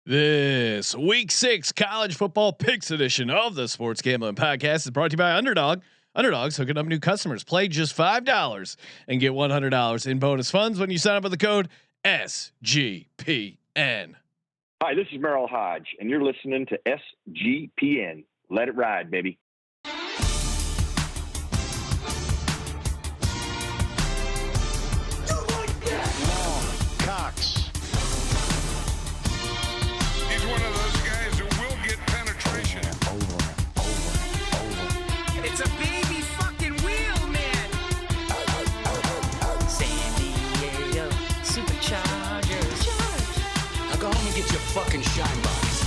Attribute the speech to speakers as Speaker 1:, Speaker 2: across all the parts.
Speaker 1: This week 6 college football picks edition of the Sports Gambling Podcast is brought to you by Underdog. Underdog's hooking up new customers. Play just $5 and get $100 in bonus funds when you sign up with the code SGPN.
Speaker 2: Hi, this is Merrill Hodge, and you're listening to SGPN. Let it ride, baby.
Speaker 3: It's a baby fucking wheel, man. San Diego Superchargers.
Speaker 4: Now go home and get your fucking shine box.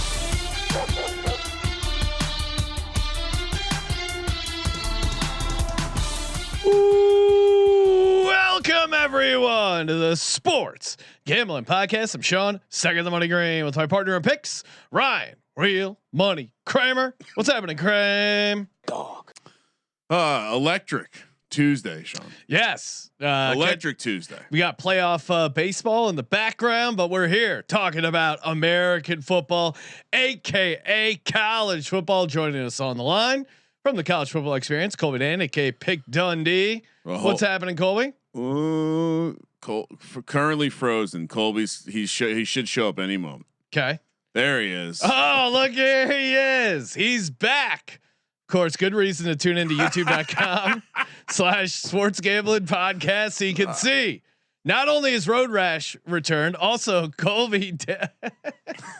Speaker 1: Welcome everyone to the Sports Gambling Podcast. I'm Sean, second the money green, with my partner in picks, Ryan, real money Kramer. What's happening, Kramer?
Speaker 4: Dog.
Speaker 5: Electric Tuesday, Sean.
Speaker 1: Yes.
Speaker 5: Electric Tuesday.
Speaker 1: We got playoff baseball in the background, but we're here talking about American football, aka college football. Joining us on the line from the College Football Experience, Colby and Anke Pick Dundee. What's happening, Colby?
Speaker 5: Currently frozen. Colby's he should show up any moment.
Speaker 1: Okay.
Speaker 5: There he is.
Speaker 1: Oh, look, here he is. He's back. Of course, good reason to tune into youtube.com/sports gambling podcast so you can see not only is Road Rash returned, also Colby.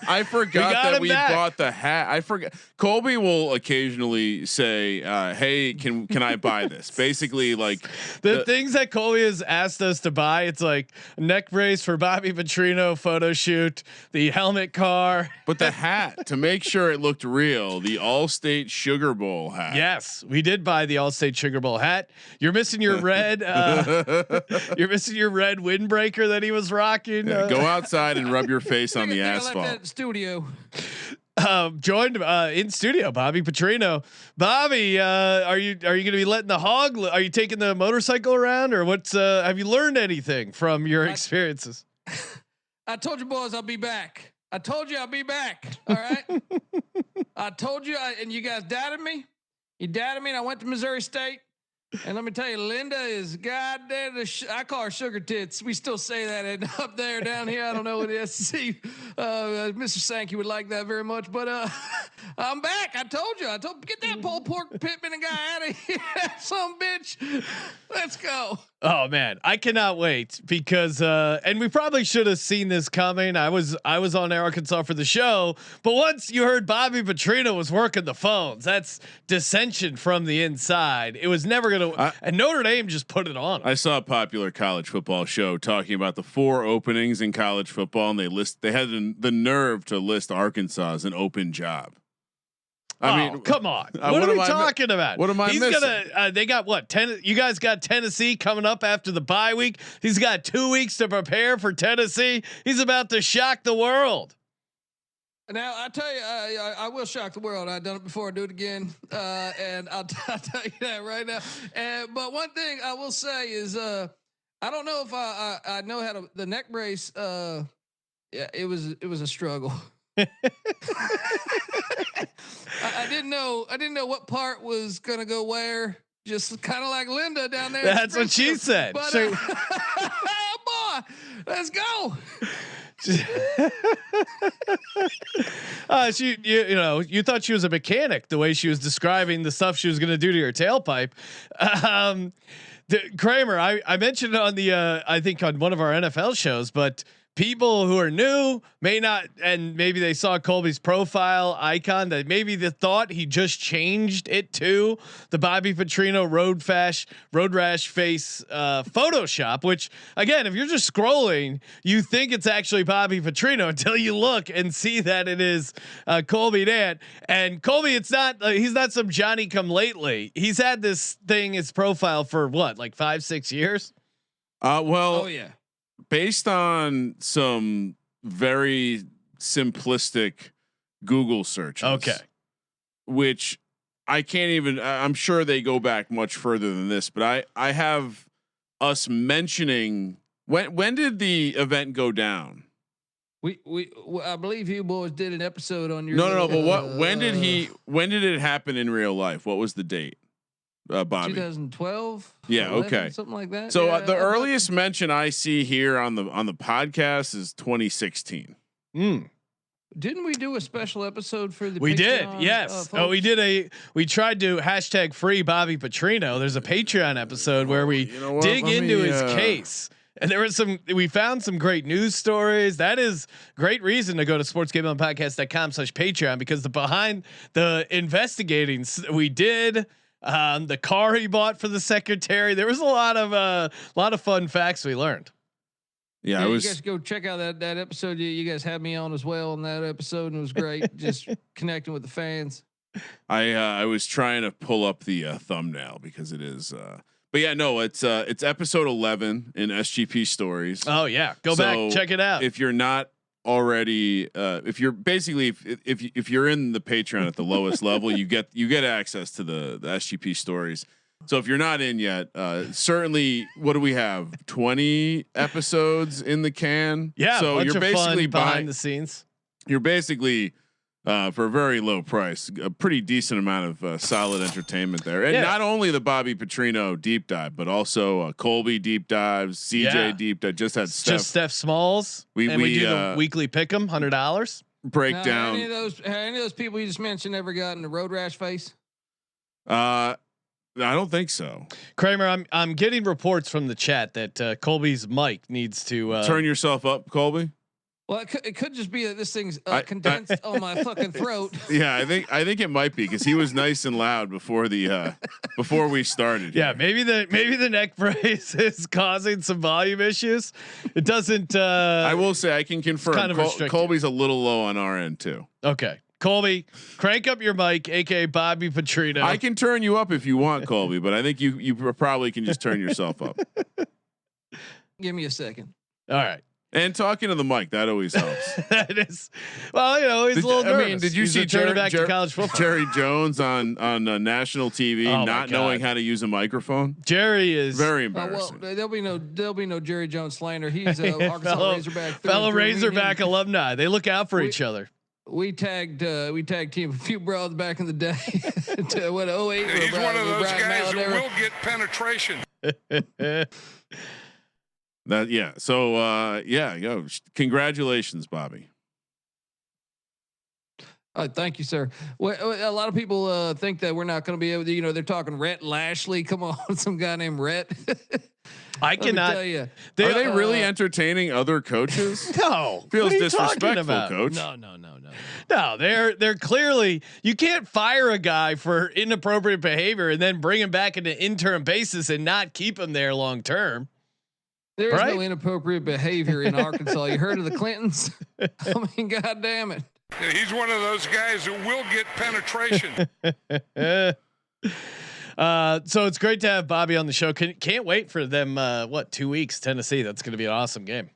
Speaker 5: I forgot that we
Speaker 1: back.
Speaker 5: bought the hat. I forgot. Colby will occasionally say, "Hey, can I buy this?" Basically, like
Speaker 1: the things that Colby has asked us to buy. It's like a neck brace for Bobby Petrino photo shoot, the helmet car,
Speaker 5: but the hat to make sure it looked real. The All-State Sugar Bowl hat.
Speaker 1: Yes, we did buy the All-State Sugar Bowl hat. You're missing your red. You're missing your red windbreaker that he was rocking.
Speaker 5: Go outside and rub your face on the asphalt.
Speaker 3: That studio.
Speaker 1: Joined in studio, Bobby Petrino. Bobby, are you going to be letting the hog? Are you taking the motorcycle around, or what's? Have you learned anything from your experiences?
Speaker 6: I told you boys I'll be back. I told you I'll be back. All right. I told you, and you guys doubted me. You doubted me, and I went to Missouri State. And let me tell you, Linda is goddamn. I call her sugar tits. We still say that up there, down here. I don't know what the SEC, Mr. Sankey would like that very much. But I'm back. I told you. Get that Paul Pork Pittman and guy out of here, some bitch. Let's go.
Speaker 1: Oh man, I cannot wait because and we probably should have seen this coming. I was on Arkansas for the show, but once you heard Bobby Petrino was working the phones, that's dissension from the inside. It was never gonna, and Notre Dame just put it on.
Speaker 5: I saw a popular college football show talking about the 4 openings in college football, and they had the nerve to list Arkansas as an open job. I mean,
Speaker 1: come on. What are we talking about?
Speaker 5: What am I missing?
Speaker 1: They got what? You guys got Tennessee coming up after the bye week. He's got 2 weeks to prepare for Tennessee. He's about to shock the world.
Speaker 6: Now I tell you, I will shock the world. I've done it before. I do it again, and I'll tell you that right now. But one thing I will say is, I don't know if I know how to the neck brace. Yeah, it was a struggle. I didn't know what part was gonna go where. Just kind of like Linda down there.
Speaker 1: That's what she said.
Speaker 6: But,
Speaker 1: So,
Speaker 6: boy, let's go.
Speaker 1: You thought she was a mechanic the way she was describing the stuff she was going to do to your tailpipe. Kramer, I mentioned on the I think on one of our NFL shows, but people who are new may not, and maybe they saw Colby's profile icon that maybe they thought he just changed it to the Bobby Petrino road rash face Photoshop, which again, if you're just scrolling, you think it's actually Bobby Petrino until you look and see that it is Colby Dant. And Colby, it's not, he's not some Johnny come lately. He's had this thing, his profile for what, like 5-6 years?
Speaker 5: Well,
Speaker 6: Oh yeah.
Speaker 5: Based on some very simplistic Google searches,
Speaker 1: okay,
Speaker 5: which I can't even. I'm sure they go back much further than this, but I have us mentioning when did the event go down?
Speaker 6: I believe you boys did an episode on your.
Speaker 5: No. But when did it happen in real life? What was the date? Bobby.
Speaker 6: 2012.
Speaker 5: Yeah.
Speaker 6: 11,
Speaker 5: Okay.
Speaker 6: something like that.
Speaker 5: So
Speaker 6: yeah,
Speaker 5: the earliest mention I see here on the podcast is 2016.
Speaker 6: Didn't we do a special episode for the?
Speaker 1: We did,
Speaker 6: Patreon,
Speaker 1: yes.
Speaker 6: folks?
Speaker 1: We tried to hashtag free Bobby Petrino. There's a Patreon episode where we dig into his case. And there was we found some great news stories. That is great reason to go to sportsgamblingpodcast.com/Patreon, because the behind the investigating we did, the car he bought for the secretary. There was a lot of fun facts we learned.
Speaker 5: Yeah,
Speaker 6: you guys go check out that episode. You guys had me on as well in that episode, and it was great. Just connecting with the fans.
Speaker 5: I was trying to pull up the thumbnail because it is. But yeah, no, it's episode 11 in SGP Stories.
Speaker 1: Oh yeah, go back, check it out.
Speaker 5: If you're not already, if you're basically if you're in the Patreon at the lowest level, you get access to the SGP Stories. So if you're not in yet, certainly, what do we have? 20 episodes in the can.
Speaker 1: Yeah,
Speaker 5: so you're basically
Speaker 1: behind the scenes.
Speaker 5: You're basically. For a very low price, a pretty decent amount of solid entertainment there, and not only the Bobby Petrino deep dive, but also Colby deep dives, CJ deep dive. Just
Speaker 1: Steph Smalls. We do the weekly pick'em, $100
Speaker 5: breakdown.
Speaker 6: Any of those people you just mentioned ever gotten a road rash face?
Speaker 5: I don't think so.
Speaker 1: Kramer, I'm getting reports from the chat that Colby's mic needs to
Speaker 5: turn yourself up, Colby.
Speaker 6: Well, it could just be that this thing's condensed on my fucking throat.
Speaker 5: Yeah, I think it might be because he was nice and loud before before we started.
Speaker 1: Yeah, maybe the neck brace is causing some volume issues. It doesn't. I
Speaker 5: will say I can confirm.
Speaker 1: Kind of
Speaker 5: Colby's a little low on our end too.
Speaker 1: Okay, Colby, crank up your mic, aka Bobby Petrino.
Speaker 5: I can turn you up if you want, Colby, but I think you probably can just turn yourself up.
Speaker 6: Give me a second.
Speaker 1: All right.
Speaker 5: And talking to the mic, that always helps.
Speaker 1: That is, well, he's a little nervous.
Speaker 5: I mean, did you see
Speaker 1: back to college football?
Speaker 5: Jerry Jones on national TV not knowing how to use a microphone?
Speaker 1: Jerry is
Speaker 5: very embarrassing.
Speaker 6: Well, there'll be no Jerry Jones slander. He's Arkansas Razorback.
Speaker 1: Fellow Razorback alumni. They look out for each other.
Speaker 6: We tag team a few broads back in the day. To what 08?
Speaker 7: He's one of those guys who will get penetration.
Speaker 5: Congratulations, Bobby.
Speaker 6: Thank you, sir. Well, a lot of people think that we're not going to be able to. They're talking Rhett Lashley. Come on, some guy named Rhett.
Speaker 5: I cannot tell you. Are they really entertaining other coaches?
Speaker 1: No,
Speaker 5: feels disrespectful, Coach.
Speaker 1: No, they're clearly. You can't fire a guy for inappropriate behavior and then bring him back on an interim basis and not keep him there long term.
Speaker 6: There's no inappropriate behavior in Arkansas. You heard of the Clintons? I mean, God damn it.
Speaker 7: Yeah, he's one of those guys who will get penetration.
Speaker 1: So it's great to have Bobby on the show. Can't wait for them. 2 weeks, Tennessee. That's going to be an awesome game.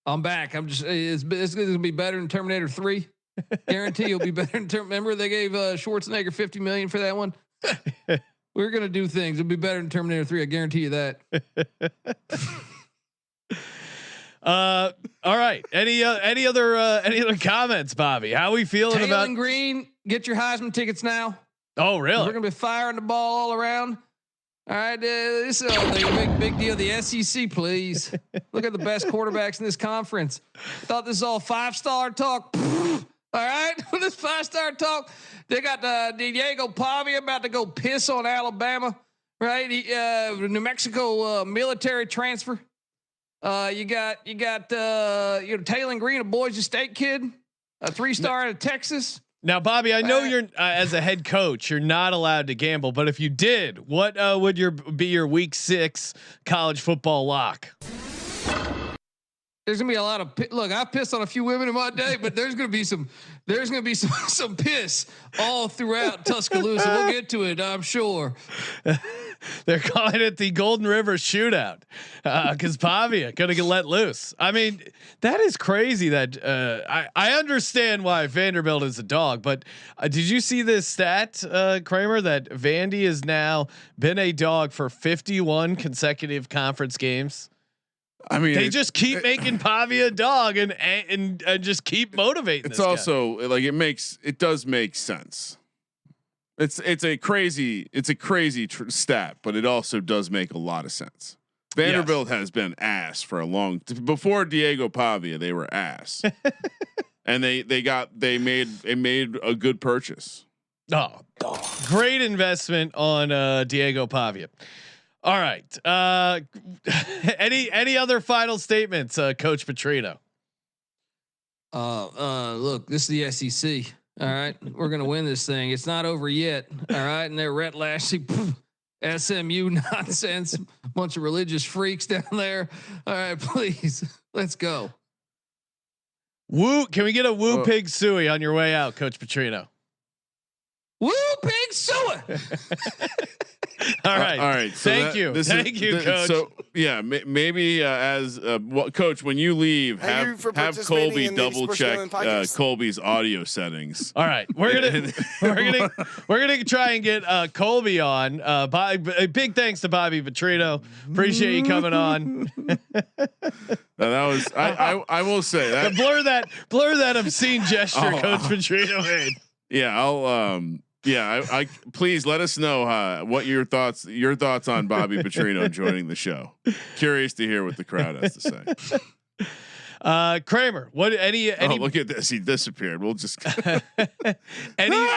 Speaker 6: I'm back. It's going to be better than Terminator 3. Guarantee you'll be better than Remember they gave Schwarzenegger $50 million for that one? We're going to do things. It'll be better than Terminator 3. I guarantee you that.
Speaker 1: All right. Any other comments, Bobby? How are we feeling about
Speaker 6: Taylor Green? Get your Heisman tickets now.
Speaker 1: Oh, really?
Speaker 6: We're gonna be firing the ball all around. All right, this is a big deal. The SEC, please look at the best quarterbacks in this conference. Thought this is all 5-star talk. All right, this 5-star talk. They got Diego Pavia about to go piss on Alabama. Right, New Mexico military transfer. You got Taylor Green, a Boise State kid, a 3-star out of Texas.
Speaker 1: Now, Bobby, I know you're as a head coach, you're not allowed to gamble, but if you did, what would be your week 6 college football lock?
Speaker 6: There's gonna be a lot of look. I pissed on a few women in my day, but there's gonna be some piss all throughout Tuscaloosa. We'll get to it, I'm sure.
Speaker 1: They're calling it the Golden River Shootout because Pavia gonna get let loose. I mean, that is crazy. That I understand why Vanderbilt is a dog, but did you see this stat, Kramer, that Vandy has now been a dog for 51 consecutive conference games?
Speaker 5: I mean,
Speaker 1: they just keep making Pavia a dog and just keep motivating.
Speaker 5: It's also guy. Like it does make sense. It's a crazy stat, but it also does make a lot of sense. Vanderbilt has been ass for a long before Diego Pavia. They were ass, and they made a good purchase.
Speaker 1: Oh, great investment on Diego Pavia. All right. Any other final statements, Coach Petrino?
Speaker 6: Look, this is the SEC. All right, we're gonna win this thing. It's not over yet. All right, and they're Rhett Lashley, SMU nonsense, bunch of religious freaks down there. All right, please, let's go.
Speaker 1: Woo! Can we get a woo pig suey on your way out, Coach Petrino?
Speaker 6: Woo pig suey.
Speaker 1: All right.
Speaker 5: All right. So
Speaker 1: Thank you, Coach.
Speaker 5: So yeah, maybe as Coach, when you leave, have Colby double check Colby's audio settings.
Speaker 1: All right, we're gonna try and get Colby on. Big thanks to Bobby Petrino. Appreciate you coming on.
Speaker 5: That was I will say that
Speaker 1: blur that obscene gesture Coach Petrino made.
Speaker 5: Yeah, I'll I please let us know what your thoughts on Bobby Petrino joining the show. Curious to hear what the crowd has to say.
Speaker 1: Kramer, what any
Speaker 5: look at this, he disappeared. We'll just
Speaker 1: any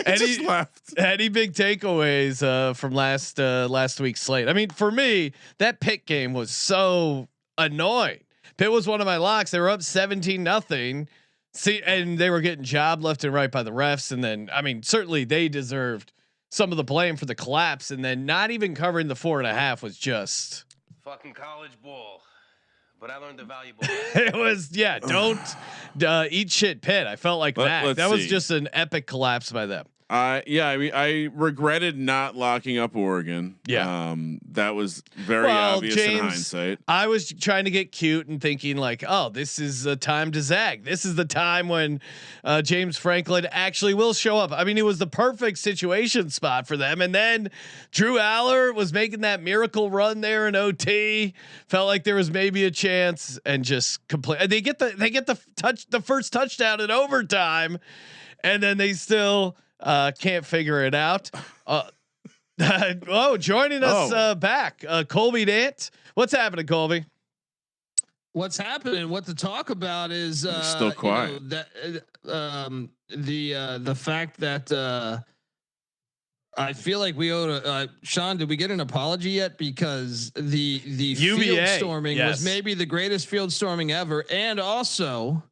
Speaker 5: just left.
Speaker 1: Any big takeaways from last week's slate? I mean, for me, that Pitt game was so annoying. Pitt was one of my locks. They were up 17-0. See, and they were getting jobbed left and right by the refs. And then, I mean, certainly they deserved some of the blame for the collapse. And then not even covering the 4.5 was just
Speaker 8: fucking college ball. But I learned the valuable.
Speaker 1: It was, don't eat shit, Pitt. I felt like that was just an epic collapse by them.
Speaker 5: I mean, I regretted not locking up Oregon.
Speaker 1: Yeah.
Speaker 5: That was very obvious
Speaker 1: James,
Speaker 5: in hindsight.
Speaker 1: I was trying to get cute and thinking like, oh, this is a time to zag. This is the time when James Franklin actually will show up. I mean, it was the perfect situation spot for them. And then Drew Aller was making that miracle run there in OT. Felt like there was maybe a chance, and just complete. They get the first touchdown in overtime, and then they still can't figure it out. Joining us back, Colby Dant. What's happening, Colby?
Speaker 6: What's happening? What to talk about is
Speaker 5: still quiet.
Speaker 6: The fact that I feel like we owe to Sean. Did we get an apology yet? Because the
Speaker 1: UVA,
Speaker 6: field storming was maybe the greatest field storming ever, and also.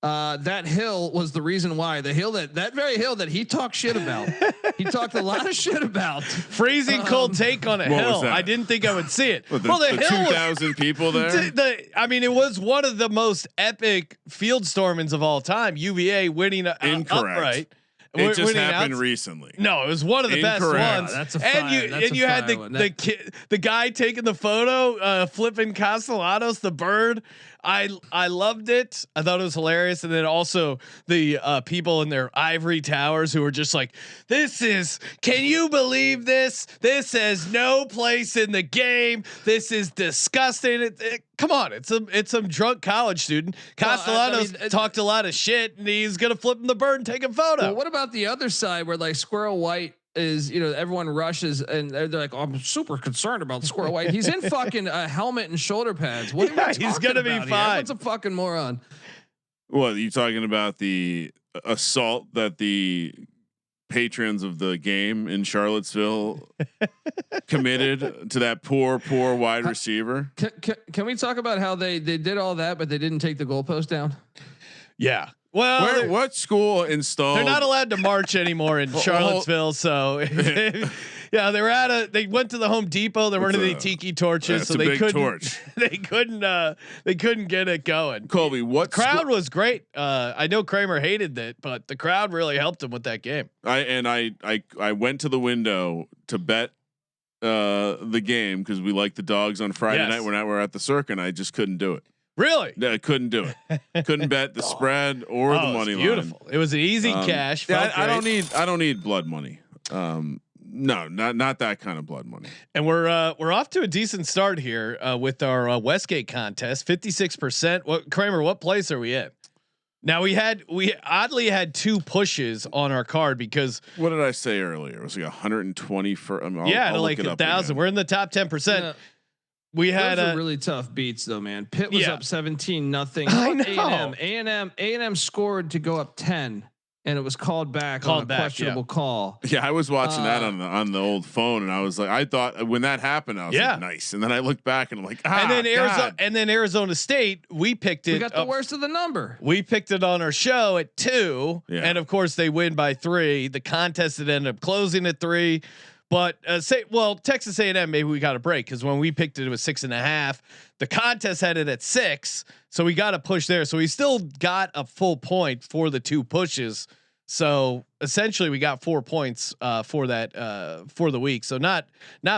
Speaker 6: That hill was the reason why that very hill that he talked shit about. He talked a lot of shit about.
Speaker 1: Freezing cold take on a hill. I didn't think I would see it.
Speaker 5: The hill 2,000 people there.
Speaker 1: I mean, it was one of the most epic field stormings of all time. UVA winning upright.
Speaker 5: It just happened recently.
Speaker 1: No, it was one of the best ones.
Speaker 6: That's a
Speaker 1: and you had the guy taking the photo, flipping Castellanos, the bird. I loved it. I thought it was hilarious. And then also the people in their ivory towers who were just like, can you believe this? This has no place in the game. This is disgusting. Come on. It's some drunk college student. Castellanos talked a lot of shit, and he's going to flip him the bird and take a photo.
Speaker 6: Well, what about the other side where like Squirrel White is, everyone rushes and they're like, I'm super concerned about Squirrel White. He's in fucking a helmet and shoulder pads. What are you
Speaker 1: he's gonna be fine.
Speaker 6: What's a fucking moron?
Speaker 5: What are you talking about? The assault that the patrons of the game in Charlottesville committed to that poor wide receiver.
Speaker 6: Can we talk about how they did all that, but they didn't take the goalpost down?
Speaker 1: Yeah. Well,
Speaker 5: what school installed?
Speaker 1: They're not allowed to march anymore in Charlottesville, so yeah, they went to the Home Depot. There weren't any tiki torches, so they couldn't. They couldn't get it going.
Speaker 5: Colby, what
Speaker 1: crowd was great? I know Kramer hated it, but the crowd really helped him with that game.
Speaker 5: I went to the window to bet the game because we like the dogs on Friday night. We're at the Cirque, and I just couldn't do it.
Speaker 1: Really?
Speaker 5: I couldn't do it. Couldn't bet the spread or the money line.
Speaker 1: Beautiful. It was an easy cash.
Speaker 5: Yeah, I don't need blood money. No, not that kind of blood money.
Speaker 1: And we're off to a decent start here with our Westgate contest. 56%. What Kramer? What place are we in? Now we oddly had 2 pushes on our card because
Speaker 5: what did I say earlier? It was like 120 for. I'll
Speaker 1: like 1,000. We're in the top 10%.
Speaker 6: Yeah.
Speaker 1: We had
Speaker 6: Those are really tough beats though, man. Pitt was up 17-0.
Speaker 1: I know.
Speaker 6: A&M scored to go up 10, and it was called back on a questionable call.
Speaker 5: Yeah, I was watching that on the old phone, and I was like, I thought when that happened, I was like, nice. And then I looked back and I'm like,
Speaker 1: and then Arizona State, we picked it.
Speaker 6: We got the worst of the number.
Speaker 1: We picked it on our show at 2, and of course they win by 3. The contest had ended up closing at 3. But Texas A&M, maybe we got a break because when we picked it, it was 6.5. The contest had it at 6, so we got a push there. So we still got a full point for the 2 pushes. So essentially, we got 4 points for that for the week. So not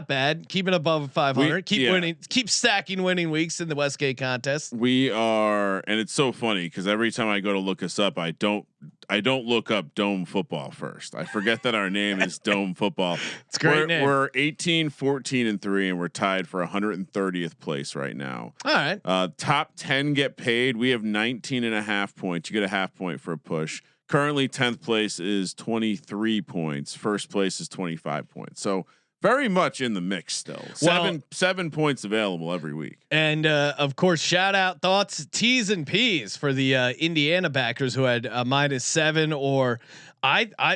Speaker 1: bad. Keeping above 500. Winning. Keep stacking winning weeks in the Westgate contest.
Speaker 5: We are, and it's so funny because every time I go to look us up, I don't look up Dome Football first. I forget that our name is Dome Football.
Speaker 1: It's a great name.
Speaker 5: We're 18, 14, and 3, and we're tied for 130th place right now.
Speaker 1: All right.
Speaker 5: Top 10 get paid. We have 19.5 points. You get a half point for a push. Currently 10th place is 23 points. First place is 25 points. So very much in the mix still. Seven points available every week.
Speaker 1: And of course, shout out thoughts, T's and P's for the Indiana backers who had -7 or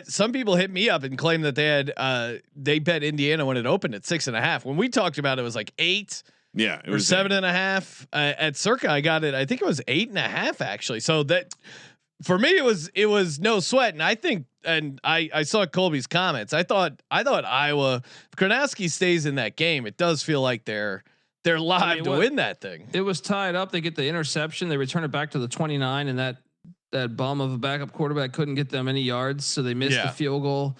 Speaker 1: some people hit me up and claimed that they had they bet Indiana when it opened at 6.5. When we talked about it, was like 8.
Speaker 5: Yeah, it was
Speaker 1: 7.5 at Circa. I got it. I think it was 8.5 actually. So that. For me, it was no sweat, and I think, and I saw Colby's comments. I thought Iowa, if Kronowski stays in that game, it does feel like they're live to win that thing.
Speaker 6: It was tied up. They get the interception. They return it back to the 29, and that bum of a backup quarterback couldn't get them any yards, so they missed the field goal.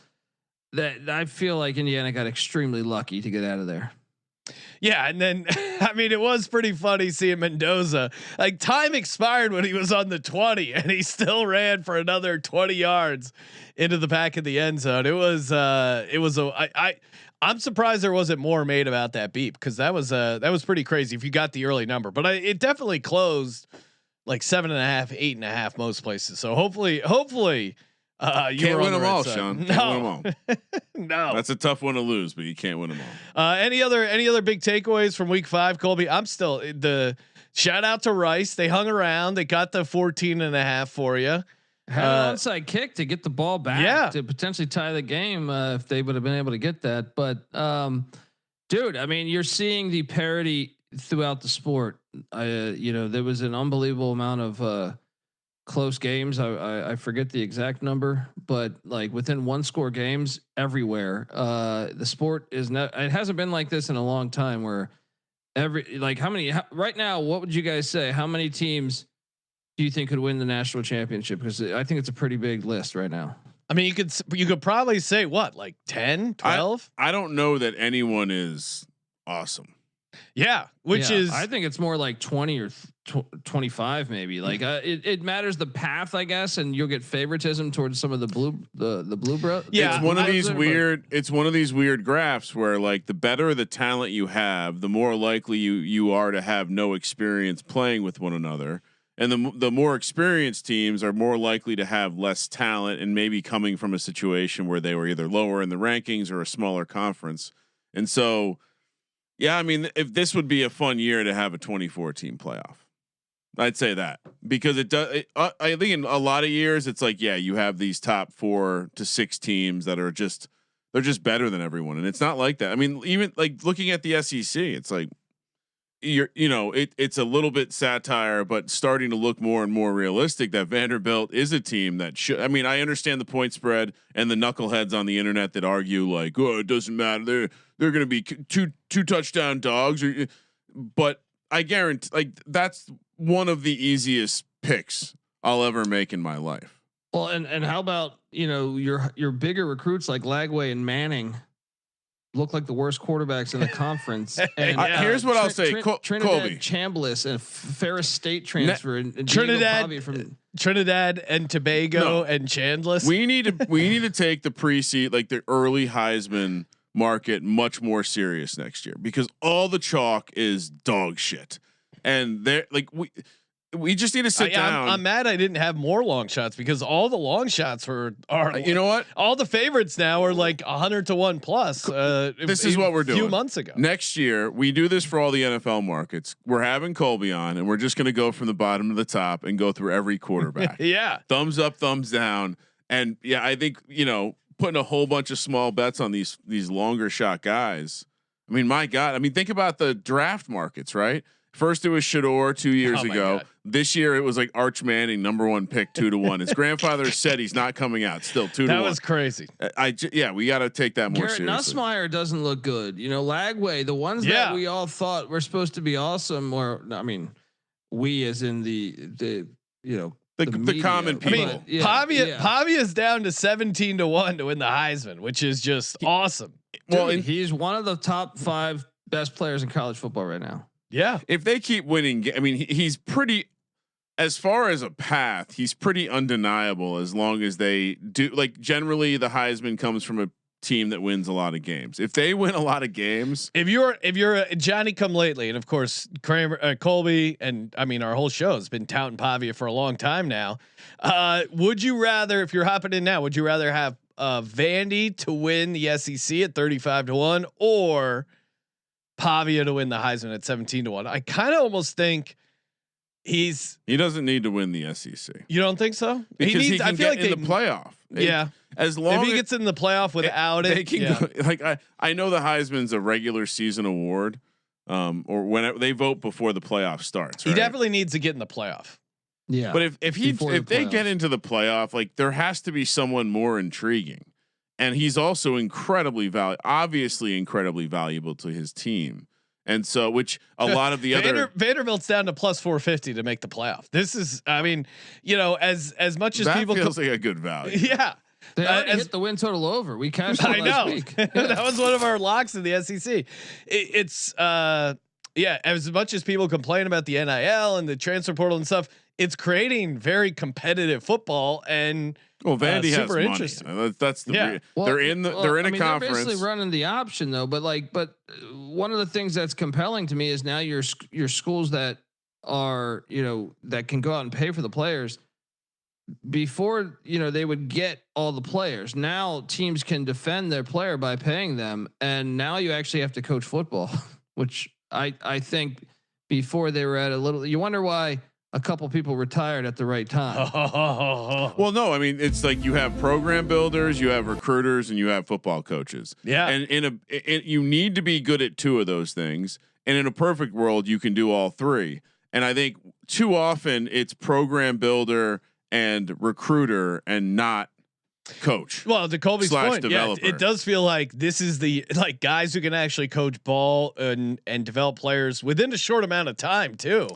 Speaker 6: That I feel like Indiana got extremely lucky to get out of there.
Speaker 1: Yeah, and then I mean it was pretty funny seeing Mendoza. Like time expired when he was on the 20, and he still ran for another 20 yards into the back of the end zone. I'm surprised there wasn't more made about that beat because that was pretty crazy if you got the early number. But it definitely closed like 7.5, 8.5 most places. So hopefully. You
Speaker 5: can't win them all,
Speaker 1: side.
Speaker 5: Sean.
Speaker 1: No.
Speaker 5: Can't win them all.
Speaker 1: No,
Speaker 5: that's a tough one to lose, but you can't win them all.
Speaker 1: Any other big takeaways from week 5, Colby? I'm still the shout out to Rice. They hung around. They got the 14.5 for you.
Speaker 6: Had an onside kick to get the ball back to potentially tie the game if they would have been able to get that. But dude, I mean, you're seeing the parity throughout the sport. There was an unbelievable amount of close games. I forget the exact number, but like within 1 score games everywhere. The sport is not. It hasn't been like this in a long time. Where right now? What would you guys say? How many teams do you think could win the national championship? Because I think it's a pretty big list right now.
Speaker 1: I mean, you could probably say what, like 10, 12?
Speaker 5: I don't know that anyone is awesome.
Speaker 1: Yeah, is
Speaker 6: I think it's more like 20 or 25 maybe. Like it matters the path, I guess, and you'll get favoritism towards some of the blue bro.
Speaker 5: Yeah, it's one of these weird graphs where like the better the talent you have, the more likely you are to have no experience playing with one another. And the more experienced teams are more likely to have less talent and maybe coming from a situation where they were either lower in the rankings or a smaller conference. And so, yeah, I mean, if this would be a fun year to have a 24 team playoff, I'd say that because it does. I think in a lot of years, it's like, yeah, you have these top 4 to 6 teams that are they're just better than everyone. And it's not like that. I mean, even like looking at the SEC, it's like, it's a little bit satire, but starting to look more and more realistic that Vanderbilt is a team that should. I mean, I understand the point spread and the knuckleheads on the internet that argue like, oh, it doesn't matter. They're going to be two touchdown dogs, but I guarantee like that's one of the easiest picks I'll ever make in my life.
Speaker 6: Well, and how about your bigger recruits like Lagway and Manning look like the worst quarterbacks in the conference. And
Speaker 5: here's what I'll say:
Speaker 6: Trinidad
Speaker 5: Colby,
Speaker 6: Chambliss, and Ferris State transfer, and
Speaker 1: Trinidad and Tobago and Chandless.
Speaker 5: We need to take the pre-seed, like the early Heisman market much more serious next year because all the chalk is dog shit, and they're like we just need to sit down.
Speaker 1: I'm mad I didn't have more long shots because all the long shots are
Speaker 5: you know what?
Speaker 1: All the favorites now are like 100 to 1 plus.
Speaker 5: This is what we're doing.
Speaker 1: A few months ago.
Speaker 5: Next year, we do this for all the NFL markets. We're having Colby on, and we're just going to go from the bottom to the top and go through every quarterback.
Speaker 1: Yeah,
Speaker 5: thumbs up, thumbs down, and yeah, I think putting a whole bunch of small bets on these longer shot guys. I mean, my God. I mean, think about the draft markets, right? First it was Shador 2 years ago.
Speaker 1: God.
Speaker 5: This year it was like Arch Manning, #1 pick, 2 to 1. His grandfather said he's not coming out. Still 2 to 1.
Speaker 1: That was crazy.
Speaker 5: We got to take that more
Speaker 6: Garrett
Speaker 5: seriously.
Speaker 6: Nussmeier doesn't look good. Lagway, the ones that we all thought were supposed to be awesome, or I mean, we as in the
Speaker 5: common people.
Speaker 1: Pavia is down to 17 to 1 to win the Heisman, which is just awesome.
Speaker 6: Well, he's one of the top 5 best players in college football right now.
Speaker 1: Yeah.
Speaker 5: If they keep winning, I mean, he's pretty, as far as a path, he's pretty undeniable as long as they do. Like generally the Heisman comes from a team that wins a lot of games. If they win a lot of games,
Speaker 1: if you're a Johnny come lately, and of course Kramer, Colby, and I mean our whole show has been touting Pavia for a long time now. Would you rather, if you're hopping in now, would you rather have Vandy to win the SEC at 35 to 1 or Pavia to win the Heisman at 17 to 1? I kind of almost think he
Speaker 5: doesn't need to win the SEC.
Speaker 1: You don't think so?
Speaker 5: Because he can get in the playoff.
Speaker 1: Yeah.
Speaker 5: As long
Speaker 1: if he gets in the playoff without
Speaker 5: they can go, like I know the Heisman's a regular season award, or when they vote before the playoff starts. Right?
Speaker 1: He definitely needs to get in the playoff.
Speaker 6: Yeah.
Speaker 5: But if they get into the playoff, like there has to be someone more intriguing. And he's also obviously incredibly valuable to his team. And so, which a lot of the other
Speaker 1: Vanderbilt's down to plus 450 to make the playoff. This is, I mean, as much as
Speaker 5: that
Speaker 1: people
Speaker 5: feels like a good value.
Speaker 1: Yeah.
Speaker 6: They already hit the win total over. We cashed it last week.
Speaker 1: That was one of our locks in the SEC. It's as much as people complain about the NIL and the transfer portal and stuff, it's creating very competitive football and
Speaker 5: Vandy has money.
Speaker 1: Interesting.
Speaker 5: That's the they're in a conference.
Speaker 6: They're basically running the option though, but one of the things that's compelling to me is now your schools that are that can go out and pay for the players. Before they would get all the players. Now teams can defend their player by paying them, and now you actually have to coach football, which I think before they were at a little. You wonder why a couple people retired at the right time.
Speaker 5: Well, no, I mean it's like you have program builders, you have recruiters, and you have football coaches.
Speaker 1: Yeah,
Speaker 5: and you need to be good at 2 of those things. And in a perfect world, you can do all 3. And I think too often it's program builder and recruiter and not coach.
Speaker 1: Well, to Colby's point,
Speaker 5: developer.
Speaker 1: It does feel like this is the guys who can actually coach ball and develop players within a short amount of time too.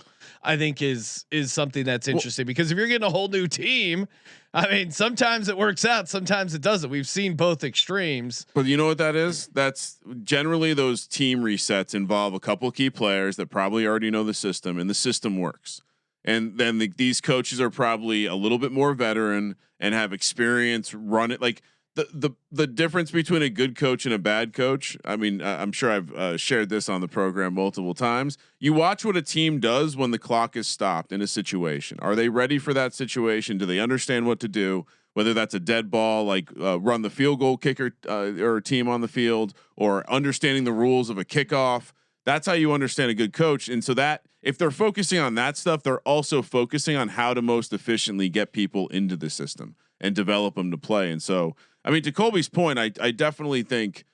Speaker 1: I think is something that's interesting because if you're getting a whole new team, I mean, sometimes it works out, sometimes it doesn't. We've seen both extremes.
Speaker 5: But you know what that is? That's generally those team resets involve a couple key players that probably already know the system, and the system works. And then these coaches are probably a little bit more veteran and have experience run it. Like the difference between a good coach and a bad coach. I mean, I'm sure I've shared this on the program multiple times. You watch what a team does when the clock is stopped in a situation. Are they ready for that situation? Do they understand what to do? Whether that's a dead ball, like run the field goal kicker or team on the field, or understanding the rules of a kickoff. That's how you understand a good coach. And so that if they're focusing on that stuff, they're also focusing on how to most efficiently get people into the system and develop them to play. And so, I mean, to Colby's point, I definitely think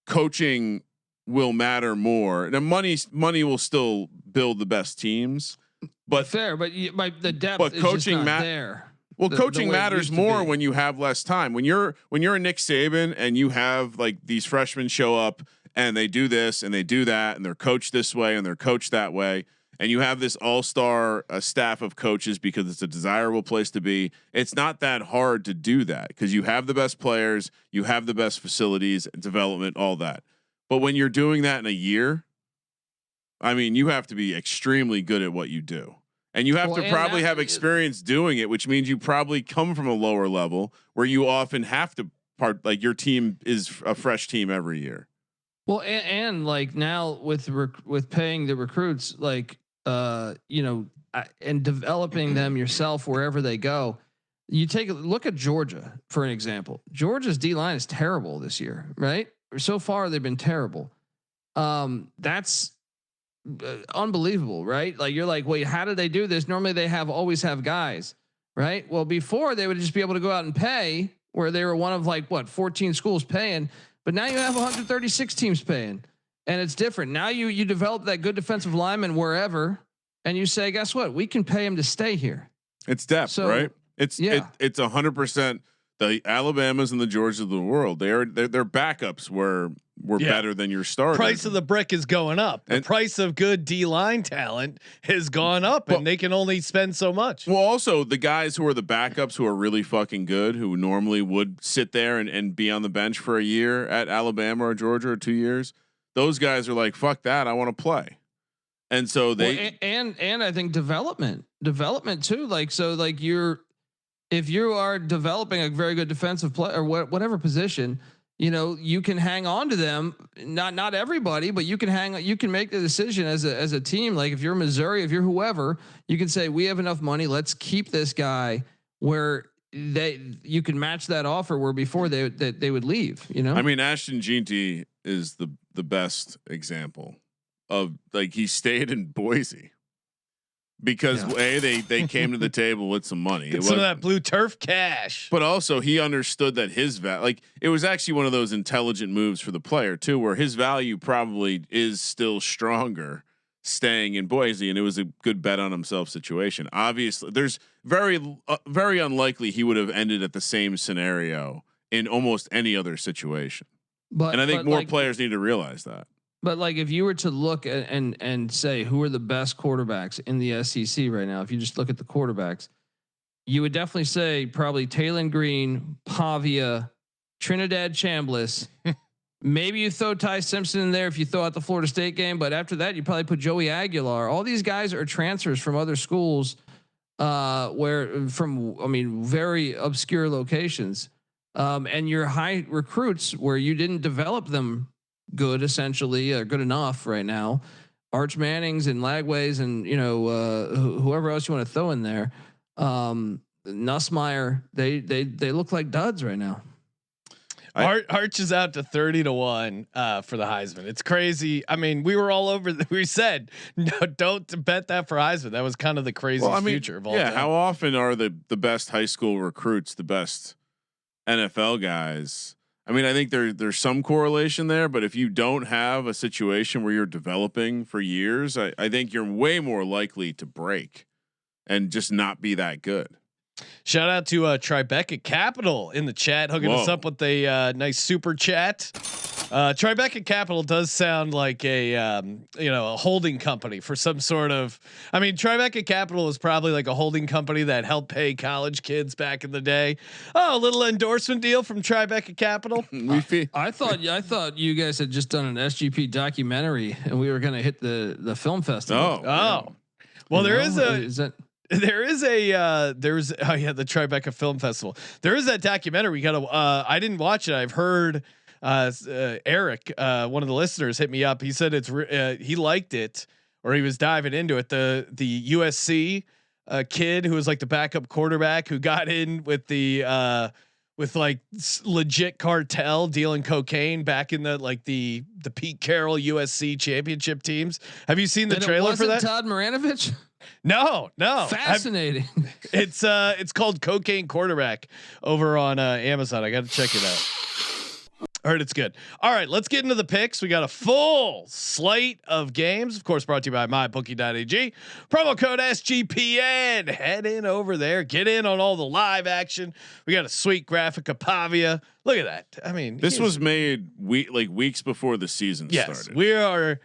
Speaker 5: coaching will matter more. Now, money will still build the best teams, but
Speaker 6: fair. But the depth,
Speaker 5: but
Speaker 6: is
Speaker 5: coaching
Speaker 6: just not there.
Speaker 5: Well, coaching matters more when you have less time. When you're a Nick Saban and you have like these freshmen show up and they do this and they do that and they're coached this way and they're coached that way. And you have this all-star staff of coaches because it's a desirable place to be. It's not that hard to do that because you have the best players, you have the best facilities, development, all that. But when you're doing that in a year, I mean, you have to be extremely good at what you do. And you have to probably have experience doing it, which means you probably come from a lower level where you often have to like your team is a fresh team every year.
Speaker 6: Well, and like now with paying the recruits, like and developing them yourself wherever they go. You take a look at Georgia for an example. Georgia's D line is terrible this year, right? So far they've been terrible. That's unbelievable, right? Like you're like, wait, how did they do this? Normally they always have guys, right? Well, before they would just be able to go out and pay, where they were one of 14 schools paying. But now you have 136 teams paying, and it's different. Now you develop that good defensive lineman wherever, and you say, guess what? We can pay him to stay here.
Speaker 5: It's depth, right? It's 100%. The Alabamas and the Georgias of the world, their backups were better than your starters.
Speaker 1: Price of the brick is going up. The price of good D line talent has gone up, and they can only spend so much.
Speaker 5: Well, also the guys who are the backups who are really fucking good, who normally would sit there and be on the bench for a year at Alabama or Georgia or 2 years, those guys are like, fuck that, I want to play. And so they
Speaker 6: and I think development too. If you are developing a very good defensive player or whatever position, you can hang on to them. Not everybody, but you can make the decision as a team. Like if you're Missouri, if you're whoever, you can say, we have enough money. Let's keep this guy where you can match that offer where before they would leave,
Speaker 5: I mean, Ashton Jeanty is the best example of he stayed in Boise. Because they came to the table with some money,
Speaker 1: some of that blue turf cash,
Speaker 5: but also he understood that his it was actually one of those intelligent moves for the player too, where his value probably is still stronger staying in Boise, and it was a good bet on himself situation. Obviously, there's very unlikely he would have ended at the same scenario in almost any other situation. And I think more players need to realize that.
Speaker 6: But if you were to look at and say who are the best quarterbacks in the SEC right now, if you just look at the quarterbacks, you would definitely say probably Taylon Green, Pavia, Trinidad Chambliss. Maybe you throw Ty Simpson in there if you throw out the Florida State game, but after that you probably put Joey Aguilar. All these guys are transfers from other schools, very obscure locations, and your high recruits where you didn't develop them good, essentially, or good enough right now. Arch Mannings and Lagways and whoever else you want to throw in there. Nussmeier, they look like duds right now.
Speaker 1: Arch is out to 30-1 for the Heisman. It's crazy. I mean, we were all over. We said no, don't bet that for Heisman. That was kind of the craziest future of all time.
Speaker 5: How often are the best high school recruits the best NFL guys? I mean, I think there's some correlation there, but if you don't have a situation where you're developing for years, I think you're way more likely to break and just not be that good.
Speaker 1: Shout out to Tribeca Capital in the chat, hooking us up with a nice super chat. Tribeca Capital does sound like a holding company for some sort of. I mean, Tribeca Capital is probably like a holding company that helped pay college kids back in the day. Oh, a little endorsement deal from Tribeca Capital.
Speaker 6: I thought you guys had just done an SGP documentary and we were going to hit the film festival.
Speaker 1: Well, there is the Tribeca Film Festival. There is that documentary. We got to. I didn't watch it. I've heard. Eric, one of the listeners, hit me up. He said he liked it, or he was diving into it. The USC kid who was like the backup quarterback who got in with the legit cartel dealing cocaine back in the Pete Carroll USC championship teams. Have you seen the trailer for that?
Speaker 6: Todd Maranovich?
Speaker 1: No.
Speaker 6: Fascinating.
Speaker 1: It's called Cocaine Quarterback over on Amazon. I got to check it out. I heard it's good. All right, let's get into the picks. We got a full slate of games, of course, brought to you by mybookie.ag. Promo code SGPN. Head in over there. Get in on all the live action. We got a sweet graphic of Pavia. Look at that. I mean,
Speaker 5: this was made weeks before the season started.
Speaker 1: We are.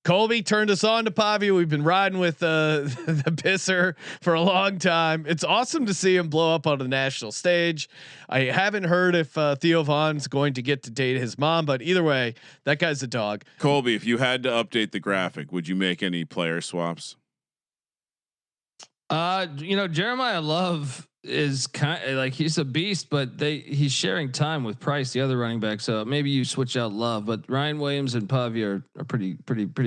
Speaker 1: Colby turned us on to Pavia. We've been riding with the pisser for a long time. It's awesome to see him blow up on the national stage. I haven't heard if Theo Vaughn's going to get to date his mom, but either way, that guy's a dog.
Speaker 5: Colby, if you had to update the graphic, would you make any player swaps?
Speaker 6: Jeremiah Love is kind of like he's a beast, but he's sharing time with Price, the other running back. So maybe you switch out Love, but Ryan Williams and Pavia are pretty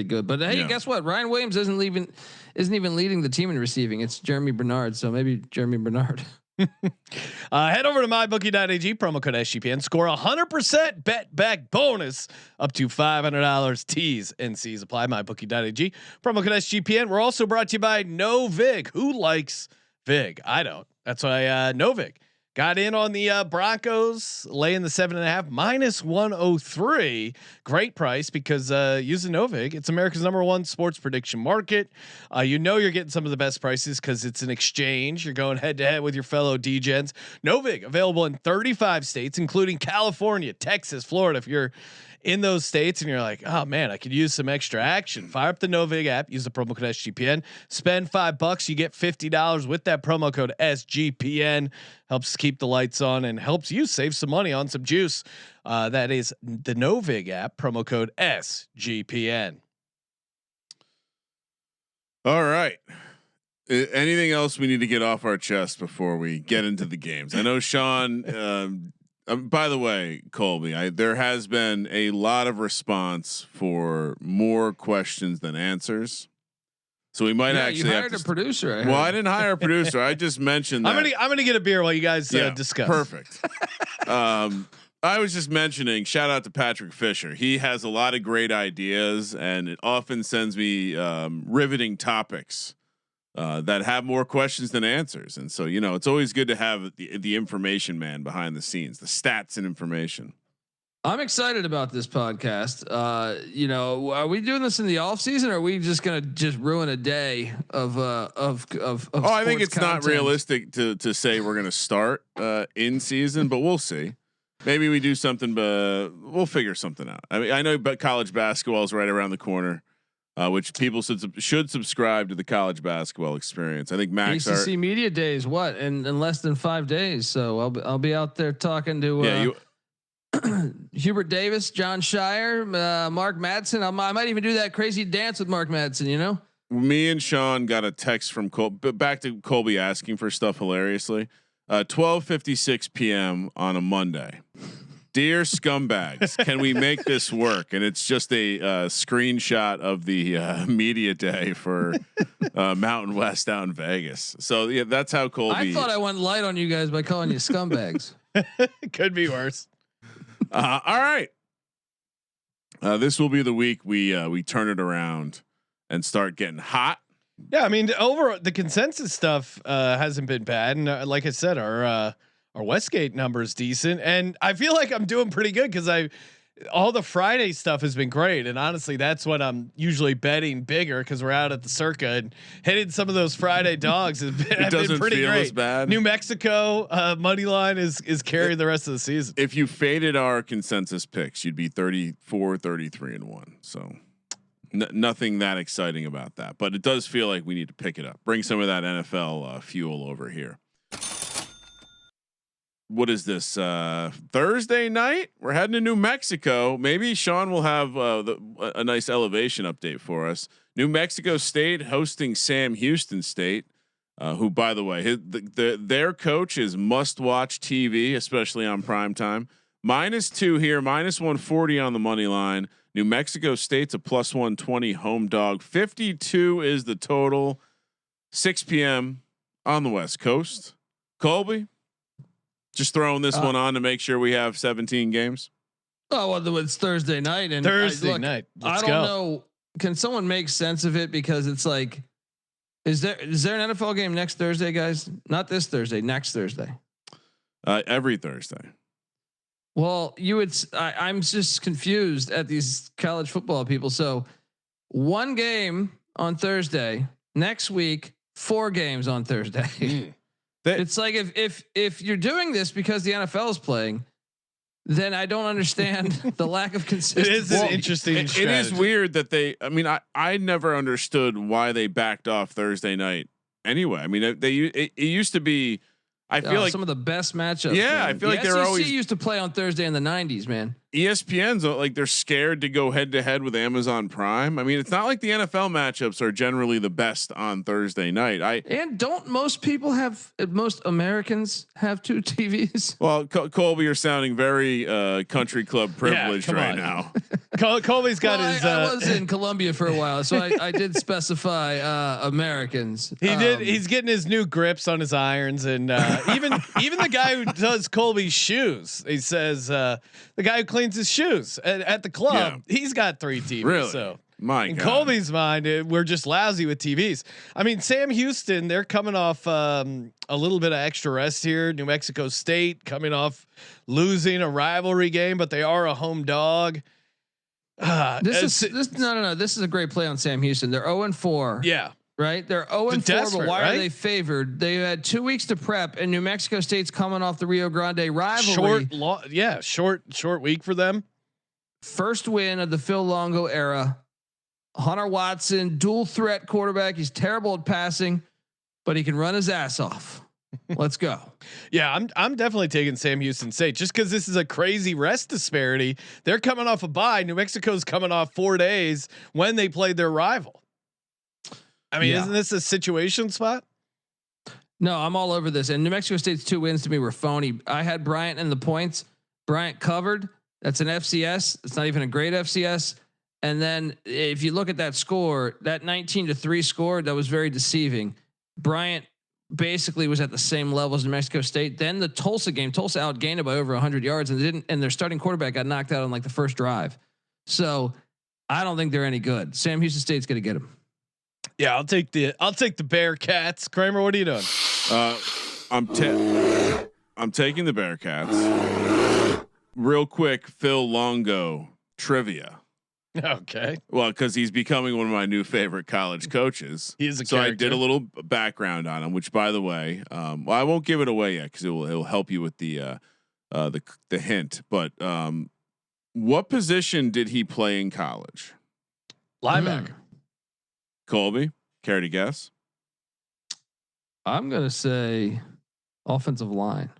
Speaker 6: good. But hey, guess what? Ryan Williams isn't even leading the team in receiving. It's Jeremy Bernard. So maybe Jeremy Bernard.
Speaker 1: Head over to mybookie.ag, promo code SGPN, score 100% bet back bonus up to $500. T's and C's apply. Mybookie.ag, promo code SGPN. We're also brought to you by No Vig. Who likes Vig? I don't. That's why No Vig got in on the Broncos, laying the 7.5 -103. Great price because using Novig, it's America's #1 sports prediction market. You're getting some of the best prices because it's an exchange. You're going head to head with your fellow DGens. Novig available in 35 states, including California, Texas, Florida. If you're in those states and you're like, oh man, I could use some extra action, fire up the Novig app, use the promo code SGPN, spend $5, you get $50 with that promo code SGPN. Helps keep the lights on and helps you save some money on some juice. That is the Novig app, promo code SGPN.
Speaker 5: All right. Anything else we need to get off our chest before we get into the games? I know Sean. By the way, Colby, there has been a lot of response for more questions than answers, so we might actually.
Speaker 6: You hired a producer.
Speaker 5: Well, I didn't hire a producer. I just mentioned that.
Speaker 1: I'm gonna get a beer while you guys discuss.
Speaker 5: Perfect. I was just mentioning. Shout out to Patrick Fisher. He has a lot of great ideas, and it often sends me riveting topics that have more questions than answers. And so, it's always good to have the information man behind the scenes, the stats and information.
Speaker 6: I'm excited about this podcast. Are we doing this in the off season, or are we just going to ruin a day of
Speaker 5: I think it's
Speaker 6: content?
Speaker 5: Not realistic to say we're going to start in season, but we'll see. Maybe we do something, but we'll figure something out. I mean, I know, but college basketball is right around the corner. Which people should subscribe to the college basketball experience. I think Max
Speaker 6: ACC Media Days in less than 5 days. So I'll be out there talking to Hubert Davis, John Shire, Mark Madsen. I might even do that crazy dance with Mark Madsen.
Speaker 5: Me and Sean got a text from Colby. Back to Colby asking for stuff hilariously. 12:56 p.m. on a Monday. Dear scumbags, can we make this work? And it's just a screenshot of the media day for Mountain West out in Vegas. So yeah, that's how Colby.
Speaker 6: I thought I went light on you guys by calling you scumbags.
Speaker 1: Could be worse.
Speaker 5: All right. This will be the week we turn it around and start getting hot.
Speaker 1: Yeah, I mean, over the consensus stuff hasn't been bad, and like I said, our Westgate number is decent, and I feel like I'm doing pretty good because all the Friday stuff has been great, and honestly, that's when I'm usually betting bigger because we're out at the Circa and hitting some of those Friday dogs have been pretty
Speaker 5: feel
Speaker 1: great.
Speaker 5: As bad.
Speaker 1: New Mexico money line is carrying the rest of the season.
Speaker 5: If you faded our consensus picks, you'd be 34, 33-1. So nothing that exciting about that, but it does feel like we need to pick it up, bring some of that NFL fuel over here. What is this Thursday night? We're heading to New Mexico. Maybe Sean will have a nice elevation update for us. New Mexico State hosting Sam Houston State, who, by the way, their coach is must-watch TV, especially on primetime. -2 here, -140 on the money line. New Mexico State's a +120 home dog. 52 is the total. 6 p.m. on the West Coast. Colby. Just throwing this one on to make sure we have 17 games.
Speaker 6: Oh, well, it's Thursday night and
Speaker 1: Thursday night.
Speaker 6: I don't know. Can someone make sense of it? Because it's like, is there an NFL game next Thursday, guys? Not this Thursday, next Thursday.
Speaker 5: Every Thursday.
Speaker 6: Well, I'm just confused at these college football people. So 1 game on Thursday next week, 4 games on Thursday. It's like if you're doing this because the NFL is playing, then I don't understand the lack of consistency.
Speaker 1: It is an interesting.
Speaker 5: It is weird that I never understood why they backed off Thursday night. Anyway, I mean, it used to be. I feel like
Speaker 6: some of the best matchups.
Speaker 5: Yeah,
Speaker 6: man.
Speaker 5: I feel like
Speaker 6: the
Speaker 5: they're
Speaker 6: SEC
Speaker 5: always
Speaker 6: used to play on Thursday in the '90s, man.
Speaker 5: ESPN's like they're scared to go head to head with Amazon Prime. I mean, it's not like the NFL matchups are generally the best on Thursday night.
Speaker 6: And don't most people have most Americans have 2 TVs?
Speaker 5: Well, Colby, you're sounding very country club privileged right now.
Speaker 1: Colby's got his.
Speaker 6: I was in Columbia for a while, so I did specify Americans.
Speaker 1: He did. He's getting his new grips on his irons, and even the guy who does Colby's shoes, he says the guy who cleans his shoes at the club, he's got 3 TVs.
Speaker 5: Really?
Speaker 1: So
Speaker 5: in
Speaker 1: Colby's mind, we're just lousy with TVs. I mean, Sam Houston, they're coming off a little bit of extra rest here. New Mexico State coming off losing a rivalry game, but they are a home dog.
Speaker 6: This is a great play on Sam Houston. They're 0-4.
Speaker 1: Yeah.
Speaker 6: Right. They're 0-4, but why are they favored? They had 2 weeks to prep, and New Mexico State's coming off the Rio Grande rivalry.
Speaker 1: Short week for them.
Speaker 6: First win of the Phil Longo era. Hunter Watson, dual threat quarterback. He's terrible at passing, but he can run his ass off. Let's go.
Speaker 1: Yeah, I'm definitely taking Sam Houston State just because this is a crazy rest disparity. They're coming off a bye. New Mexico's coming off 4 days when they played their rival. I mean, isn't this a situation spot?
Speaker 6: No, I'm all over this. And New Mexico State's 2 wins to me were phony. I had Bryant in the points. Bryant covered. That's an FCS. It's not even a great FCS. And then if you look at that score, that 19-3 score, that was very deceiving. Bryant basically was at the same level as New Mexico State. Then the Tulsa game, Tulsa outgained it by over 100 yards, and their starting quarterback got knocked out on like the first drive. So I don't think they're any good. Sam Houston State's going to get them.
Speaker 1: Yeah, I'll take the Bearcats. Kramer, what are you doing?
Speaker 5: I'm taking the Bearcats. Real quick, Phil Longo trivia.
Speaker 1: Okay.
Speaker 5: Well, because he's becoming one of my new favorite college coaches.
Speaker 1: He's a
Speaker 5: so
Speaker 1: character.
Speaker 5: I did a little background on him, which, by the way, well, I won't give it away yet because it'll help you with the hint. But what position did he play in college?
Speaker 1: Linebacker.
Speaker 5: Colby, care to guess?
Speaker 6: I'm gonna say offensive line.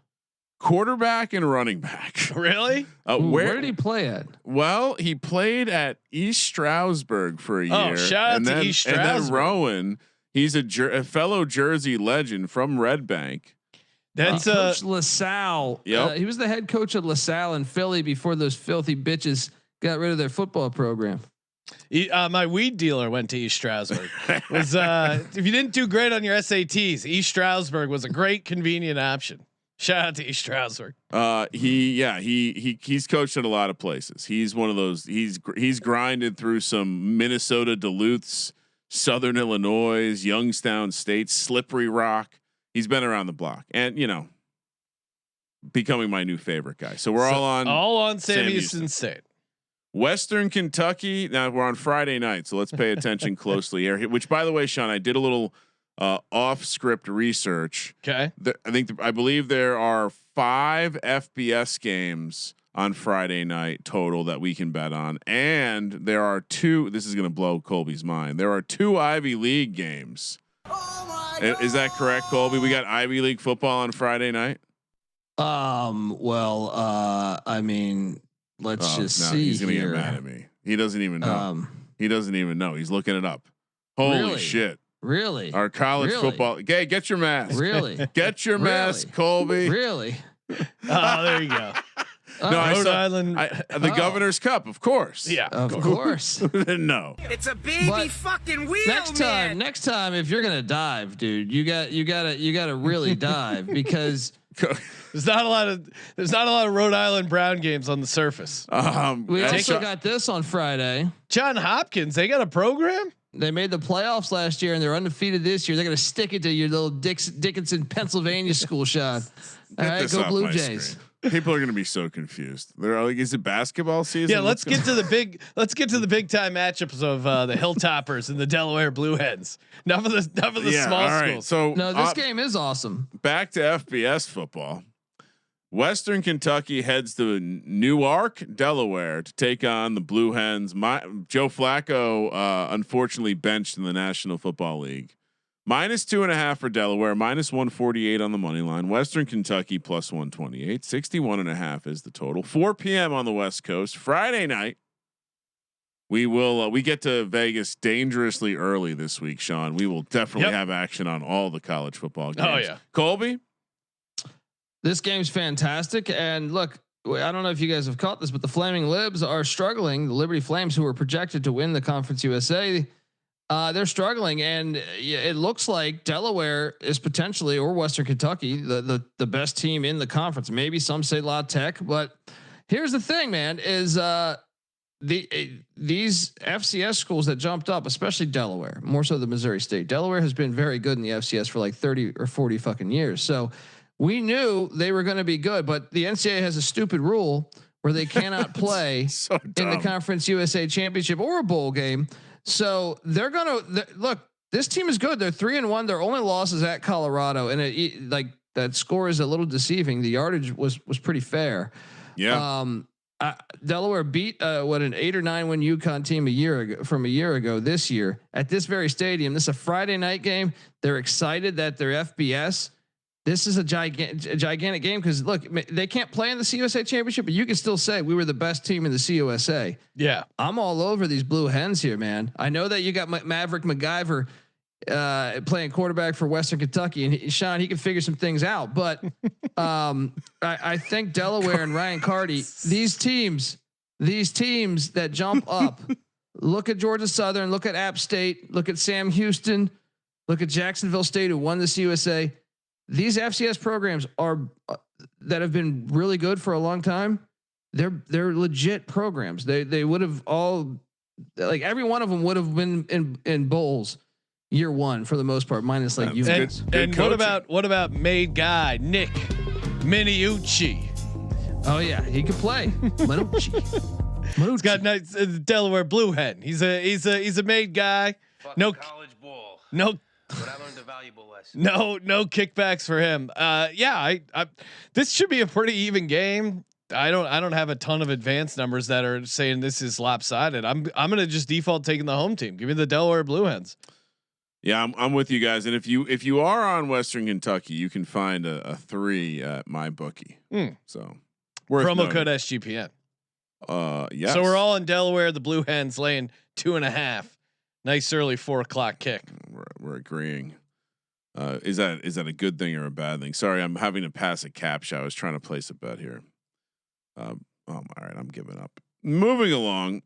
Speaker 5: Quarterback and running back.
Speaker 1: Really?
Speaker 6: Where did he play at?
Speaker 5: Well, he played at East Stroudsburg for a year.
Speaker 1: Oh, shout out to East Stroudsburg.
Speaker 5: And then Rowan, he's a fellow Jersey legend from Red Bank.
Speaker 6: That's Coach LaSalle.
Speaker 5: Yep.
Speaker 6: He was the head coach at LaSalle in Philly before those filthy bitches got rid of their football program.
Speaker 1: My weed dealer went to East Stroudsburg. Was if you didn't do great on your SATs, East Stroudsburg was a great convenient option. Shout out to East Stroudsburg.
Speaker 5: He's coached at a lot of places. He's one of those. He's grinded through some Minnesota Duluths, Southern Illinois, Youngstown State, Slippery Rock. He's been around the block, and becoming my new favorite guy. So we're all on
Speaker 1: Sam Houston State.
Speaker 5: Western Kentucky. Now we're on Friday night, so let's pay attention closely here. Which, by the way, Sean, I did a little off script research.
Speaker 1: Okay.
Speaker 5: I believe there are 5 FBS games on Friday night total that we can bet on, and there are 2. This is going to blow Colby's mind. There are 2 Ivy League games. Oh my God. Is that correct, Colby? We got Ivy League football on Friday night.
Speaker 6: Well, I mean, let's see.
Speaker 5: He's going to get mad at me. He doesn't even know. He doesn't even know. He's looking it up. Holy shit.
Speaker 6: Really?
Speaker 5: Our college football. Okay, get your mask.
Speaker 6: Really?
Speaker 5: Get your mask, Colby.
Speaker 6: Really?
Speaker 1: Oh, there you go.
Speaker 5: No,
Speaker 1: Rhode Island.
Speaker 5: The Governor's Cup, of course.
Speaker 1: Yeah,
Speaker 6: of course.
Speaker 5: No.
Speaker 3: It's a baby fucking wheel,
Speaker 6: next time, if you're gonna dive, dude, you gotta really dive because
Speaker 1: there's not a lot of Rhode Island Brown games on the surface.
Speaker 6: We also got this on Friday.
Speaker 1: John Hopkins, they got a program.
Speaker 6: They made the playoffs last year and they're undefeated this year. They're going to stick it to your little Dickinson, Pennsylvania school shot. All right, go Blue Jays.
Speaker 5: People are going to be so confused. They're like, is it basketball season?
Speaker 1: Yeah, let's get to the big time matchups of the Hilltoppers and the Delaware Blue Hens. Enough of the small schools.
Speaker 5: So
Speaker 6: no, this game is awesome.
Speaker 5: Back to FBS football. Western Kentucky heads to Newark, Delaware, to take on the Blue Hens. Joe Flacco, unfortunately benched in the National Football League. -2.5 for Delaware, -148 on the money line. Western Kentucky +128. 61.5 is the total. 4 p.m. on the West Coast, Friday night. We will. We get to Vegas dangerously early this week, Sean. We will definitely have action on all the college football games.
Speaker 1: Oh yeah,
Speaker 5: Colby.
Speaker 6: This game's fantastic, and look, I don't know if you guys have caught this, but the Flaming Libs are struggling. The Liberty Flames, who were projected to win the Conference USA, they're struggling, and it looks like Delaware is potentially, or Western Kentucky, the best team in the conference. Maybe some say La Tech, but here's the thing, man: is these FCS schools that jumped up, especially Delaware, more so than Missouri State. Delaware has been very good in the FCS for like 30 or 40 fucking years. So we knew they were going to be good, but the NCAA has a stupid rule where they cannot play in the Conference USA Championship or a bowl game. So they're going to look. This team is good. They're 3-1. Their only loss is at Colorado, and like that score is a little deceiving. The yardage was pretty fair.
Speaker 5: Yeah.
Speaker 6: Delaware beat an 8 or 9 win UConn team a year ago. This year at this very stadium. This is a Friday night game. They're excited that they're FBS. This is a gigantic game because look, they can't play in the CUSA championship, but you can still say we were the best team in the CUSA.
Speaker 1: Yeah,
Speaker 6: I'm all over these Blue Hens here, man. I know that you got Maverick MacGyver playing quarterback for Western Kentucky, and Sean, he can figure some things out. But I think Delaware and Ryan Carty, these teams that jump up, look at Georgia Southern, look at App State, look at Sam Houston, look at Jacksonville State, who won the CUSA. These FCS programs are that have been really good for a long time. They're legit programs. They would have all, like every one of them would have been in bowls year one for the most part, minus like you.
Speaker 1: And what about made guy Nick Miniucci?
Speaker 6: Oh yeah, he could play.
Speaker 1: He's got nice Delaware Blue Hen. He's a made guy. No
Speaker 8: college ball.
Speaker 1: No.
Speaker 8: But I learned a valuable lesson.
Speaker 1: No kickbacks for him. I this should be a pretty even game. I don't have a ton of advanced numbers that are saying this is lopsided. I'm gonna just default taking the home team. Give me the Delaware Blue Hens.
Speaker 5: Yeah, I'm with you guys. And if you are on Western Kentucky, you can find a 3 at my bookie. So
Speaker 1: promo code SGPN.
Speaker 5: Yes.
Speaker 1: So we're all in Delaware. The Blue Hens laying 2.5. Nice early 4:00 kick.
Speaker 5: We're agreeing. Is that a good thing or a bad thing? Sorry, I'm having to pass a captcha. I was trying to place a bet here. All right, I'm giving up. Moving along.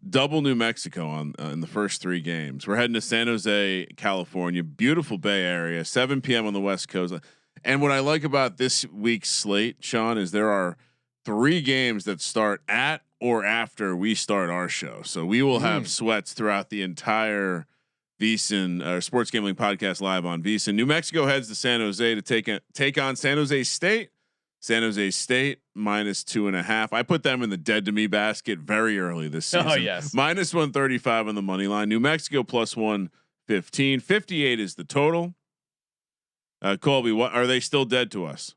Speaker 5: Double New Mexico on in the first 3 games. We're heading to San Jose, California. Beautiful Bay Area. 7 p.m. on the West Coast. And what I like about this week's slate, Sean, is there are 3 games that start at or after we start our show. So we will have sweats throughout the entire VSiN Sports Gambling Podcast live on VSiN. New Mexico heads to San Jose to take on San Jose State. San Jose State -2.5. I put them in the dead to me basket very early this season.
Speaker 1: Oh yes,
Speaker 5: -135 on the money line. New Mexico +115. 58 is the total. Colby, what are they still dead to us?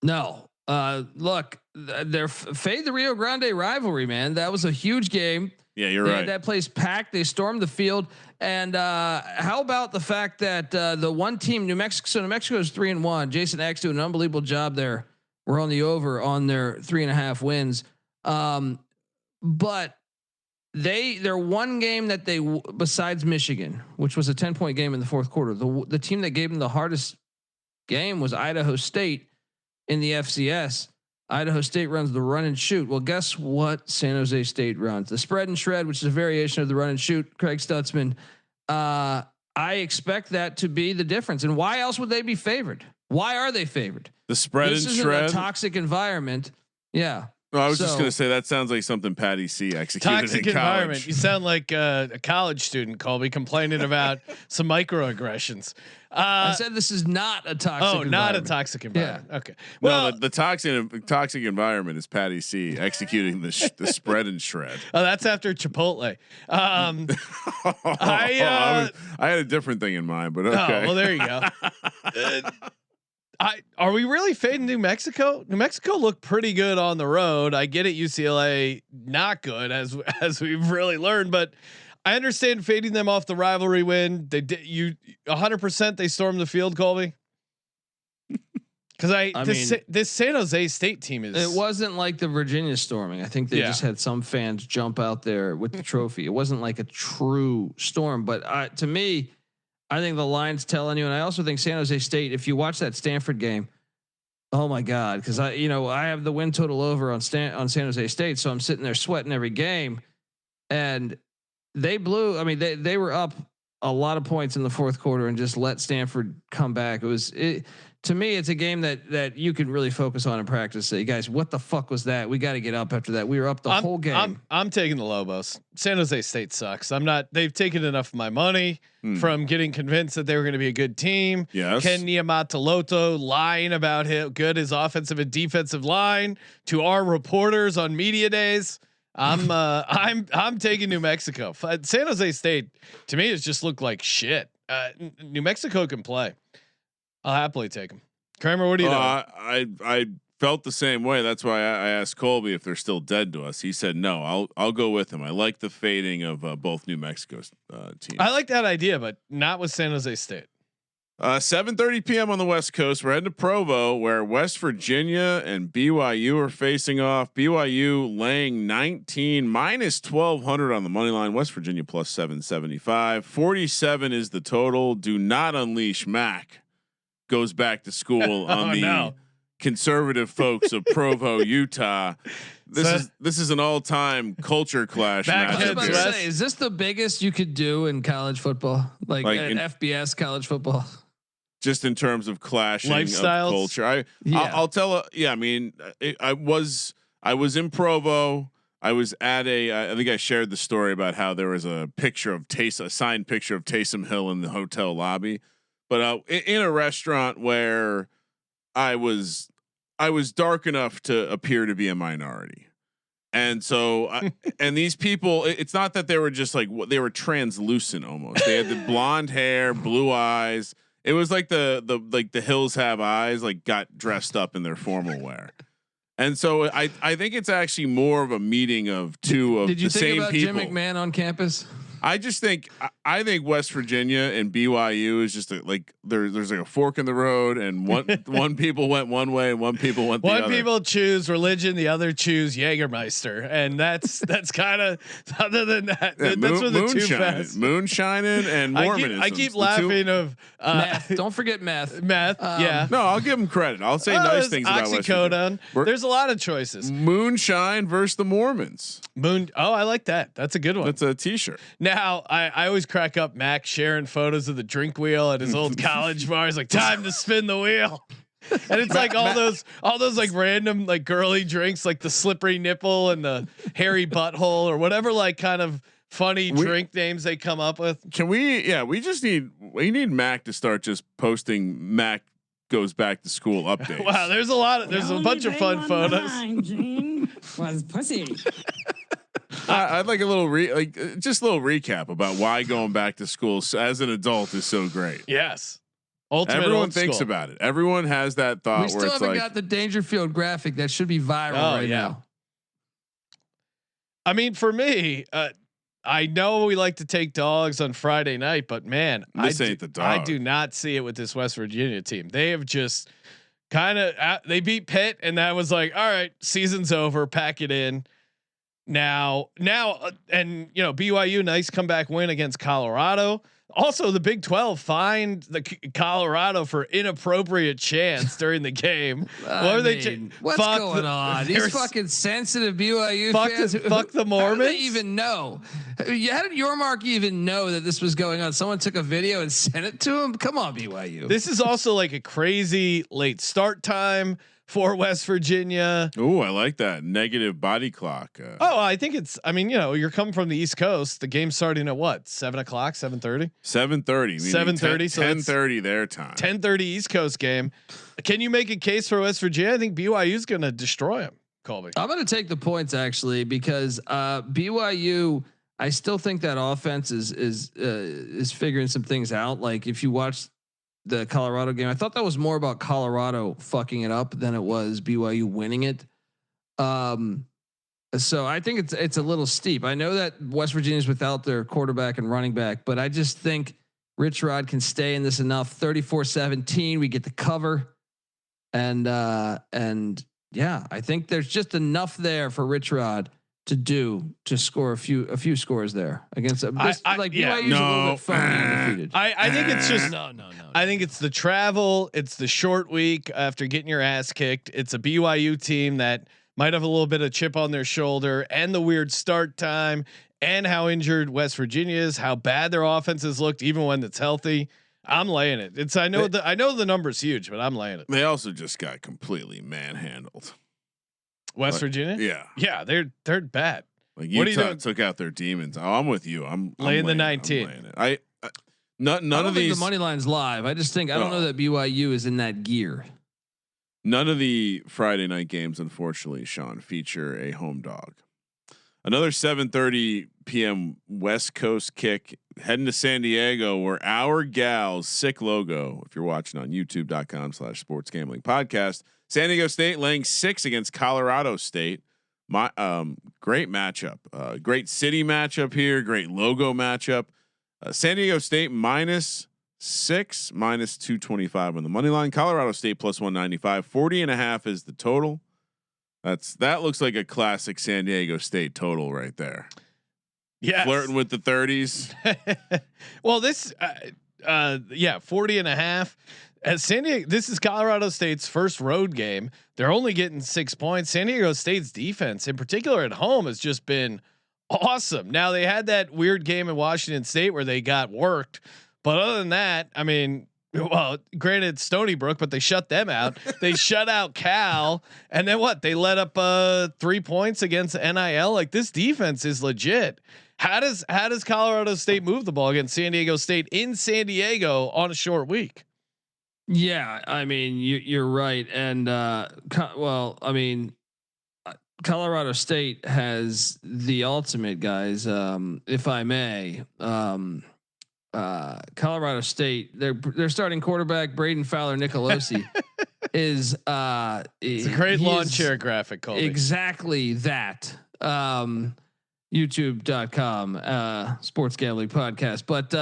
Speaker 6: No. Look, they're fade the Rio Grande rivalry, man. That was a huge game.
Speaker 5: Yeah, you're right.
Speaker 6: That place packed. They stormed the field. And how about the fact that the one team, New Mexico, so New Mexico is 3-1. Jason X doing an unbelievable job there. We're on the over on their 3.5 wins. But their one game that they, besides Michigan, which was a 10-point game in the fourth quarter, the team that gave them the hardest game was Idaho State in the FCS. Idaho State runs the run and shoot. Well, guess what? San Jose State runs the spread and shred, which is a variation of the run and shoot. Craig Stutzman. I expect that to be the difference. And why else would they be favored? Why are they favored?
Speaker 5: The spread and shred.
Speaker 6: A toxic environment. Yeah.
Speaker 5: No, I was just going to say that sounds like something Patty C executed
Speaker 1: toxic
Speaker 5: in
Speaker 1: environment.
Speaker 5: college.
Speaker 1: You sound like a college student, Colby, complaining about some microaggressions.
Speaker 6: I said this is not a toxic.
Speaker 1: Oh, not a toxic environment. Yeah. Okay.
Speaker 5: Well, no, the toxic environment is Patty C executing the spread and shred.
Speaker 1: Oh, that's after Chipotle.
Speaker 5: I had a different thing in mind, but okay.
Speaker 1: Oh, well, there you go. Are we really fading New Mexico? New Mexico looked pretty good on the road. I get it. UCLA not good as we've really learned, but I understand fading them off the rivalry win. They did 100%. They stormed the field, Colby. Because this San Jose State team is.
Speaker 6: It wasn't like the Virginia storming. I think they just had some fans jump out there with the trophy. It wasn't like a true storm. But to me, I think the line's telling you, and I also think San Jose State. If you watch that Stanford game, oh my God, because I have the win total over on San Jose State, so I'm sitting there sweating every game, and they blew. I mean, they were up a lot of points in the fourth quarter and just let Stanford come back. To me, it's a game that you can really focus on in practice. Say, guys, what the fuck was that? We got to get up after that. We were up the whole game.
Speaker 1: I'm taking the Lobos. San Jose State sucks. I'm not. They've taken enough of my money from getting convinced that they were going to be a good team.
Speaker 5: Yes.
Speaker 1: Ken Niumatalolo lying about how good his offensive and defensive line to our reporters on media days. I'm taking New Mexico. San Jose State to me has just looked like shit. New Mexico can play. I'll happily take them. Kramer, what do you know?
Speaker 5: I felt the same way. That's why I asked Colby if they're still dead to us. He said no. I'll go with him. I like the fading of both New Mexico's teams.
Speaker 1: I like that idea, but not with San Jose State.
Speaker 5: 7:30 p.m. on the West Coast. We're heading to Provo, where West Virginia and BYU are facing off. BYU laying 19 minus 1200 on the money line. West Virginia plus 775. 47 is the total. Do not unleash Mac. Goes back to school on the conservative folks of Provo, Utah. This is an all-time culture clash.
Speaker 6: I was about to say, is this the biggest you could do in college football, like in FBS college football?
Speaker 5: Just in terms of clashing
Speaker 1: lifestyles,
Speaker 5: of culture. I'll tell. I mean, I was in Provo. I was at I think I shared the story about how there was a signed picture of Taysom Hill in the hotel lobby. But in a restaurant where I was dark enough to appear to be a minority, and so and these people, it's not that they were just like they were translucent almost. They had the blonde hair, blue eyes. It was like the Hills Have Eyes, like got dressed up in their formal wear. And so I think it's actually more of a meeting of two of the same people. Did you think about
Speaker 6: Jim McMahon on campus?
Speaker 5: I think West Virginia and BYU is just there's like a fork in the road, and one people went one way and one people went the other.
Speaker 1: One people choose religion, the other choose Jägermeister, and that's kind of other than that.
Speaker 5: Yeah,
Speaker 1: that's what the two fast
Speaker 5: moonshining and Mormonism.
Speaker 1: I keep laughing of
Speaker 6: meth. Don't forget meth.
Speaker 1: Meth. Yeah.
Speaker 5: No, I'll give them credit. I'll say nice things about West Virginia.
Speaker 1: There's a lot of choices.
Speaker 5: Moonshine versus the Mormons.
Speaker 1: Oh, I like that. That's a good one.
Speaker 5: That's a T-shirt.
Speaker 1: Now I always crack up Mac sharing photos of the drink wheel at his old college bar. He's like, time to spin the wheel. And it's like all those like random like girly drinks, like the slippery nipple and the hairy butthole or whatever, like kind of funny drink names they come up with.
Speaker 5: Can we? Yeah, we need Mac to start just posting Mac goes back to school updates.
Speaker 1: Wow, there's a bunch of fun photos.
Speaker 3: Was pussy.
Speaker 5: I'd like a little just a little recap about why going back to school as an adult is so great.
Speaker 1: Yes.
Speaker 5: Everyone thinks about it. Everyone has that thought.
Speaker 6: We still haven't got the Dangerfield graphic that should be viral now.
Speaker 1: I mean, for me, I know we like to take dogs on Friday night, but man,
Speaker 5: this ain't the dog.
Speaker 1: I do not see it with this West Virginia team. They have just kind of they beat Pitt, and that was like, all right, season's over, pack it in. Now, and BYU, nice comeback win against Colorado. Also, the Big 12 fined the Colorado for inappropriate chants during the game.
Speaker 6: What's going on? These fucking sensitive BYU fans.
Speaker 1: Fuck the Mormons.
Speaker 6: How did they even know? How did Yormark even know that this was going on? Someone took a video and sent it to him. Come on, BYU.
Speaker 1: This is also like a crazy late start time for West Virginia.
Speaker 5: Oh, I like that negative body clock.
Speaker 1: I think it's. I mean, you're coming from the East Coast. The game's starting at what? 7:00, 7:30.
Speaker 5: 7:30.
Speaker 1: 7:30. So
Speaker 5: 10:30 their time.
Speaker 1: 10:30 East Coast game. Can you make a case for West Virginia? I think BYU is going to destroy them. Colby.
Speaker 6: I'm going to take the points actually because BYU. I still think that offense is figuring some things out. Like if you watch the Colorado game, I thought that was more about Colorado fucking it up than it was BYU winning it. So I think it's a little steep. I know that West Virginia's without their quarterback and running back, but I just think Rich Rod can stay in this enough. 34-17, we get the cover, and yeah, I think there's just enough there for Rich Rod to score a few scores there against BYU's a little bit phony undefeated.
Speaker 1: I think it's just
Speaker 6: no.
Speaker 1: I think it's the travel. It's the short week after getting your ass kicked. It's a BYU team that might have a little bit of chip on their shoulder, and the weird start time, and how injured West Virginia is, how bad their offenses looked even when it's healthy. I'm laying it. I know the number's huge, but I'm laying it.
Speaker 5: They also just got completely manhandled.
Speaker 1: West Virginia? Yeah, they're bad.
Speaker 5: Like Utah took out their demons. Oh, I'm with you. I'm
Speaker 1: laying the 19.
Speaker 5: None of these.
Speaker 6: The money line's live. I just think I don't know that BYU is in that gear.
Speaker 5: None of the Friday night games, unfortunately, Sean, feature a home dog. Another 7:30 p.m. West Coast kick heading to San Diego, where our gals, sick logo. If you're watching on YouTube.com/sports gambling podcast, San Diego State laying 6 against Colorado State. My great matchup, great city matchup here, great logo matchup. San Diego State -6, -225 on the money line. Colorado State +195. 40.5 is the total. That looks like a classic San Diego State total right there.
Speaker 1: Yeah,
Speaker 5: flirting with the 30s.
Speaker 1: Well, this 40.5. As San Diego, this is Colorado State's first road game. They're only getting 6 points. San Diego State's defense, in particular at home, has just been awesome. Now they had that weird game in Washington State where they got worked, but other than that, I mean, well, granted Stony Brook, but they shut them out. They shut out Cal, and then what? They let up 3 points against NIL. Like, this defense is legit. How does Colorado State move the ball against San Diego State in San Diego on a short week?
Speaker 6: Yeah, I mean you're right, and Colorado State has the ultimate, guys. If I may, Colorado State, their starting quarterback Braden Fowler Nicolosi is
Speaker 1: it's a great lawn chair graphic, Colby.
Speaker 6: Exactly that. YouTube.com sports gambling podcast. But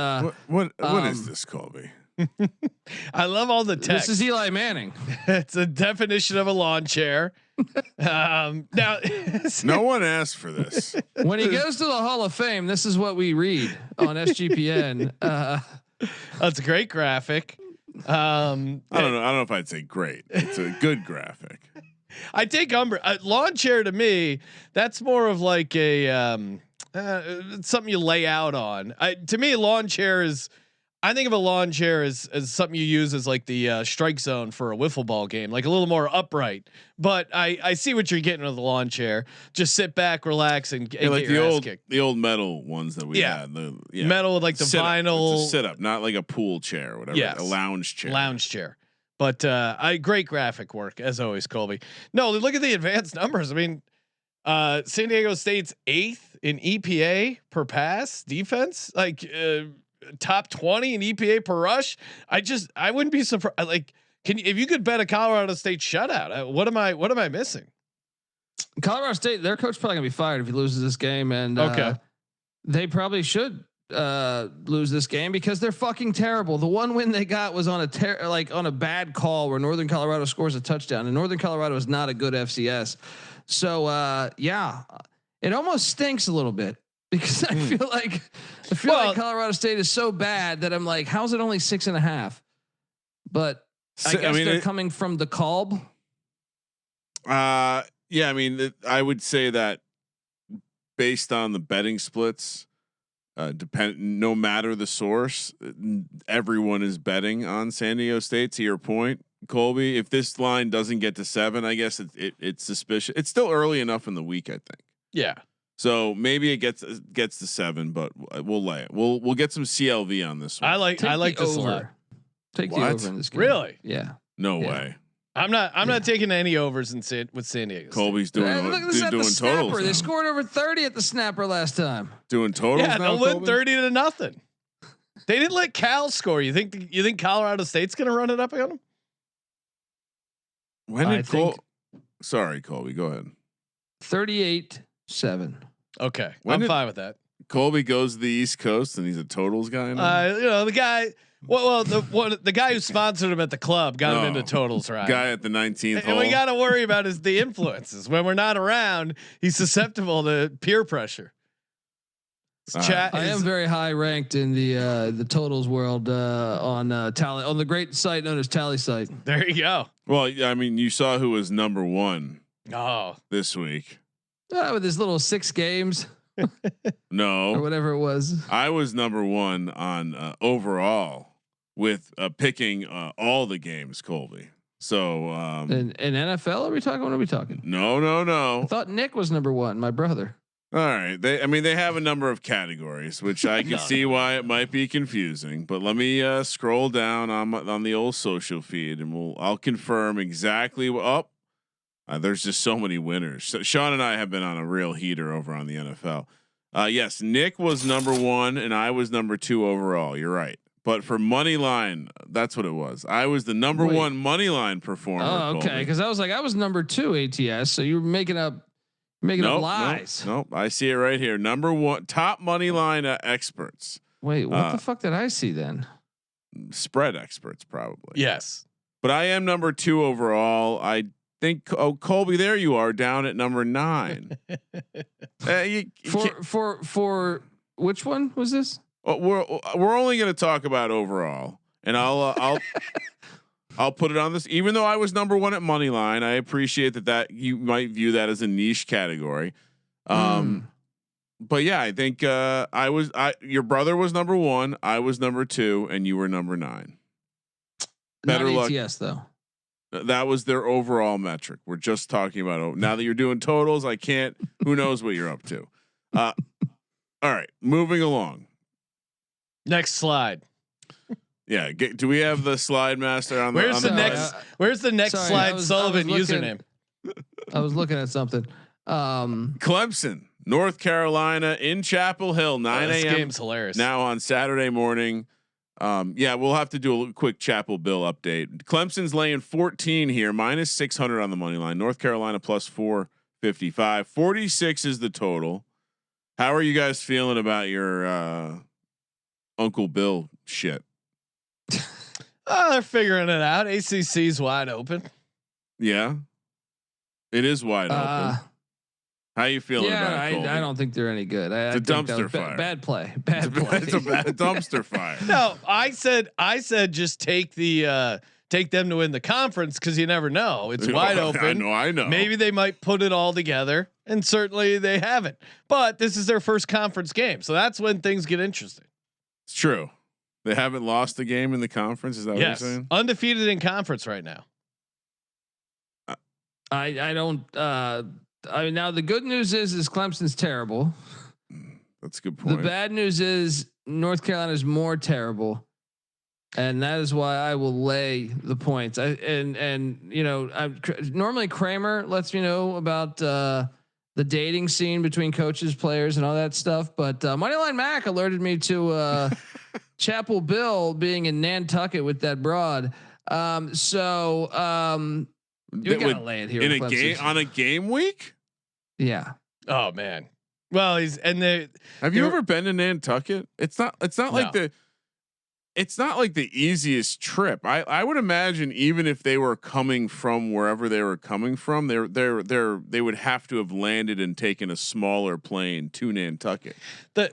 Speaker 5: what is this, Colby?
Speaker 1: I love all the text.
Speaker 6: This is Eli Manning.
Speaker 1: It's a definition of a lawn chair. Now,
Speaker 5: no one asked for this.
Speaker 6: When he goes to the Hall of Fame, this is what we read on SGPN.
Speaker 1: That's a great graphic.
Speaker 5: I don't know if I'd say great. It's a good graphic.
Speaker 1: I take lawn chair to me. That's more of like a something you lay out on. To me, lawn chair is. I think of a lawn chair as something you use as like the strike zone for a wiffle ball game, like a little more upright. But I see what you're getting with the lawn chair. Just sit back, relax, and
Speaker 5: like
Speaker 1: get your ass kicked.
Speaker 5: The old metal ones that we had.
Speaker 1: Metal with like the vinyl.
Speaker 5: It's a sit up, not like a pool chair or whatever.
Speaker 1: Yes.
Speaker 5: A lounge chair.
Speaker 1: Lounge chair. But great graphic work as always, Colby. No, look at the advanced numbers. I mean, San Diego State's 8th in EPA per pass defense. Like. Top 20 in EPA per rush. I wouldn't be surprised. Like, if you could bet a Colorado State shutout, what am I missing?
Speaker 6: Colorado State, their coach probably gonna be fired if he loses this game, and they probably should lose this game because they're fucking terrible. The one win they got was on a bad call where Northern Colorado scores a touchdown, and Northern Colorado is not a good FCS. So it almost stinks a little bit. Because I feel like Colorado State is so bad that I'm like, how's it only 6.5? But I guess they're coming from the Colb.
Speaker 5: Yeah, I mean, I would say that based on the betting splits, no matter the source, everyone is betting on San Diego State. To your point, Colby, if this line doesn't get to 7, I guess it's suspicious. It's still early enough in the week, I think.
Speaker 1: Yeah.
Speaker 5: So maybe it gets to 7, but we'll lay it. We'll get some CLV on this one.
Speaker 1: I like this a lot.
Speaker 6: Take the over in this game.
Speaker 1: Really?
Speaker 6: Yeah.
Speaker 5: No way.
Speaker 1: I'm not taking any overs with San Diego.
Speaker 5: Colby's doing doing totals.
Speaker 6: They scored over 30 at the snapper last time.
Speaker 5: Doing totals.
Speaker 1: Yeah,
Speaker 5: now,
Speaker 1: they'll win 30-0. They didn't let Cal score. You think Colorado State's going to run it up on them?
Speaker 5: When did Sorry, Colby. Go ahead.
Speaker 6: 38
Speaker 3: 7.
Speaker 1: Okay,
Speaker 5: When
Speaker 1: I'm fine with that.
Speaker 5: Colby goes to the East Coast and he's a totals guy now.
Speaker 1: The guy. Well, the guy who sponsored him at the club got him into totals, right?
Speaker 5: Guy at the 19th
Speaker 1: And
Speaker 5: hole.
Speaker 1: we got to worry about is the influences. When we're not around, he's susceptible to peer pressure. Chat.
Speaker 3: I am very high ranked in the totals world on Tally, on the great site known as Tally Site.
Speaker 1: There you go.
Speaker 5: Well, I mean, you saw who was number 1 this week.
Speaker 3: With his little 6 games.
Speaker 5: No,
Speaker 3: or whatever it was.
Speaker 5: I was number 1 on overall with picking all the games, Colby. So
Speaker 3: in NFL, are we talking? What are we talking?
Speaker 5: No.
Speaker 3: I thought Nick was number 1, my brother.
Speaker 5: All right. They have a number of categories, which I can see why it might be confusing. But let me scroll down on the old social feed, and I'll confirm exactly what. There's just so many winners. So Sean and I have been on a real heater over on the NFL. Yes, Nick was number 1, and I was number 2 overall. You're right. But for money line, that's what it was. I was the number 1 money line performer.
Speaker 3: Oh, okay. Because I was like, I was number 2 ATS. So you were making up lies.
Speaker 5: Nope. I see it right here. Number 1 top money line experts.
Speaker 3: Wait, what the fuck did I see then?
Speaker 5: Spread experts, probably.
Speaker 1: Yes,
Speaker 5: but I am number 2 overall. I think. Oh, Colby, there you are, down at number 9.
Speaker 3: For which one was this?
Speaker 5: We're only going to talk about overall, and I'll put it on this. Even though I was number 1 at money line, I appreciate that you might view that as a niche category. But yeah, I think your brother was number 1, I was number 2, and you were number 9. Better
Speaker 3: Not
Speaker 5: luck.
Speaker 3: ATS though.
Speaker 5: That was their overall metric. We're just talking about now that you're doing totals. I can't. Who knows what you're up to? All right, moving along.
Speaker 1: Next slide.
Speaker 5: Yeah. Do we have the slide master on
Speaker 1: Where's
Speaker 5: the
Speaker 1: the next? Where's the next slide? Sullivan username.
Speaker 3: I was looking at something.
Speaker 5: Clemson, North Carolina in Chapel Hill, 9 a.m.
Speaker 1: This game's hilarious.
Speaker 5: Now on Saturday morning. We'll have to do a quick Chapel Bill update. Clemson's laying 14 here, minus 600 on the money line. North Carolina plus 455. 46 is the total. How are you guys feeling about your Uncle Bill shit?
Speaker 1: They're figuring it out. ACC's wide open.
Speaker 5: Yeah, it is wide open. How you feeling about it, Colby?
Speaker 3: I don't think they're any good.
Speaker 5: It's a dumpster fire.
Speaker 3: Bad play. Bad play.
Speaker 5: It's a bad dumpster fire.
Speaker 1: No, I said just take them to win the conference because you never know. It's wide open.
Speaker 5: I know.
Speaker 1: Maybe they might put it all together, and certainly they haven't. But this is their first conference game, so that's when things get interesting.
Speaker 5: It's true. They haven't lost a game in the conference. Is that what you're saying?
Speaker 1: Undefeated in conference right now.
Speaker 3: I don't. I mean, now the good news is Clemson's terrible.
Speaker 5: That's a good point.
Speaker 3: The bad news is North Carolina is more terrible, and that is why I will lay the points. Normally Kramer lets me know about the dating scene between coaches, players, and all that stuff. But Moneyline Mac alerted me to Chapel Bill being in Nantucket with that broad. You gotta lay it here
Speaker 5: in a game on a game week.
Speaker 3: Yeah.
Speaker 1: Oh man. Well,
Speaker 5: have you ever been to Nantucket? It's not like it's not like the easiest trip. I would imagine even if they were coming from wherever they were coming from, they would have to have landed and taken a smaller plane to Nantucket.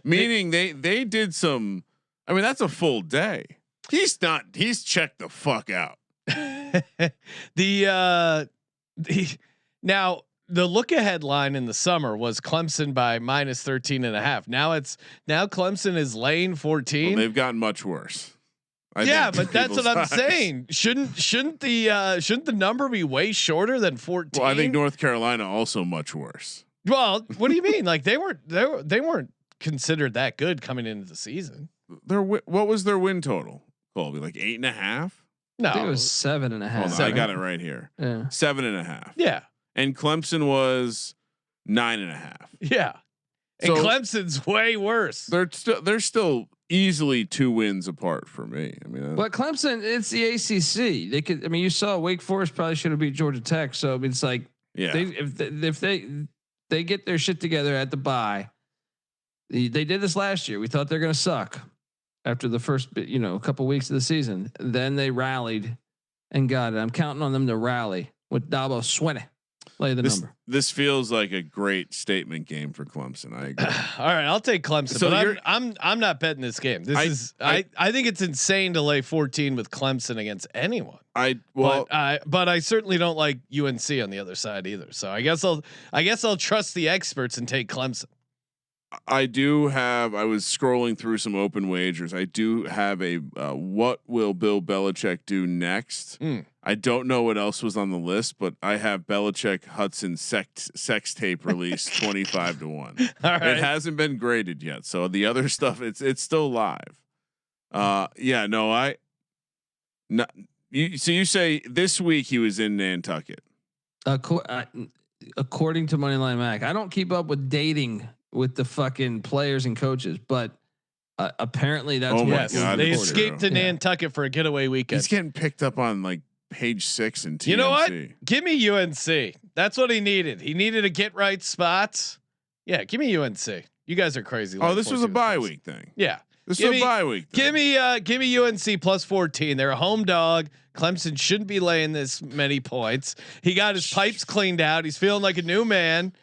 Speaker 5: Meaning they did some. I mean, that's a full day. He's checked the fuck out.
Speaker 1: Now the look ahead line in the summer was Clemson by minus 13.5. Now Clemson is laying 14.
Speaker 5: Well, they've gotten much worse.
Speaker 1: But that's what I'm saying. Shouldn't the number be way shorter than 14?
Speaker 5: Well, I think North Carolina also much worse.
Speaker 1: Well, what do you mean? Like they weren't considered that good coming into the season.
Speaker 5: What was their win total? Colby, like 8.5?
Speaker 3: No, I think it was 7.5.
Speaker 5: Hold on, I got it right here.
Speaker 3: Yeah.
Speaker 5: 7.5.
Speaker 1: Yeah.
Speaker 5: And Clemson was 9.5.
Speaker 1: Yeah. And Clemson's way worse.
Speaker 5: They're still easily 2 wins apart for me. I mean,
Speaker 3: but Clemson, it's the ACC. They could. I mean, you saw Wake Forest probably should have beat Georgia Tech. So it's like,
Speaker 5: yeah.
Speaker 3: if they they get their shit together at the bye. They did this last year. We thought they're going to suck after the first, couple weeks of the season. Then they rallied and got it. I'm counting on them to rally with Dabo Swinney. Lay the number.
Speaker 5: This feels like a great statement game for Clemson. I agree.
Speaker 1: All right, I'll take Clemson.
Speaker 5: So
Speaker 1: but I'm not betting this game. I think it's insane to lay 14 with Clemson against anyone. But I certainly don't like UNC on the other side either. So I guess I'll trust the experts and take Clemson.
Speaker 5: I was scrolling through some open wagers. I do have a what will Bill Belichick do next? I don't know what else was on the list, but I have Belichick Hudson sex tape release 25-1.
Speaker 1: All right.
Speaker 5: It hasn't been graded yet, so the other stuff it's still live. So you say this week he was in Nantucket?
Speaker 3: According to Moneyline Mac, I don't keep up with dating with the fucking players and coaches, but apparently that's
Speaker 5: God,
Speaker 1: they escaped to Nantucket for a getaway weekend.
Speaker 5: He's getting picked up on like page 6 and TMC.
Speaker 1: You know what? Give me UNC. That's what he needed. He needed a get right spot. Yeah, give me UNC. You guys are crazy.
Speaker 5: Oh, this was a bye week thing.
Speaker 1: Yeah,
Speaker 5: this is a bye week.
Speaker 1: Give me UNC plus 14. They're a home dog. Clemson shouldn't be laying this many points. He got his pipes cleaned out. He's feeling like a new man.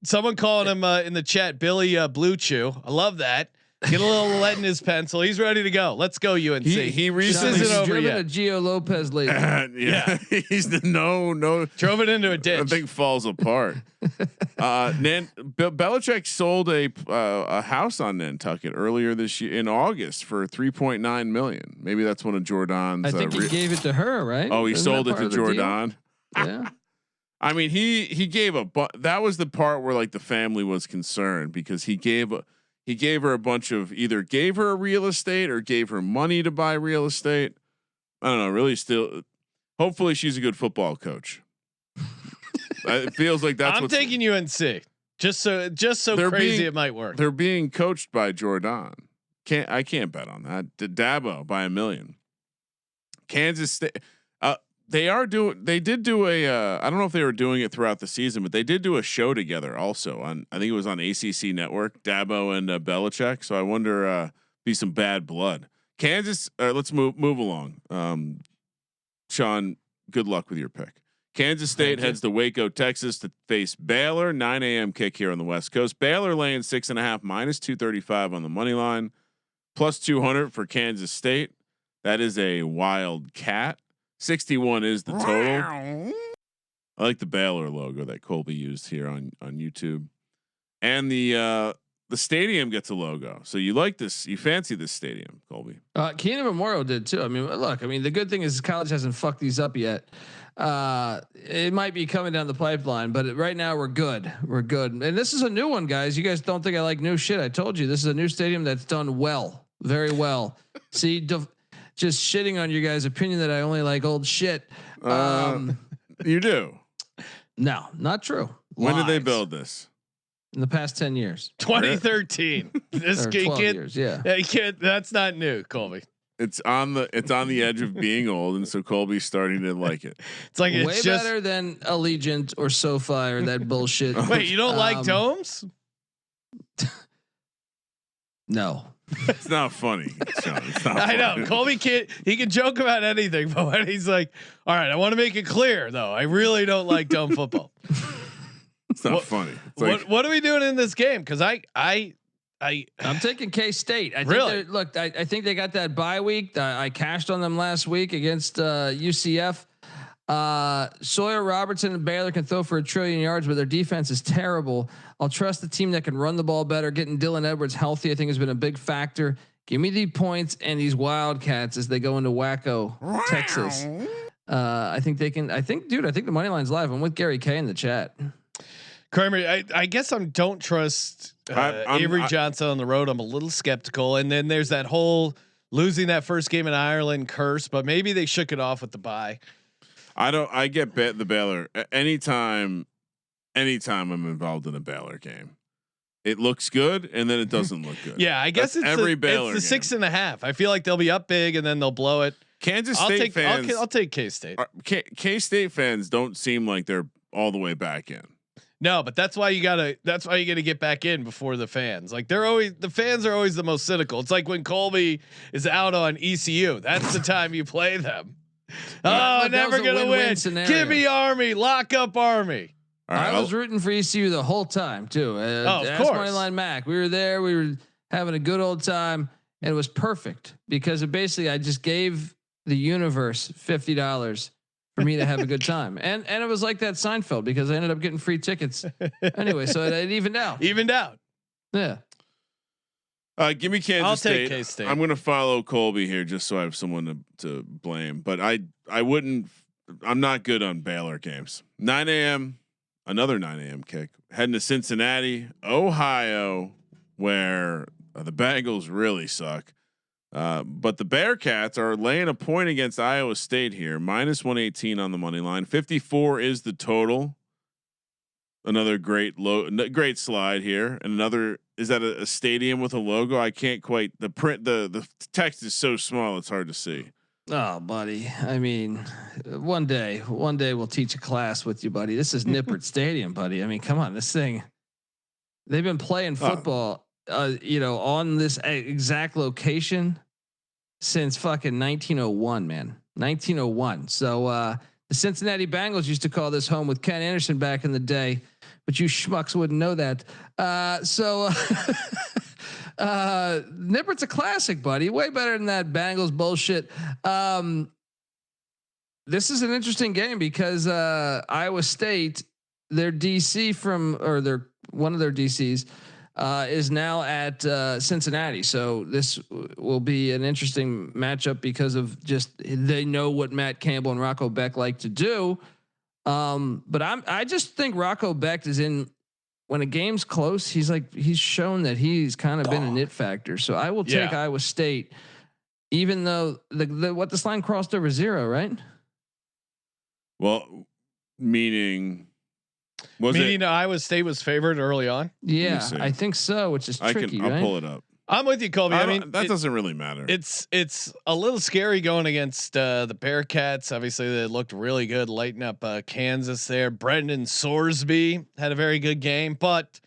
Speaker 1: Someone calling him in the chat, Billy Blue Chew. I love that. Get a little lead in his pencil. He's ready to go. Let's go UNC.
Speaker 5: He recently
Speaker 3: driven a Gio Lopez lady.
Speaker 5: Yeah. He's no
Speaker 1: drove it into a ditch.
Speaker 5: I think falls apart. Belichick sold a house on Nantucket earlier this year in August for $3.9 million. Maybe that's one of Jordan's.
Speaker 3: I think he gave it to her, right?
Speaker 5: Oh, he sold it to Jordan.
Speaker 3: Yeah.
Speaker 5: I mean, he gave that was the part where like the family was concerned because he gave her a bunch of either gave her real estate or gave her money to buy real estate. I don't know. Really, still, hopefully she's a good football coach. It feels like that's.
Speaker 1: I'm taking UNC. Just so crazy it might work.
Speaker 5: They're being coached by Jordan. I can't bet on that. Dabo by $1 million. Kansas State. They did do a. I don't know if they were doing it throughout the season, but they did do a show together also on. I think it was on ACC Network. Dabo and Belichick. So I wonder be some bad blood. Kansas. Let's move along. Sean, good luck with your pick. Kansas State heads to Waco, Texas to face Baylor. 9 a.m. kick here on the West Coast. Baylor laying 6.5 minus 235 on the money line, plus 200 for Kansas State. That is a wild cat. 61 is the total. I like the Baylor logo that Colby used here on YouTube, and the stadium gets a logo. So you like this? You fancy this stadium, Colby?
Speaker 3: Keenan Memorial did too. I mean, look. I mean, the good thing is college hasn't fucked these up yet. It might be coming down the pipeline, but right now we're good. We're good. And this is a new one, guys. You guys don't think I like new shit? I told you this is a new stadium that's done well, very well. See. Just shitting on your guys' opinion that I only like old shit.
Speaker 5: You do?
Speaker 3: No, not true.
Speaker 5: When did they build this?
Speaker 3: In the past 10 years.
Speaker 1: 2013. This 12 years. Yeah. You can't. That's not new, Colby.
Speaker 5: It's on the edge of being old, and so Colby's starting to like it.
Speaker 3: It's like way it's better than Allegiant or SoFi or that bullshit.
Speaker 1: Wait, you don't like domes?
Speaker 3: No.
Speaker 5: It's not funny, Sean. It's not
Speaker 1: I
Speaker 5: funny.
Speaker 1: know Colby can't. He can joke about anything, but when he's like, "All right, I want to make it clear, though, I really don't like dome football."
Speaker 5: It's not funny. It's
Speaker 1: what are we doing in this game? Because I'm
Speaker 3: taking K-State. I
Speaker 1: really
Speaker 3: think I think they got that bye week. I cashed on them last week against UCF. Sawyer Robertson and Baylor can throw for 1 trillion yards, but their defense is terrible. I'll trust the team that can run the ball better. Getting Dylan Edwards healthy, I think, has been a big factor. Give me the points and these Wildcats as they go into Waco, Texas. I think they can. I think the money line's live. I'm with Gary K in the chat.
Speaker 1: Kramer, I guess don't trust Avery Johnson on the road. I'm a little skeptical. And then there's that whole losing that first game in Ireland curse, but maybe they shook it off with the bye.
Speaker 5: I get the Baylor anytime I'm involved in a Baylor game. It looks good and then it doesn't look good.
Speaker 1: Yeah, I guess it's every Baylor. It's the 6.5. I feel like they'll be up big and then they'll blow it.
Speaker 5: Kansas State fans.
Speaker 1: I'll take K-State.
Speaker 5: K-State fans don't seem like they're all the way back in.
Speaker 1: No, but that's why you gotta get back in before the fans. Like the fans are always the most cynical. It's like when Colby is out on ECU. That's the time you play them. Oh, never gonna win.
Speaker 3: Scenario.
Speaker 1: Give me Army, lock up Army.
Speaker 5: All right,
Speaker 3: I was rooting for ECU the whole time too.
Speaker 1: Of
Speaker 3: Ask
Speaker 1: course.
Speaker 3: Moneyline Mac. We were there. We were having a good old time, and it was perfect because I just gave the universe $50 for me to have a good time, and it was like that Seinfeld because I ended up getting free tickets anyway. So it evened out.
Speaker 1: Evened out.
Speaker 3: Yeah.
Speaker 5: Give me Kansas
Speaker 1: I'll
Speaker 5: State.
Speaker 1: take K-State.
Speaker 5: I'm going to follow Colby here just so I have someone to blame. But I wouldn't. I'm not good on Baylor games. 9 a.m. Another 9 a.m. kick. Heading to Cincinnati, Ohio, where the Bengals really suck. But the Bearcats are laying a point against Iowa State here. -118 on the money line. 54 is the total. Another great slide here, and another. Is that a stadium with a logo? I can't quite. The print, the text is so small, it's hard to see.
Speaker 3: Oh, buddy. I mean, one day we'll teach a class with you, buddy. This is Nippert Stadium, buddy. I mean, come on, this thing. They've been playing football, on this exact location since fucking 1901, man. 1901. So the Cincinnati Bengals used to call this home with Ken Anderson back in the day, but you schmucks wouldn't know that. Nippert's a classic, buddy. Way better than that Bengals bullshit. This is an interesting game because Iowa State, their DC one of their DCs is now at Cincinnati. So this will be an interesting matchup because of just they know what Matt Campbell and Rocco Beck like to do. But I just think Rocco Beck is in. When a game's close, he's shown that he's kind of been an it factor. So I will take Iowa State, even though this line crossed over 0, right?
Speaker 5: Well, meaning
Speaker 1: Iowa State was favored early on.
Speaker 3: Yeah, I think so, which is tricky.
Speaker 5: I'll pull it up.
Speaker 1: I'm with you, Colby. I mean,
Speaker 5: that doesn't really matter.
Speaker 1: It's a little scary going against the Bearcats. Obviously, they looked really good, lighting up Kansas there. Brendan Sorsby had a very good game, but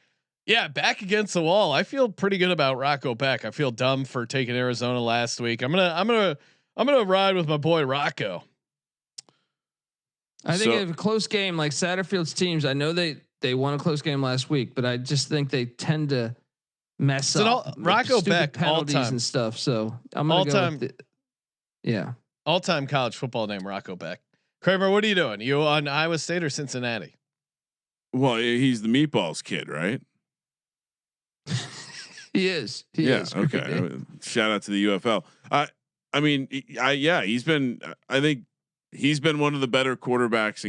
Speaker 1: yeah, back against the wall. I feel pretty good about Rocco Beck. I feel dumb for taking Arizona last week. I'm gonna ride with my boy Rocco.
Speaker 3: I think a close game like Satterfield's teams. I know they won a close game last week, but I just think they tend to mess up
Speaker 1: Rocco Beck
Speaker 3: penalties
Speaker 1: all-time
Speaker 3: and stuff. So I'm gonna
Speaker 1: all-time,
Speaker 3: go with
Speaker 1: all-time college football name Rocco Beck. Kramer, what are you doing? You on Iowa State or Cincinnati?
Speaker 5: Well, he's the Meatballs kid, right?
Speaker 3: He is. He is.
Speaker 5: Okay. Shout out to the UFL. I mean, he's been. I think he's been one of the better quarterbacks.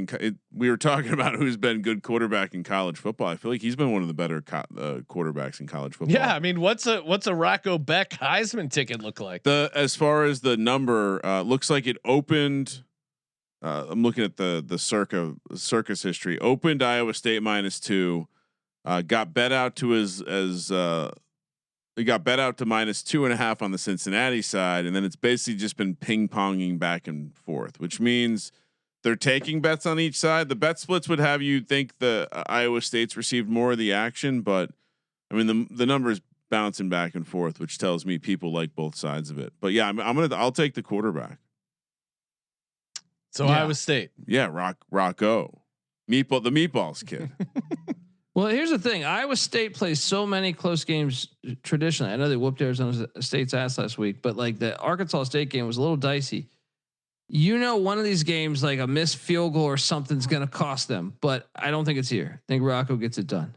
Speaker 5: We were talking about who's been good quarterback in college football. I feel like he's been one of the better quarterbacks in college football.
Speaker 1: Yeah, I mean, what's a Rocco Beck Heisman ticket look like?
Speaker 5: As far as the number, looks like it opened. I'm looking at the circus history. Opened Iowa State -2, got bet out to he got bet out to -2.5 on the Cincinnati side, and then it's basically just been ping ponging back and forth, which means they're taking bets on each side. The bet splits would have you think the Iowa State's received more of the action, but I mean the numbers bouncing back and forth, which tells me people like both sides of it. But yeah, I'll take the quarterback.
Speaker 1: So Iowa State,
Speaker 5: Rocco, the Meatballs kid.
Speaker 3: Well, here's the thing: Iowa State plays so many close games traditionally. I know they whooped Arizona State's ass last week, but like the Arkansas State game was a little dicey. One of these games, like a missed field goal or something's going to cost them, but I don't think it's here. I think Rocco gets it done.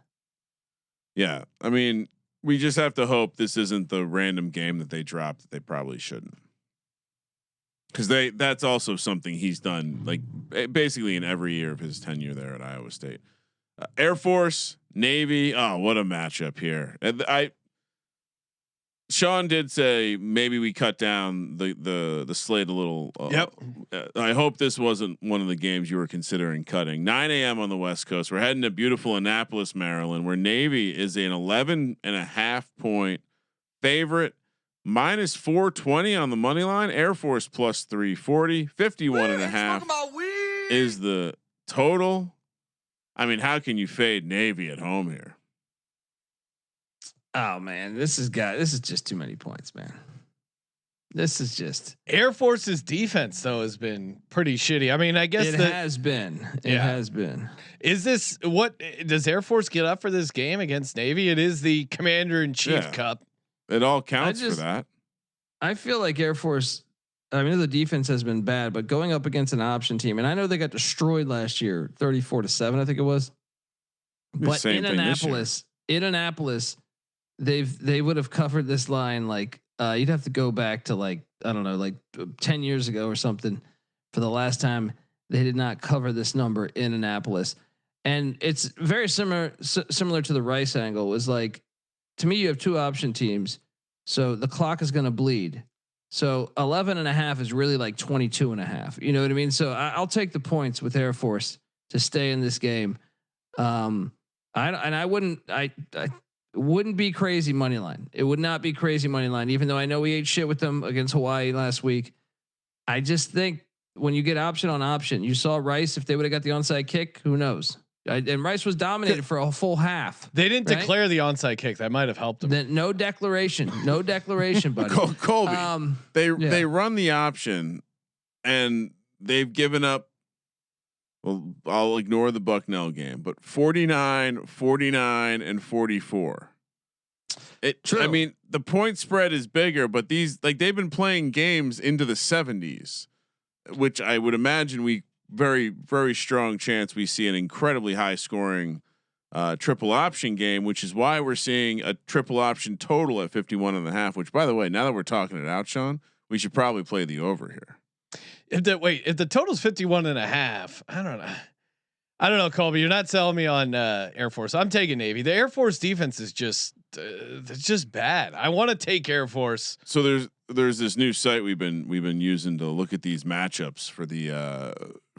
Speaker 5: Yeah, I mean, we just have to hope this isn't the random game that they dropped that they probably shouldn't. Because that's also something he's done like basically in every year of his tenure there at Iowa State. Air Force, Navy. Oh, what a matchup here! Sean did say maybe we cut down the slate a little.
Speaker 1: Yep.
Speaker 5: I hope this wasn't one of the games you were considering cutting. 9 a.m. on the West Coast. We're heading to beautiful Annapolis, Maryland, where Navy is an 11.5 point favorite. -420 on the money line. Air Force +340. 51.5 is the total. I mean, how can you fade Navy at home here?
Speaker 3: Oh man, this is just too many points, man. This is just
Speaker 1: Air Force's defense though has been pretty shitty. I mean, I guess
Speaker 3: it has been. It has been.
Speaker 1: Is this what does Air Force get up for this game against Navy? It is the Commander-in-Chief Cup.
Speaker 5: It all counts for that.
Speaker 3: I feel like Air Force. I mean, the defense has been bad, but going up against an option team, and I know they got destroyed last year, 34-7, I think it was. But in Annapolis, they would have covered this line like you'd have to go back to like I don't know, like 10 years ago or something for the last time they did not cover this number in Annapolis. And it's very similar to the Rice angle. It was like, to me, you have two option teams, so the clock is going to bleed. So 11.5 is really like 22.5. You know what I mean? So I'll take the points with Air Force to stay in this game. I wouldn't be crazy money line. It would not be crazy money line, even though I know we ate shit with them against Hawaii last week. I just think when you get option on option, you saw Rice. If they would have got the onside kick, who knows? And Rice was dominated for a full half.
Speaker 1: They didn't declare the onside kick. That might have helped them.
Speaker 3: Then no declaration, buddy.
Speaker 5: Colby, they run the option, and they've given up. Well, I'll ignore the Bucknell game, but 49, 49, and 44.
Speaker 3: True.
Speaker 5: I mean, the point spread is bigger, but they've been playing games into the 70s, which I would imagine very, very strong chance we see an incredibly high scoring triple option game, which is why we're seeing a triple option total at 51.5, which, by the way, now that we're talking it out, Sean, we should probably play the over here.
Speaker 1: If the total's 51.5, I don't know, Colby, you're not selling me on Air Force. I'm taking Navy. The Air Force defense is it's just bad. I want to take Air Force.
Speaker 5: So there's this new site we've been using to look at these matchups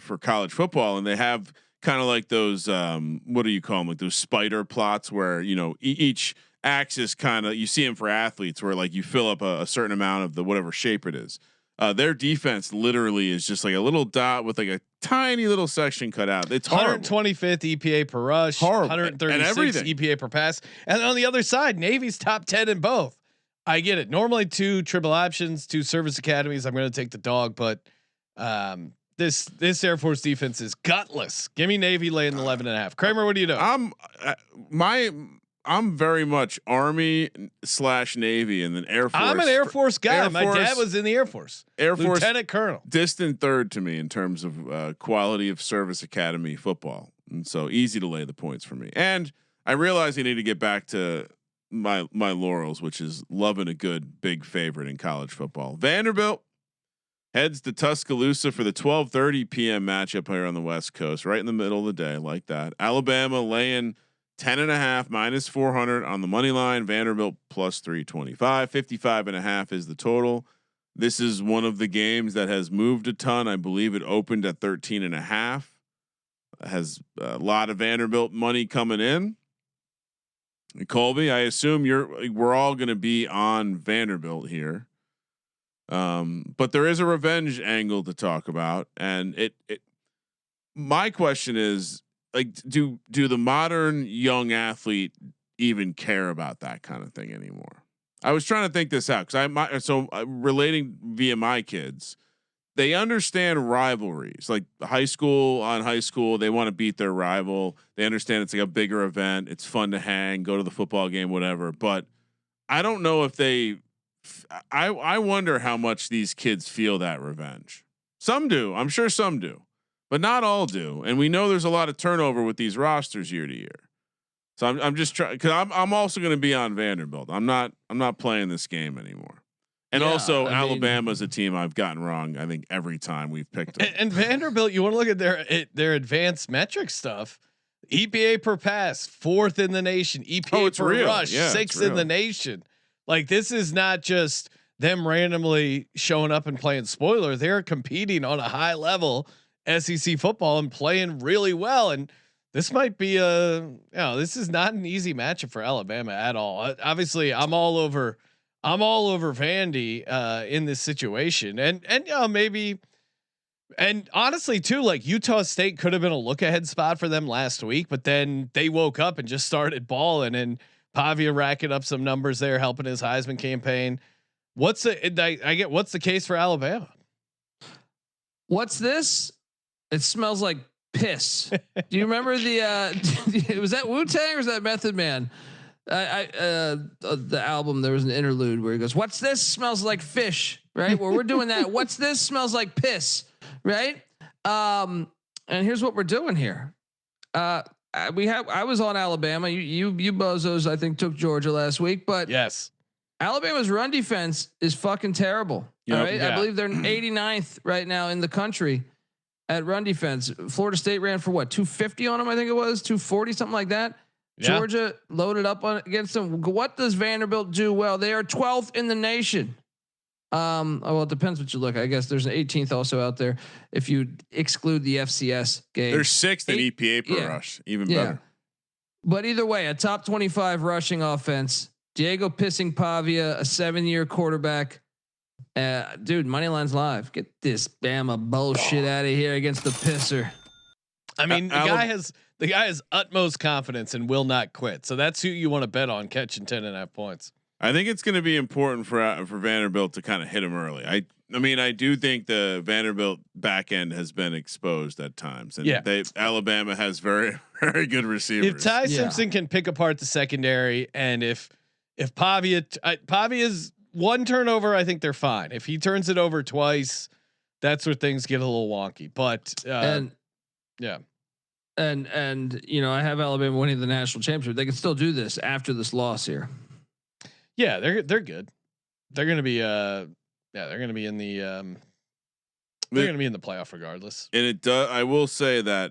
Speaker 5: for college football, and they have kind of like those what do you call them, like those spider plots where each axis kind of, you see them for athletes where like you fill up a certain amount of the whatever shape it is. Their defense literally is just like a little dot with like a tiny little section cut out. It's horrible.
Speaker 1: 125th EPA per rush,
Speaker 5: horrible.
Speaker 1: 136 EPA per pass, and on the other side, Navy's top 10 in both. I get it. Normally 2 triple options, 2 service academies. I'm going to take the dog, but this Air Force defense is gutless. Give me Navy laying 11.5. Kramer, what do you know?
Speaker 5: I'm very much Army/Navy and then Air Force.
Speaker 1: I'm an Air Force guy. My dad was in the Air Force. Lieutenant Colonel.
Speaker 5: Distant third to me in terms of quality of service academy football, and so easy to lay the points for me. And I realize I need to get back to my laurels, which is loving a good big favorite in college football. Vanderbilt heads to Tuscaloosa for the 12:30 p.m. matchup here on the West Coast, right in the middle of the day, like that. Alabama laying 10.5 minus 400 on the money line. Vanderbilt plus 325. 55.5 is the total. This is one of the games that has moved a ton. I believe it opened at 13.5. Has a lot of Vanderbilt money coming in. Colby, I assume we're all going to be on Vanderbilt here. But there is a revenge angle to talk about, and my question is, like, do the modern young athlete even care about that kind of thing anymore? I was trying to think this out because relating via my kids, they understand rivalries, like high school, they want to beat their rival. They understand it's like a bigger event. It's fun to hang, go to the football game, whatever. But I don't know if I wonder how much these kids feel that revenge. Some do. I'm sure some do. But not all do, and we know there's a lot of turnover with these rosters year to year. So I'm just trying, because I'm also going to be on Vanderbilt. I'm not playing this game anymore. And also, Alabama's a team I've gotten wrong, I think, every time we've picked them.
Speaker 1: And Vanderbilt, you want to look at their advanced metric stuff. EPA per pass, 4th in the nation. EPA per rush, 6th in the nation. Like, this is not just them randomly showing up and playing spoiler. They're competing on a high level SEC football and playing really well. And this might be this is not an easy matchup for Alabama at all. Obviously, I'm all over Vandy in this situation, and maybe And honestly, too, like Utah State could have been a look ahead spot for them last week, but then they woke up and just started balling, and Pavia racking up some numbers there, helping his Heisman campaign. What's the case for Alabama?
Speaker 3: What's this? It smells like piss. Do you remember the was that Wu-Tang or was that Method Man? The album, there was an interlude where he goes, "What's this? Smells like fish." Right? Well, we're doing that. What's this? Smells like piss. Right? And here's what we're doing here. I was on Alabama. You bozos, I think, took Georgia last week, but
Speaker 1: yes,
Speaker 3: Alabama's run defense is fucking terrible. Yep. All right. Yeah. I believe they're 89th right now in the country at run defense. Florida State ran for what, 250 on them? I think it was 240, something like that. Yeah. Georgia loaded up against them. What does Vanderbilt do well? They are 12th in the nation. Well, it depends what you look. I guess there's an 18th also out there. If you exclude the FCS game,
Speaker 5: they're 6th in EPA per rush, even better.
Speaker 3: But either way, a top 25 rushing offense. Diego pissing Pavia, a 7-year quarterback. Dude, money line's live. Get this Bama bullshit out of here against the pisser.
Speaker 1: I mean, the guy has utmost confidence and will not quit. So that's who you want to bet on catching 10.5 points.
Speaker 5: I think it's going to be important for Vanderbilt to kind of hit him early. I mean, I do think the Vanderbilt back end has been exposed at times, and Alabama has very, very good receivers.
Speaker 1: If Ty Simpson can pick apart the secondary, and if Pavia's one turnover, I think they're fine. If he turns it over twice, that's where things get a little wonky. But
Speaker 3: and you know, I have Alabama winning the national championship. They can still do this after this loss here.
Speaker 1: Yeah, they're good. They're going to be they're going to be in the they're going to be in the playoff regardless.
Speaker 5: And it does. I will say that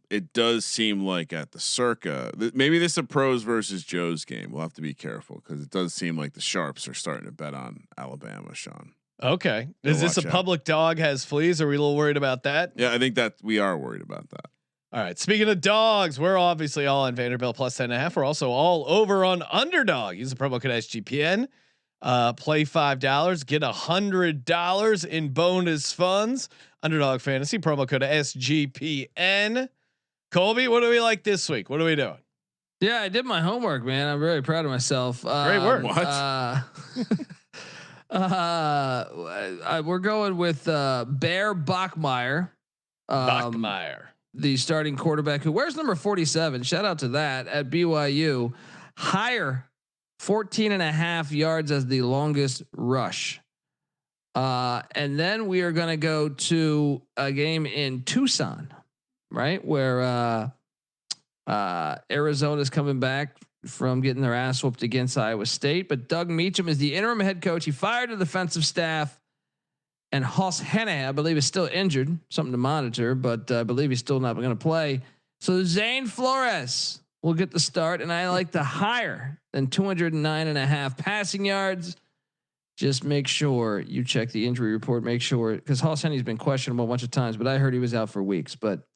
Speaker 5: it does seem like at the Circa, maybe this is a pros versus Joe's game. We'll have to be careful because it does seem like the sharps are starting to bet on Alabama. Sean.
Speaker 1: Okay, is this a public dog has fleas? Are we a little worried about that?
Speaker 5: Yeah, I think that we are worried about that.
Speaker 1: All right. Speaking of dogs, we're obviously all on Vanderbilt plus 10.5. We're also all over on Underdog. Use the promo code SGPN. Play $5, get $100 in bonus funds. Underdog Fantasy promo code SGPN. Colby, what do we like this week? What are we doing?
Speaker 3: Yeah, I did my homework, man. I'm very proud of myself.
Speaker 1: Great work.
Speaker 3: We're going with Bear Bachmeier. The starting quarterback who wears number 47. Shout out to that at BYU. Higher 14.5 yards as the longest rush. And then we are going to go to a game in Tucson, right? Where Arizona's coming back from getting their ass whooped against Iowa State. But Doug Meacham is the interim head coach. He fired the defensive staff. And Hoss Henne, I believe, is still injured. Something to monitor, but I believe he's still not going to play. So Zane Flores will get the start, and I like the higher than 209.5 passing yards. Just make sure you check the injury report. Make sure, because Hoss Henne's been questionable a bunch of times, but I heard he was out for weeks. But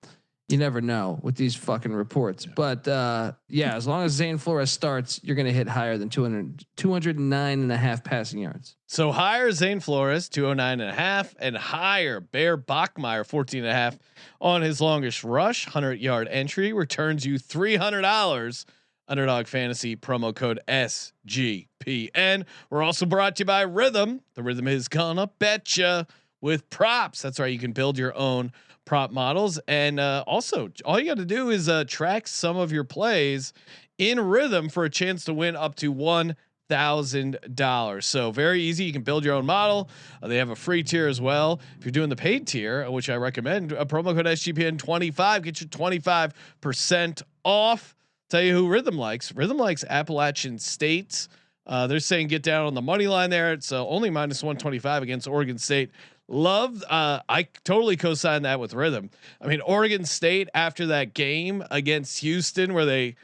Speaker 3: you never know with these fucking reports. But as long as Zane Flores starts, you're going to hit higher than 209.5 passing yards.
Speaker 1: So higher Zane Flores, 209.5, and higher Bear Bachmeier, 14.5 on his longest rush. 100-yard entry returns you $300. Underdog Fantasy promo code SGPN. We're also brought to you by Rhythm. The Rhythm is gonna betcha with props. That's right. You can build your own prop models, and also all you got to do is track some of your plays in Rhythm for a chance to win up to $1,000. So very easy. You can build your own model. They have a free tier as well. If you're doing the paid tier, which I recommend, a promo code SGPN 25 get you 25% off. Tell you who Rhythm likes. Rhythm likes Appalachian State. They're saying get down on the money line there. It's only -125 against Oregon State. I totally co-sign that with Rhythm. I mean, Oregon State after that game against Houston where they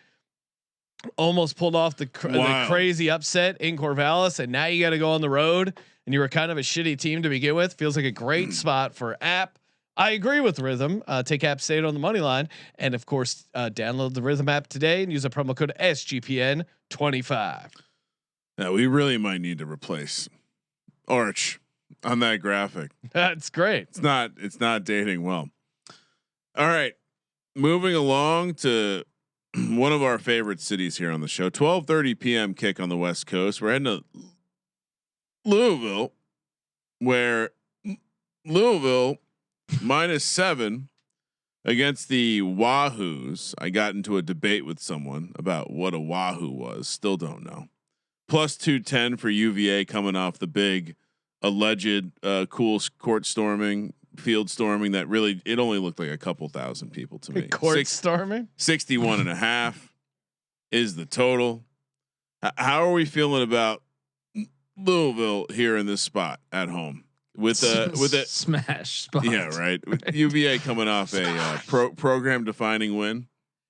Speaker 1: almost pulled off the crazy upset in Corvallis, and now you got to go on the road, and you were kind of a shitty team to begin with. Feels like a great spot for App. I agree with Rhythm. Take App State on the money line, and of course, download the Rhythm app today and use a promo code SGPN 25.
Speaker 5: Now we really might need to replace Arch on that graphic.
Speaker 1: That's great.
Speaker 5: It's not dating well. All right, moving along to one of our favorite cities here on the show. 12:30 p.m. kick on the West Coast. We're heading to Louisville, where Louisville -7 against the Wahoos. I got into a debate with someone about what a Wahoo was. Still don't know. +210 for UVA coming off the big alleged cool court storming, field storming that really, it only looked like a couple thousand people to me.
Speaker 1: Court storming?
Speaker 5: 61.5 is the total. How are we feeling about Louisville here in this spot at home with a
Speaker 3: smash spot?
Speaker 5: Yeah, right. With UVA coming off a program defining win.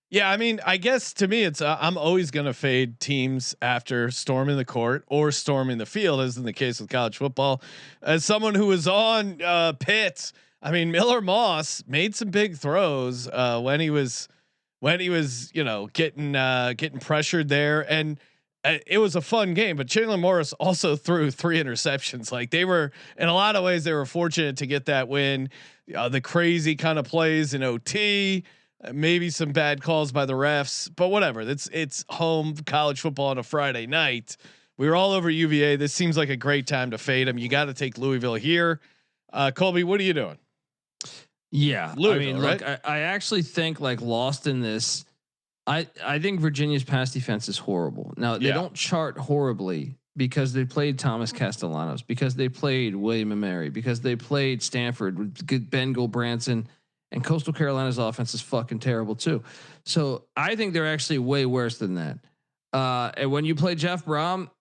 Speaker 1: Yeah, I mean, I guess to me, it's I'm always going to fade teams after storming the court or storming the field, as in the case with college football. As someone who was on Pitt, I mean, Miller Moss made some big throws when he was getting pressured there, and it was a fun game. But Chandler Morris also threw 3 interceptions. Like, they were, in a lot of ways, they were fortunate to get that win. The crazy kind of plays in OT. Maybe some bad calls by the refs, but whatever. It's home college football on a Friday night. We were all over UVA. This seems like a great time to fade them. You got to take Louisville here. Colby, what are you doing?
Speaker 3: Yeah,
Speaker 1: Louisville,
Speaker 3: I mean,
Speaker 1: right?
Speaker 3: look, I actually think, like, lost in this. I think Virginia's pass defense is horrible. Now they don't chart horribly because they played Thomas Castellanos, because they played William and Mary, because they played Stanford with good Ben Gulbranson. And Coastal Carolina's offense is fucking terrible too. So I think they're actually way worse than that. And when you play Jeff Brom,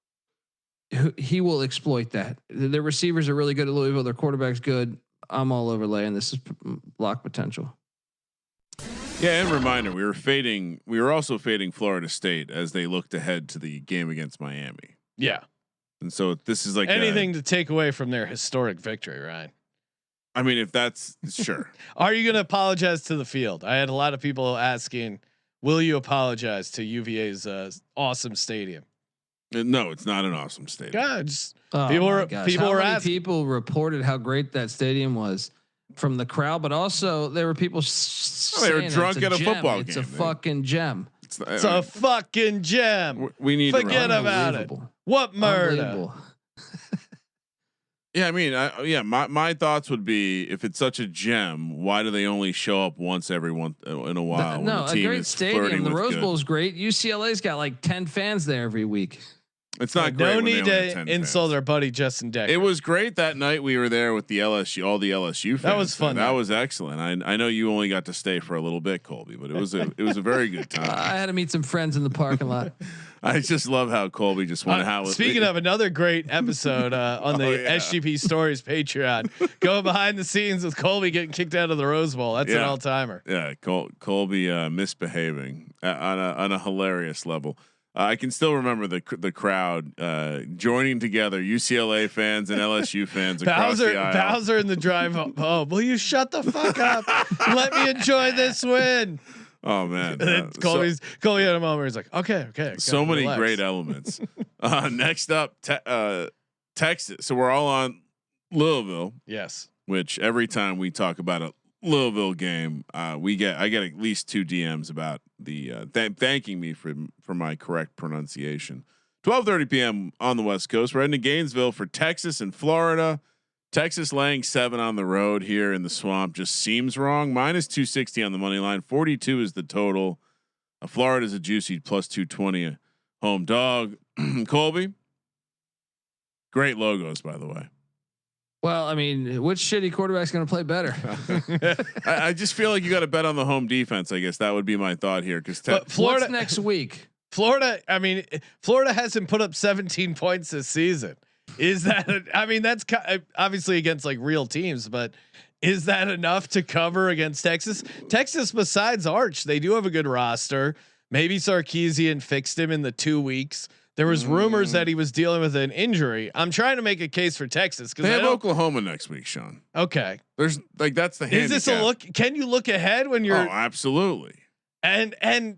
Speaker 3: he will exploit that. Their receivers are really good at Louisville. Their quarterback's good. I'm all over laying. This is lock potential.
Speaker 5: Yeah, and reminder, we were also fading Florida State as they looked ahead to the game against Miami.
Speaker 1: Yeah.
Speaker 5: And so this is like
Speaker 1: anything to take away from their historic victory, right?
Speaker 5: I mean, if that's sure.
Speaker 1: Are you going to apologize to the field? I had a lot of people asking, will you apologize to UVA's awesome stadium?
Speaker 5: No, it's not an awesome stadium.
Speaker 1: God, people were asking.
Speaker 3: People reported how great that stadium was from the crowd, but also there were people
Speaker 5: they were drunk at a football game.
Speaker 3: It's a fucking gem.
Speaker 1: It's a fucking gem.
Speaker 5: We need
Speaker 1: forget
Speaker 5: to
Speaker 1: about it. What murder?
Speaker 5: Yeah, I mean, my thoughts would be, if it's such a gem, why do they only show up once every in a while?
Speaker 3: No, a great stadium. The Rose Bowl is great. UCLA's got like 10 fans there every week.
Speaker 5: It's not great.
Speaker 1: No need to insult our buddy Justin Decker.
Speaker 5: It was great that night we were there with the LSU, all the LSU fans.
Speaker 1: That was fun.
Speaker 5: That was excellent. I know you only got to stay for a little bit, Colby, but it was a very good time.
Speaker 3: I had to meet some friends in the parking lot.
Speaker 5: I just love how Colby just went.
Speaker 1: Speaking of another great episode on the SGP Stories Patreon, go behind the scenes with Colby getting kicked out of the Rose Bowl. That's an all timer.
Speaker 5: Yeah, Colby misbehaving on a hilarious level. I can still remember the crowd joining together, UCLA fans and LSU fans across the aisle.
Speaker 1: Bowser in the drive home. Will you shut the fuck up? Let me enjoy this win.
Speaker 5: Oh man,
Speaker 1: Colby had a moment where he's like, okay.
Speaker 5: So many great elements. Next up, Texas. So we're all on Louisville.
Speaker 1: Yes.
Speaker 5: Which every time we talk about a Louisville game, I get at least 2 DMs about the thanking me for my correct pronunciation. 12:30 p.m. on the West Coast. We're heading to Gainesville for Texas and Florida. Texas laying 7 on the road here in the swamp just seems wrong. -260 on the money line. 42 is the total. Florida's a juicy +220 home dog. Colby, great logos, by the way.
Speaker 3: Well, I mean, which shitty quarterback's going to play better?
Speaker 5: I just feel like you got to bet on the home defense. I guess that would be my thought here. Because
Speaker 3: Florida what's next week.
Speaker 1: Florida. I mean, Florida hasn't put up 17 points this season. Is that? I mean, that's obviously against like real teams, but is that enough to cover against Texas? Texas, besides Arch, they do have a good roster. Maybe Sarkisian fixed him in the 2 weeks. There was rumors that he was dealing with an injury. I'm trying to make a case for Texas because
Speaker 5: they have Oklahoma next week, Sean.
Speaker 1: Okay,
Speaker 5: there's like that's the handicap.
Speaker 1: Is this a look? Can you look ahead when you're?
Speaker 5: Oh, absolutely.
Speaker 1: And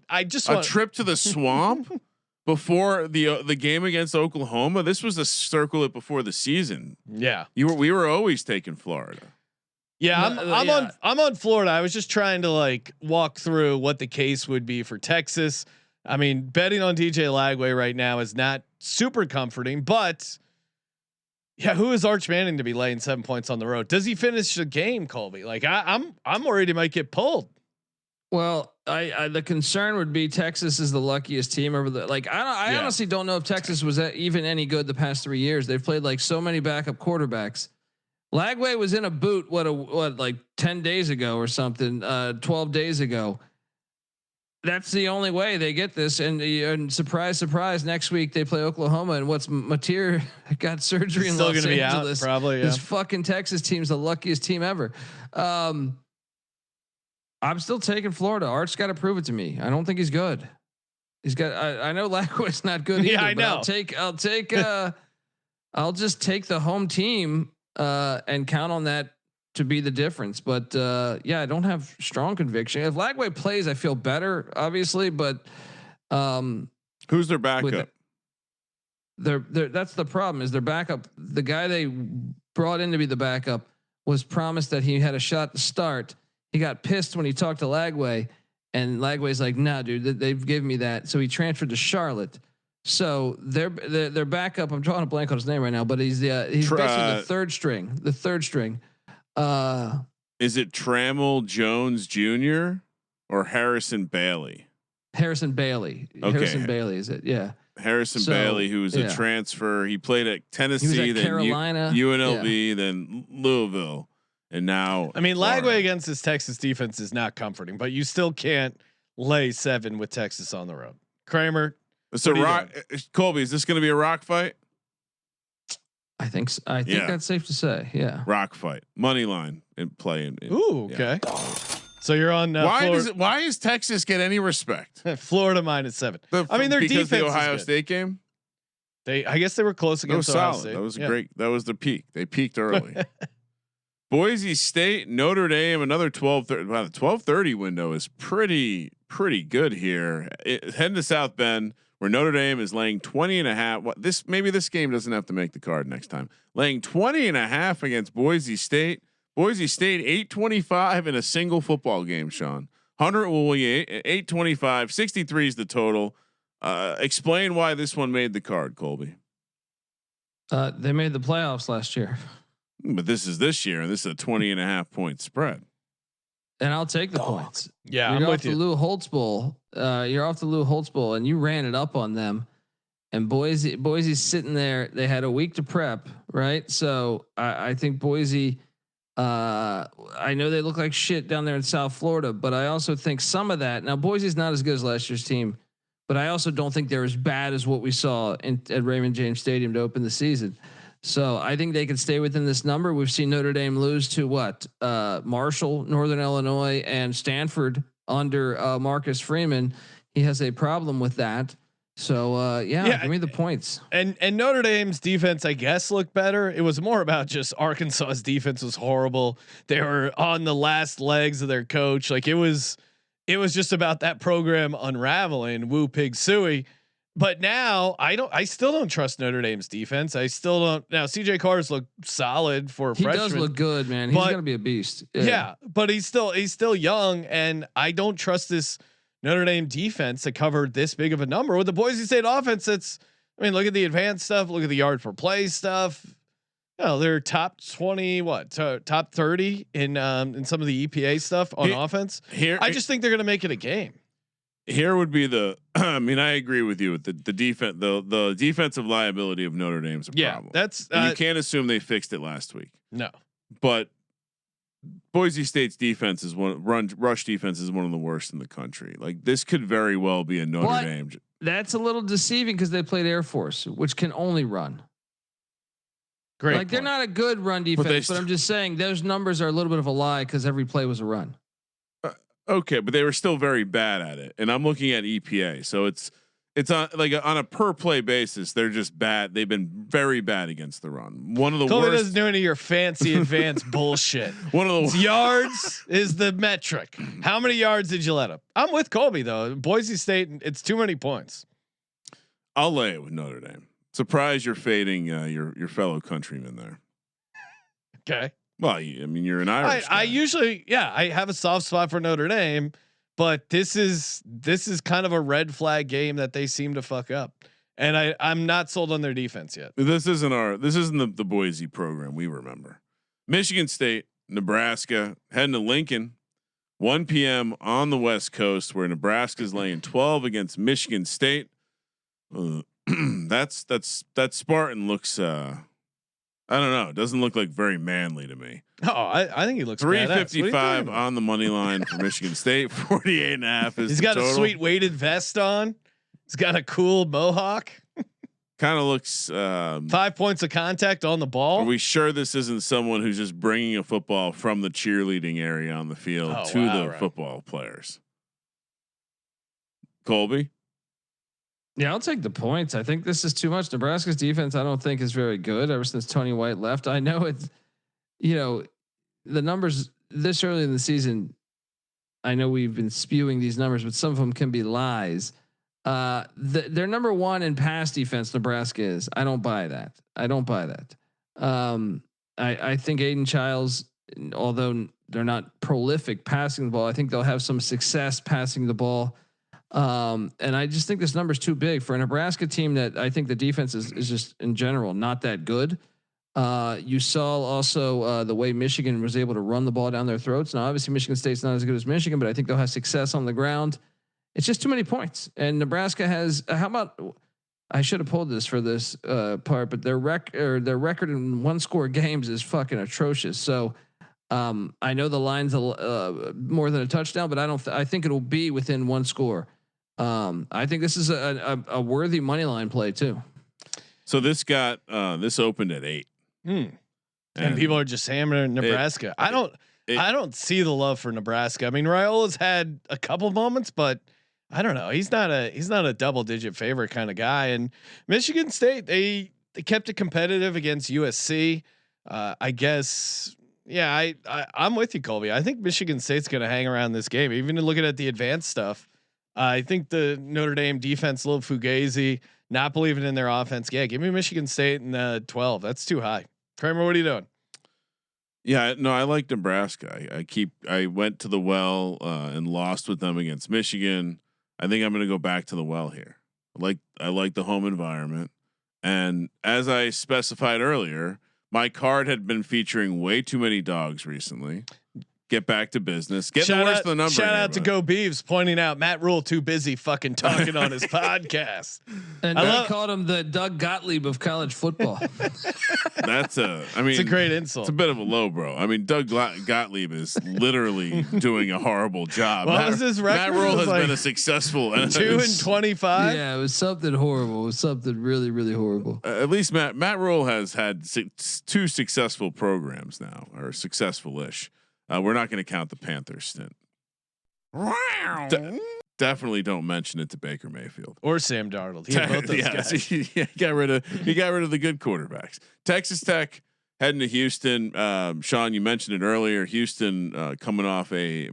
Speaker 1: I just
Speaker 5: want a trip to the swamp. before the game against Oklahoma. This was a circle it before the season.
Speaker 1: Yeah,
Speaker 5: we were always taking Florida.
Speaker 1: Yeah, I'm on Florida. I was just trying to like walk through what the case would be for Texas. I mean, betting on DJ Lagway right now is not super comforting, but yeah, who is Arch Manning to be laying 7 points on the road? Does he finish the game, Colby? Like I'm worried he might get pulled.
Speaker 3: Well, the concern would be Texas is the luckiest team over the I honestly don't know if Texas was even any good the past 3 years. They've played like so many backup quarterbacks. Lagway was in a boot like 10 days ago or something, 12 days ago. That's the only way they get this. And surprise, surprise, next week they play Oklahoma, and what's Mateer got surgery in Los Angeles.
Speaker 1: Probably. Yeah.
Speaker 3: This fucking Texas team's the luckiest team ever. I'm still taking Florida. Art's got to prove it to me. I don't think he's good. He's got. I know Lagway's not good either.
Speaker 1: Yeah, I know.
Speaker 3: I'll just take the home team and count on that to be the difference. But yeah, I don't have strong conviction. If Lagway plays, I feel better, obviously. But
Speaker 5: who's their backup?
Speaker 3: That's the problem. Is their backup? The guy they brought in to be the backup was promised that he had a shot to start. He got pissed when he talked to Lagway, and Lagway's like, "Nah, dude, they've given me that." So he transferred to Charlotte. So their backup. I'm drawing a blank on his name right now, but he's basically the third string. The third string.
Speaker 5: Is it Trammell Jones Jr. or Harrison Bailey?
Speaker 3: Harrison Bailey.
Speaker 5: Okay.
Speaker 3: Harrison Bailey is it? Yeah.
Speaker 5: Harrison Bailey, who was a transfer. He played at Tennessee, then
Speaker 3: Carolina,
Speaker 5: UNLV, then Louisville, and now.
Speaker 1: I mean, Lagway against this Texas defense is not comforting, but you still can't lay 7 with Texas on the road. Kramer.
Speaker 5: So Colby, is this going to be a rock fight?
Speaker 3: I think so. I think that's safe to say. Yeah.
Speaker 5: Rock fight, money line and play.
Speaker 1: Ooh, okay. So you're on.
Speaker 5: Why does Texas get any respect?
Speaker 1: Florida -7. I mean, their defense.
Speaker 5: The Ohio State game.
Speaker 1: I guess they were close against Ohio State.
Speaker 5: That was great. That was the peak. They peaked early. Boise State, Notre Dame, another 12:30. Wow, the 12:30 window is pretty good here. Heading to South Bend, where Notre Dame is laying 20.5. Maybe this game doesn't have to make the card next time. Laying 20.5 against Boise State. Boise State 825 in a single football game. Sean 100 will 825. 63 is the total. Explain why this one made the card, Colby.
Speaker 3: They made the playoffs last year.
Speaker 5: But this is this year, and this is a 20.5 point spread.
Speaker 3: And I'll take the points.
Speaker 1: Yeah,
Speaker 3: you're
Speaker 1: I'm
Speaker 3: off
Speaker 1: with
Speaker 3: the
Speaker 1: you.
Speaker 3: Lou Holtz Bowl. You're off the Lou Holtz Bowl, and you ran it up on them. And Boise's sitting there. They had a week to prep, right? So I think Boise. I know they look like shit down there in South Florida, but I also think some of that. Now Boise's not as good as last year's team, but I also don't think they're as bad as what we saw at Raymond James Stadium to open the season. So I think they can stay within this number. We've seen Notre Dame lose to Marshall, Northern Illinois, and Stanford under Marcus Freeman. He has a problem with that. So give me the points.
Speaker 1: And Notre Dame's defense, I guess, looked better. It was more about just Arkansas's defense was horrible. They were on the last legs of their coach. Like it was just about that program unraveling. Woo pig suey. But now I still don't trust Notre Dame's defense. I still don't. Now CJ Carr's looked solid for a freshman.
Speaker 3: He does look good, man. He's gonna be a beast.
Speaker 1: Yeah, but he's still young, and I don't trust this Notre Dame defense to cover this big of a number with the Boise State offense. Look at the advanced stuff. Look at the yard per play stuff. They're top 20, top 30 in some of the EPA stuff on offense. I just think they're going to make it a game.
Speaker 5: Here would be I agree with you with the defense. The defensive liability of Notre Dame's a problem.
Speaker 1: That's
Speaker 5: you can't assume they fixed it last week.
Speaker 1: No,
Speaker 5: but Boise State's defense is rush defense is one of the worst in the country. Like this could very well be a Notre Dame.
Speaker 3: That's a little deceiving because they played Air Force, which can only run.
Speaker 1: Great.
Speaker 3: Like they're not a good run defense, but I'm just saying those numbers are a little bit of a lie because every play was a run.
Speaker 5: Okay, but they were still very bad at it, and I'm looking at EPA, so it's on a per play basis. They're just bad. They've been very bad against the run. One of the
Speaker 1: Colby
Speaker 5: worst.
Speaker 1: doesn't do any of your fancy advanced bullshit.
Speaker 5: One of the
Speaker 1: yards is the metric. How many yards did you let up? I'm with Colby though. Boise State, it's too many points.
Speaker 5: I'll lay it with Notre Dame. Surprise, you're fading your fellow countrymen there.
Speaker 1: Okay.
Speaker 5: Well, I mean, you're an Irish.
Speaker 1: I usually, I have a soft spot for Notre Dame, but this is kind of a red flag game that they seem to fuck up, and I'm not sold on their defense yet.
Speaker 5: This isn't the Boise program we remember. Michigan State, Nebraska, heading to Lincoln, 1 p.m. on the West Coast, where Nebraska's laying 12 against Michigan State. That Spartan looks. I don't know. It doesn't look like very manly to me.
Speaker 1: Oh, I think he looks
Speaker 5: 355 on the money line for Michigan State. 48.5 is.
Speaker 1: He's got
Speaker 5: total.
Speaker 1: a sweet weighted vest on. He's got a cool mohawk.
Speaker 5: Kind of looks
Speaker 1: 5 points of contact on the ball.
Speaker 5: Are we sure this isn't someone who's just bringing a football from the cheerleading area on the field to the football players? Colby?
Speaker 3: Yeah, I'll take the points. I think this is too much. Nebraska's defense, I don't think is very good ever since Tony White left. I know it's, the numbers this early in the season. I know we've been spewing these numbers, but some of them can be lies. They're number one in pass defense. Nebraska is. I don't buy that. I think Aiden Childs, although they're not prolific passing the ball, I think they'll have some success passing the ball. And I just think this number is too big for a Nebraska team that I think the defense is just in general not that good. You saw also the way Michigan was able to run the ball down their throats. Now, obviously, Michigan State's not as good as Michigan, but I think they'll have success on the ground. It's just too many points. And Nebraska has. How about? I should have pulled this for this part, but their record in one-score games is fucking atrocious. So. I know the line's more than a touchdown, but I think it'll be within one score. I think this is a worthy money line play too.
Speaker 5: So this got this opened at 8,
Speaker 1: and people are just hammering Nebraska. I don't see the love for Nebraska. I mean, Raiola's had a couple moments, but I don't know. He's not a double digit favorite kind of guy. And Michigan State, they kept it competitive against USC. I guess. Yeah, I'm with you, Colby. I think Michigan State's going to hang around this game. Even looking at the advanced stuff, I think the Notre Dame defense, a little fugazi, not believing in their offense. Yeah, give me Michigan State in 12. That's too high. Kramer, what are you doing?
Speaker 5: Yeah, no, I like Nebraska. I went to the well and lost with them against Michigan. I think I'm going to go back to the well here. I like the home environment, and as I specified earlier. My card had been featuring way too many dogs recently. Get back to business. Get worse than the number.
Speaker 1: Shout out to Go Beeves pointing out Matt Rule too busy fucking talking on his podcast.
Speaker 3: And I called him the Doug Gottlieb of college football.
Speaker 5: It's
Speaker 1: a great insult.
Speaker 5: It's a bit of a low blow. I mean, Doug Gottlieb is literally doing a horrible job.
Speaker 1: What was his record?
Speaker 5: Matt Rule has been a successful
Speaker 1: 2-25.
Speaker 3: Yeah, it was something horrible. It was something really, really horrible.
Speaker 5: At least Matt Rule has had 2 successful programs now, or successful-ish. We're not going to count the Panthers stint. Definitely don't mention it to Baker Mayfield
Speaker 1: or Sam Darnold. He had both those guys.
Speaker 5: He got rid of the good quarterbacks. Texas Tech heading to Houston. Sean, you mentioned it earlier. Houston coming off a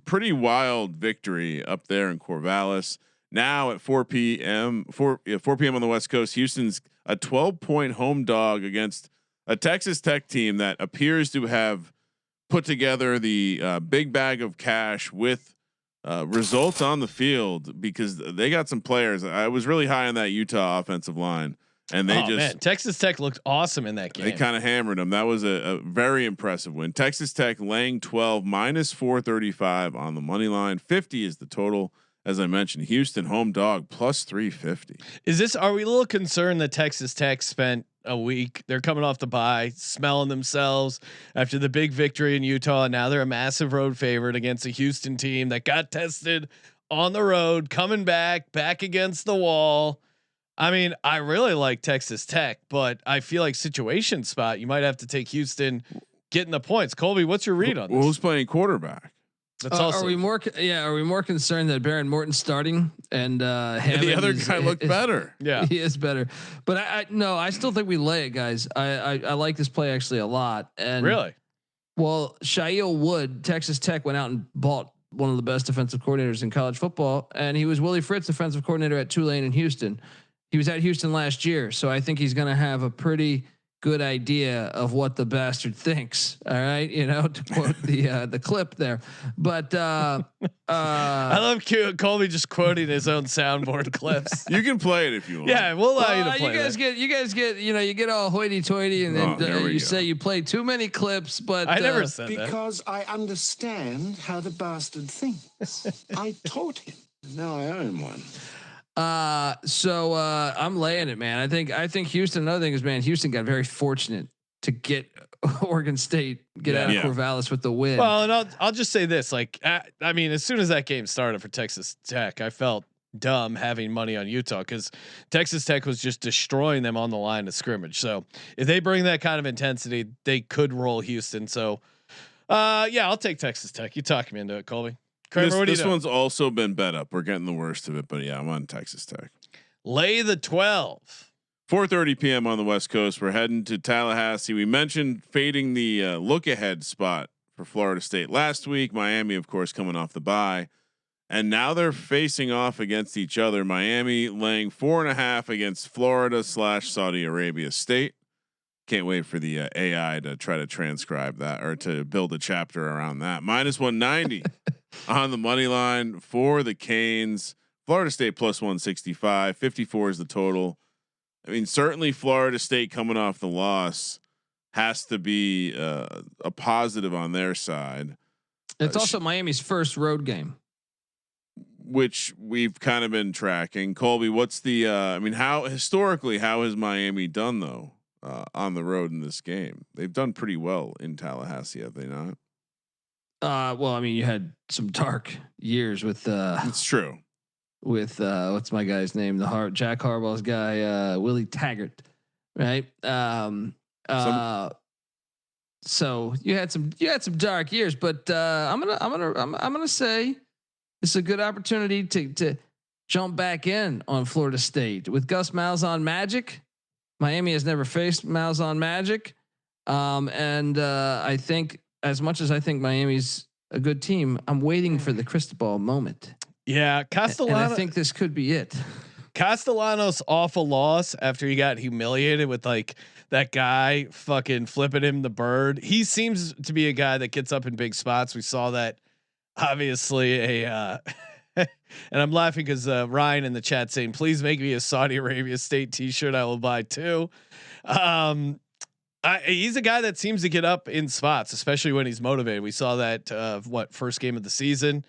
Speaker 5: pretty wild victory up there in Corvallis. Now at 4 p.m. on the West Coast, Houston's a 12-point home dog against a Texas Tech team that appears to have put together the big bag of cash with results on the field, because they got some players. I was really high on that Utah offensive line, and they
Speaker 1: Texas Tech looked awesome in that game.
Speaker 5: They kind of hammered them. That was a very impressive win. Texas Tech laying 12 minus 435 on the money line. 50 is the total. As I mentioned, Houston home dog plus 350.
Speaker 1: Are we a little concerned that Texas Tech spent a week? They're coming off the bye, smelling themselves after the big victory in Utah. And now they're a massive road favorite against a Houston team that got tested on the road, coming back against the wall. I mean, I really like Texas Tech, but I feel like situation spot, you might have to take Houston getting the points. Colby, what's your read on this?
Speaker 5: Who's playing quarterback?
Speaker 1: That's also.
Speaker 3: Are we more concerned that Baron Morton's starting and
Speaker 5: the other guy looked better?
Speaker 3: Yeah, he is better. But I still think we lay it, guys. I like this play actually a lot. And
Speaker 1: really,
Speaker 3: well, Shail Wood, Texas Tech went out and bought one of the best defensive coordinators in college football, and he was Willie Fritz, defensive coordinator at Tulane in Houston. He was at Houston last year, so I think he's going to have a pretty good idea of what the bastard thinks. All right, to quote the clip there. But I
Speaker 1: love Colby just quoting his own soundboard clips.
Speaker 5: You can play it if you want.
Speaker 1: Yeah, we'll allow you to play.
Speaker 3: You guys get you get all hoity-toity, and then you say you play too many clips. But
Speaker 1: I never said
Speaker 9: that. Because I understand how the bastard thinks. I taught him. Now I own one.
Speaker 3: So I'm laying it, man. I think Houston. Another thing is, man, Houston got very fortunate to get Oregon State out of Corvallis with the win.
Speaker 1: Well, and I'll just say this: I mean, as soon as that game started for Texas Tech, I felt dumb having money on Utah because Texas Tech was just destroying them on the line of scrimmage. So if they bring that kind of intensity, they could roll Houston. So I'll take Texas Tech. You talked me into it, Colby. Kramer,
Speaker 5: this one's also been bet up. We're getting the worst of it, but yeah, I'm on Texas Tech.
Speaker 1: Lay the 12.
Speaker 5: 4:30 p.m. on the West Coast. We're heading to Tallahassee. We mentioned fading the look ahead spot for Florida State last week. Miami, of course, coming off the bye, and now they're facing off against each other. Miami laying 4.5 against Florida / Saudi Arabia State. Can't wait for the AI to try to transcribe that or to build a chapter around that. -190 on the money line for the Canes. Florida State +165. 54 is the total. I mean, certainly Florida State coming off the loss has to be a positive on their side.
Speaker 3: It's also Miami's first road game,
Speaker 5: which we've kind of been tracking. Colby, what's the? How historically how has Miami done though? On the road in this game, they've done pretty well in Tallahassee, have they not?
Speaker 3: Well, I mean, you had some dark years with.
Speaker 5: It's true.
Speaker 3: With what's my guy's name? Jack Harbaugh's guy, Willie Taggart, right? So you had some dark years, but I'm gonna say this is a good opportunity to jump back in on Florida State with Gus Malzahn magic. Miami has never faced Malzahn magic. And I think as much as I think Miami's a good team, I'm waiting for the Cristobal moment.
Speaker 1: Yeah. Castellanos.
Speaker 3: And I think this could be it.
Speaker 1: Castellanos awful loss after he got humiliated with that guy fucking flipping him the bird. He seems to be a guy that gets up in big spots. We saw that obviously and I'm laughing because Ryan in the chat saying, please make me a Saudi Arabia State t-shirt. I will buy 2. He's a guy that seems to get up in spots, especially when he's motivated. We saw that first game of the season.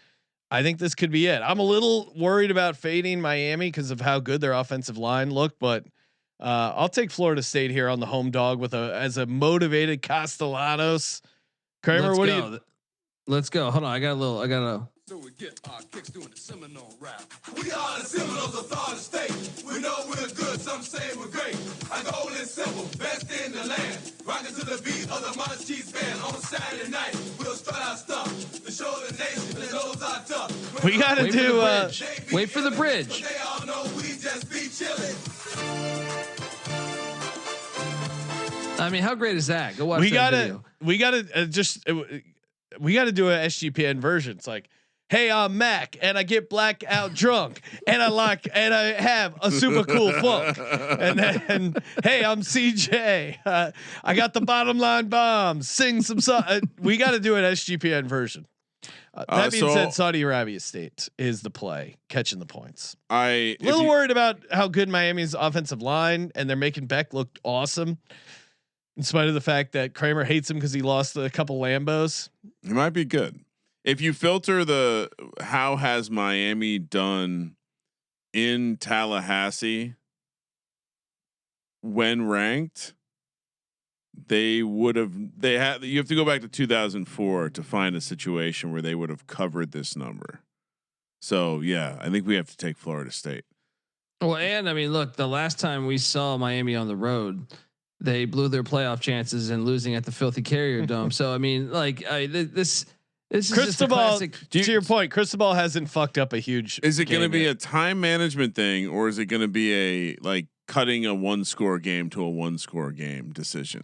Speaker 1: I think this could be it. I'm a little worried about fading Miami because of how good their offensive line looked, but I'll take Florida State here on the home dog as a motivated Castellanos. Kramer, what do you?
Speaker 3: Let's go. Hold on. I got a.
Speaker 10: So we get our kicks doing the Seminole rap. We are the Seminoles of Florida State. We know we're good, some say we're great. I go and simple, best in the land. Rocking to the beat of the Monster Cheese Band. On Saturday night, we'll strut our stuff to show the nation that those are tough.
Speaker 1: We gotta
Speaker 3: wait for the bridge.
Speaker 10: They all know we just be chilling.
Speaker 3: I mean, how great is that? Go watch
Speaker 1: we
Speaker 3: that
Speaker 1: video. We gotta do a SGPN version. It's like, hey, I'm Mac, and I get blackout drunk, and I have a super cool funk, and then hey, I'm CJ. I got the bottom line bombs. Sing some song. We got to do an SGPN version. That being said, Saudi Arabia State is the play, catching the points. A little worried about how good Miami's offensive line, and they're making Beck look awesome, in spite of the fact that Kramer hates him because he lost a couple Lambos.
Speaker 5: He might be good. If you filter how has Miami done in Tallahassee when ranked, you have to go back to 2004 to find a situation where they would have covered this number. So yeah, I think we have to take Florida State.
Speaker 3: Well, and I mean, look, the last time we saw Miami on the road, they blew their playoff chances and losing at the Filthy Carrier Dome. So I mean, this is
Speaker 1: Cristobal. To your point, Cristobal hasn't fucked up a huge.
Speaker 5: Is it going to be a time management thing, or is it going to be a cutting a 1-score game to a 1-score game decision?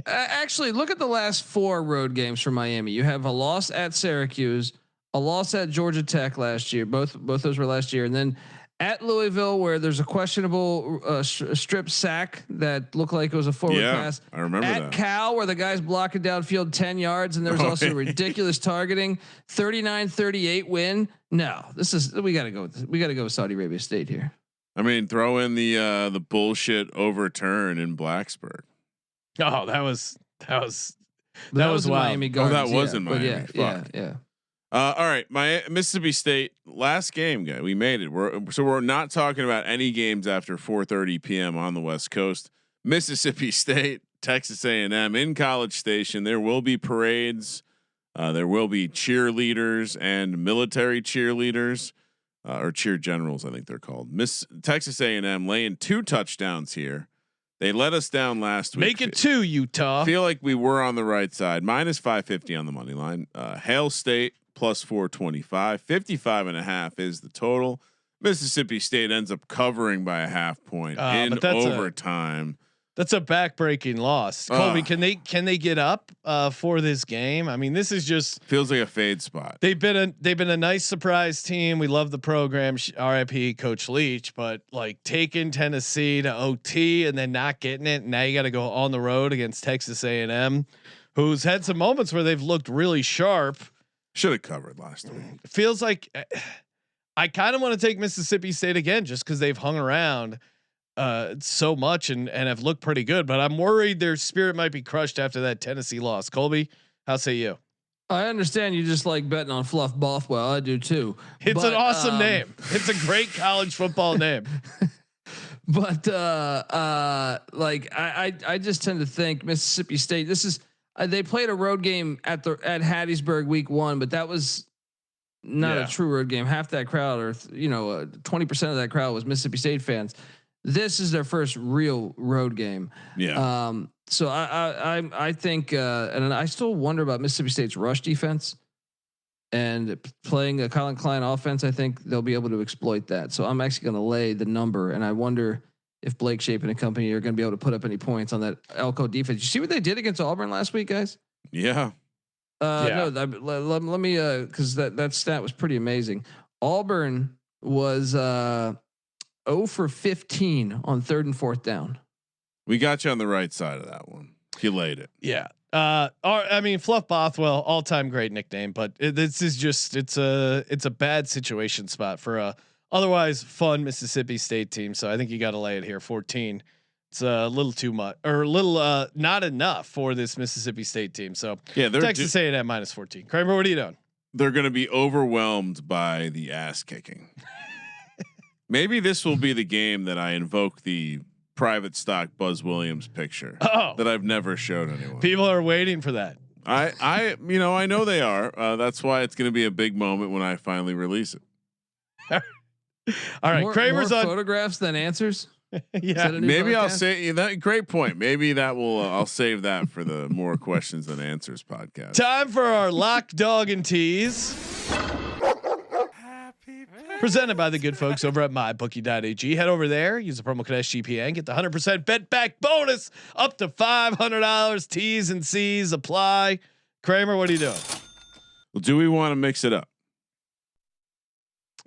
Speaker 3: Actually, look at the last 4 road games for Miami. You have a loss at Syracuse, a loss at Georgia Tech last year. Both those were last year, and then At Louisville, where there's a questionable strip sack that looked like it was a forward pass.
Speaker 5: I remember
Speaker 3: at
Speaker 5: that.
Speaker 3: Cal, where the guy's blocking downfield 10 yards, and there's also ridiculous targeting. 39-38 win. No, we got to go. We got to go with Saudi Arabia State here.
Speaker 5: I mean, throw in the bullshit overturn in Blacksburg.
Speaker 1: Oh, that was
Speaker 3: wild. Miami Gardens.
Speaker 5: Oh, that was in Miami.
Speaker 3: Yeah.
Speaker 5: All right, my Mississippi State last game, guy. We made it. We're not talking about any games after 4:30 p.m. on the West Coast. Mississippi State, Texas A&M in College Station. There will be parades. There will be cheerleaders and military cheerleaders, or cheer generals, I think they're called. Texas A&M laying 2 touchdowns here. They let us down last week.
Speaker 1: Make it 2, Utah.
Speaker 5: Feel like we were on the right side. Minus 550 on the money line. Hail State plus 425. 55.5 is the total. Mississippi State ends up covering by a half point in overtime.
Speaker 1: That's a backbreaking loss. Colby, can they get up for this game? I mean, this is just
Speaker 5: feels like a fade spot.
Speaker 1: They've been a nice surprise team. We love the program. RIP Coach Leach, but like taking Tennessee to OT and then not getting it. Now you got to go on the road against Texas A&M, who's had some moments where they've looked really sharp.
Speaker 5: Should have covered last week.
Speaker 1: Feels like I kind of want to take Mississippi State again just because they've hung around so much and have looked pretty good, but I'm worried their spirit might be crushed after that Tennessee loss. Colby, how say you?
Speaker 3: I understand you just like betting on Fluff Bothwell. I do too.
Speaker 1: It's an awesome name. It's a great college football name.
Speaker 3: But like I just tend to think Mississippi State. This is they played a road game at Hattiesburg week 1, but that was not a true road game. Half that crowd, or 20% of that crowd, was Mississippi State fans. This is their first real road game.
Speaker 5: Yeah.
Speaker 3: So I think, and I still wonder about Mississippi State's rush defense and playing a Colin Klein offense. I think they'll be able to exploit that. So I'm actually going to lay the number, and I wonder if Blake Shapen and company are going to be able to put up any points on that Elko defense. You see what they did against Auburn last week, guys?
Speaker 5: Yeah.
Speaker 3: No, let me, cause that stat was pretty amazing. Auburn was, 0 for 15 on 3rd and 4th down.
Speaker 5: We got you on the right side of that one. You laid it.
Speaker 1: Yeah. I mean, Fluff Bothwell, all-time great nickname, but this is just it's a bad situation spot for a otherwise fun Mississippi State team. So I think you got to lay it here. 14. It's a little too much, or a little not enough for this Mississippi State team. So
Speaker 5: yeah, they're
Speaker 1: Texas A&M minus 14. Kramer, what are you doing?
Speaker 5: They're going to be overwhelmed by the ass kicking. Maybe this will be the game that I invoke the private stock Buzz Williams picture that I've never showed anyone.
Speaker 1: People are waiting for that.
Speaker 5: I know they are. That's why it's going to be a big moment when I finally release it.
Speaker 1: All right, Kramer's
Speaker 3: more
Speaker 1: on
Speaker 3: photographs than answers.
Speaker 1: Yeah,
Speaker 5: maybe I'll say that. Great point. Maybe that will. I'll save that for the more questions than answers podcast.
Speaker 1: Time for our lock, dog, and tease. Presented by the good folks over at mybookie.ag. Head over there, use the promo code SGPN, get the 100% bet back bonus up to $500. T's and C's apply. Kramer, what are you doing?
Speaker 5: Well, do we want to mix it up?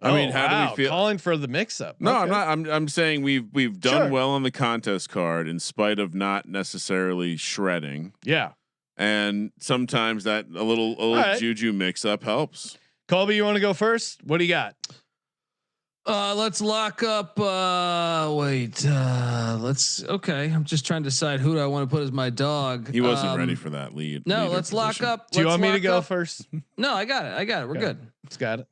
Speaker 5: I mean, how do we feel?
Speaker 1: Calling for the mix-up.
Speaker 5: No,
Speaker 1: okay.
Speaker 5: I'm not. I'm saying we've done well on the contest card in spite of not necessarily shredding.
Speaker 1: Yeah,
Speaker 5: and sometimes that a little right. Juju mix-up helps.
Speaker 1: Colby, you want to go first? What do you got?
Speaker 3: Let's lock up. Okay. I'm just trying to decide who do I want to put as my dog.
Speaker 5: He wasn't ready for that lead.
Speaker 3: No, let's
Speaker 5: position.
Speaker 3: lock up.
Speaker 1: Do you want me to go first?
Speaker 3: No, I got it. We're good.
Speaker 1: It's got it.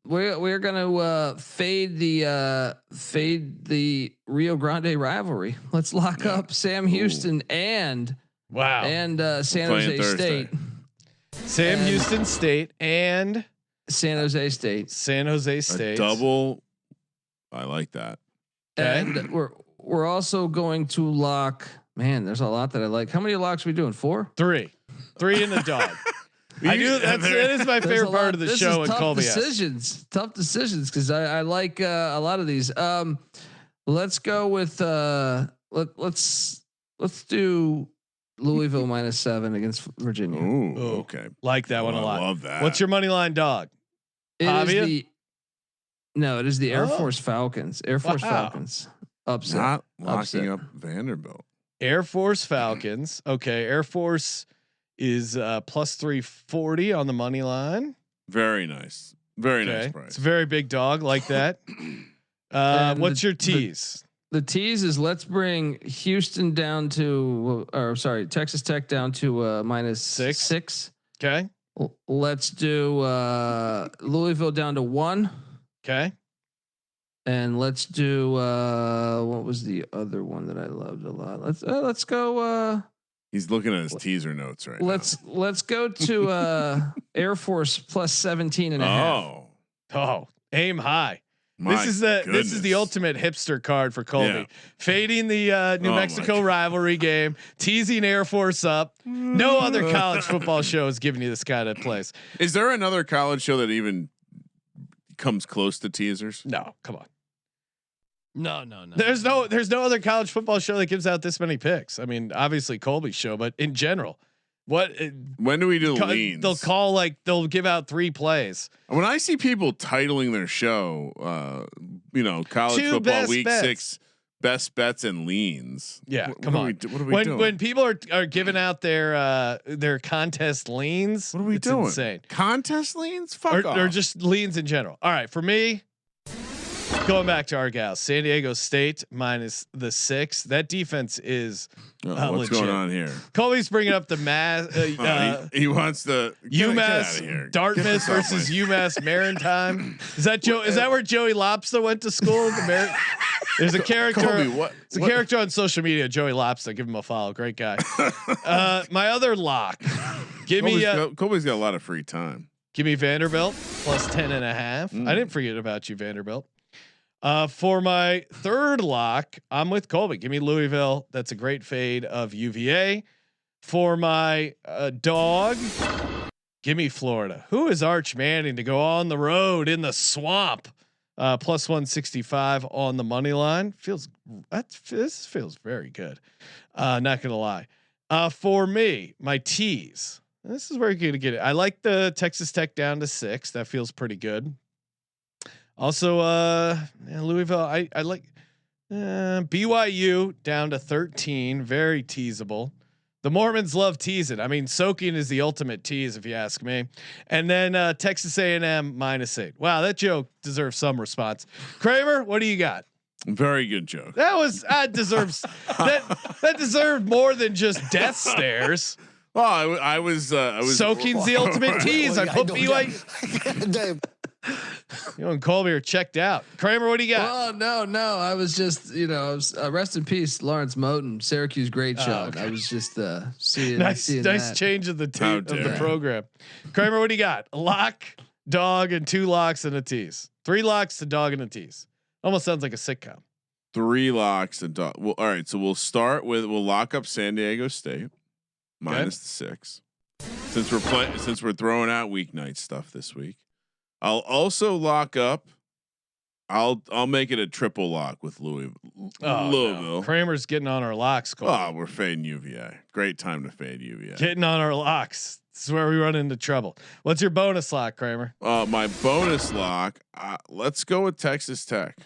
Speaker 3: We're gonna fade the Rio Grande rivalry. Let's lock up Sam Houston and San Jose State.
Speaker 1: Sam Houston State and
Speaker 3: San Jose State.
Speaker 1: San Jose State.
Speaker 5: A double. I like that.
Speaker 3: And we're also going to lock. Man, there's a lot that I like. How many locks are we doing? 4?
Speaker 1: 3 in the dog. I do. That is my favorite part of the show. And Colby
Speaker 3: tough decisions because I like a lot of these. Let's go with let's do Louisville -7 against Virginia.
Speaker 5: Ooh, okay.
Speaker 1: Like that one a lot.
Speaker 5: I love that.
Speaker 1: What's your money line dog?
Speaker 3: It is No, it is the Air
Speaker 1: Oh.
Speaker 3: Force Falcons. Air Force
Speaker 1: Wow.
Speaker 3: Falcons. Upset.
Speaker 5: Not locking
Speaker 3: Upset.
Speaker 5: up Vanderbilt.
Speaker 1: Air Force Falcons. Okay, Air Force is plus 340 on the money line.
Speaker 5: Very nice. Very nice
Speaker 1: Okay,
Speaker 5: price.
Speaker 1: it's a very big dog like that. What's your tease?
Speaker 3: The tease is let's bring Houston down to, or sorry, Texas Tech down to minus six.
Speaker 1: Okay.
Speaker 3: Let's do Louisville down to 1.
Speaker 1: Okay.
Speaker 3: And let's do what was the other one that I loved a lot? Let's go.
Speaker 5: He's looking at his teaser notes right
Speaker 3: Let's go to Air Force plus 17 and a half.
Speaker 1: Oh, aim high.
Speaker 5: My
Speaker 1: This is the
Speaker 5: goodness.
Speaker 1: ultimate hipster card for Colby.
Speaker 5: Yeah.
Speaker 1: Fading the New
Speaker 5: Oh my
Speaker 1: Mexico
Speaker 5: God.
Speaker 1: rivalry game, teasing Air Force up. No other college football show is giving you this kind of place.
Speaker 5: Is there another college show that even comes close to teasers?
Speaker 1: No, come on.
Speaker 6: No.
Speaker 1: There's no other college football show that gives out this many picks. I mean, obviously Colby's show, but in general,
Speaker 5: When do we do leans?
Speaker 1: They'll give out 3 plays.
Speaker 5: When I see people titling their show, college
Speaker 1: 2
Speaker 5: football
Speaker 1: best
Speaker 5: week
Speaker 1: bets.
Speaker 5: 6 best bets and leans.
Speaker 1: Yeah, come on.
Speaker 5: What are we doing?
Speaker 1: When people are giving out their contest leans,
Speaker 5: What are we
Speaker 1: it's
Speaker 5: doing?
Speaker 1: Insane.
Speaker 5: Contest leans? Fuck off.
Speaker 1: Or just leans in general. All right, for me, going back to our gals, San Diego State minus the 6. That defense is
Speaker 5: what's
Speaker 1: legit.
Speaker 5: going on here?
Speaker 1: Colby's bringing up the
Speaker 5: He wants the
Speaker 1: UMass Dartmouth versus UMass Maritime. Is that Joe? Is that where Joey Lobster went to school? There's a character.
Speaker 5: Colby,
Speaker 1: It's a character on social media, Joey Lobster. Give him a follow. Great guy. My other lock.
Speaker 5: Colby's got a lot of free time.
Speaker 1: Give me Vanderbilt plus 10.5. I didn't forget about you, Vanderbilt. For my third lock, I'm with Colby. Give me Louisville. That's a great fade of UVA. For my dog, give me Florida. Who is Arch Manning to go on the road in the swamp? Plus 165 on the money line. This feels very good. Not gonna lie. For me, my tease. This is where you're gonna get it. I like the Texas Tech down to 6. That feels pretty good. Also, Louisville. I like BYU down to 13. Very teasable. The Mormons love teasing. I mean, soaking is the ultimate tease, if you ask me. And then Texas A&M minus 8. Wow, that joke deserves some response. Kramer, what do you got?
Speaker 5: Very good joke.
Speaker 1: That deserves that deserved more than just death stares.
Speaker 5: Well, I was
Speaker 1: Soaking's the ultimate tease. I put BYU. You and Colby are checked out. Kramer, what do you got?
Speaker 3: Oh no! I was just rest in peace, Lawrence Moten, Syracuse great shot.
Speaker 1: Okay.
Speaker 3: I was just seeing
Speaker 1: Nice
Speaker 3: that.
Speaker 1: change of the
Speaker 5: How
Speaker 1: of the
Speaker 5: dare.
Speaker 1: program. Kramer, what do you got? A lock, dog, and 2 locks and a tease. 3 locks, a dog, and a tease. Almost sounds like a sitcom.
Speaker 5: 3 locks and dog. Well, all right. So we'll lock up San Diego State minus the 6. Since we're throwing out weeknight stuff this week. I'll also lock up. I'll make it a triple lock with Louisville.
Speaker 1: No. Kramer's getting on our locks. Colby.
Speaker 5: Oh, we're fading UVA. Great time to fade UVA.
Speaker 1: Getting on our locks. This is where we run into trouble. What's your bonus lock, Kramer?
Speaker 5: My bonus lock. Let's go with Texas Tech.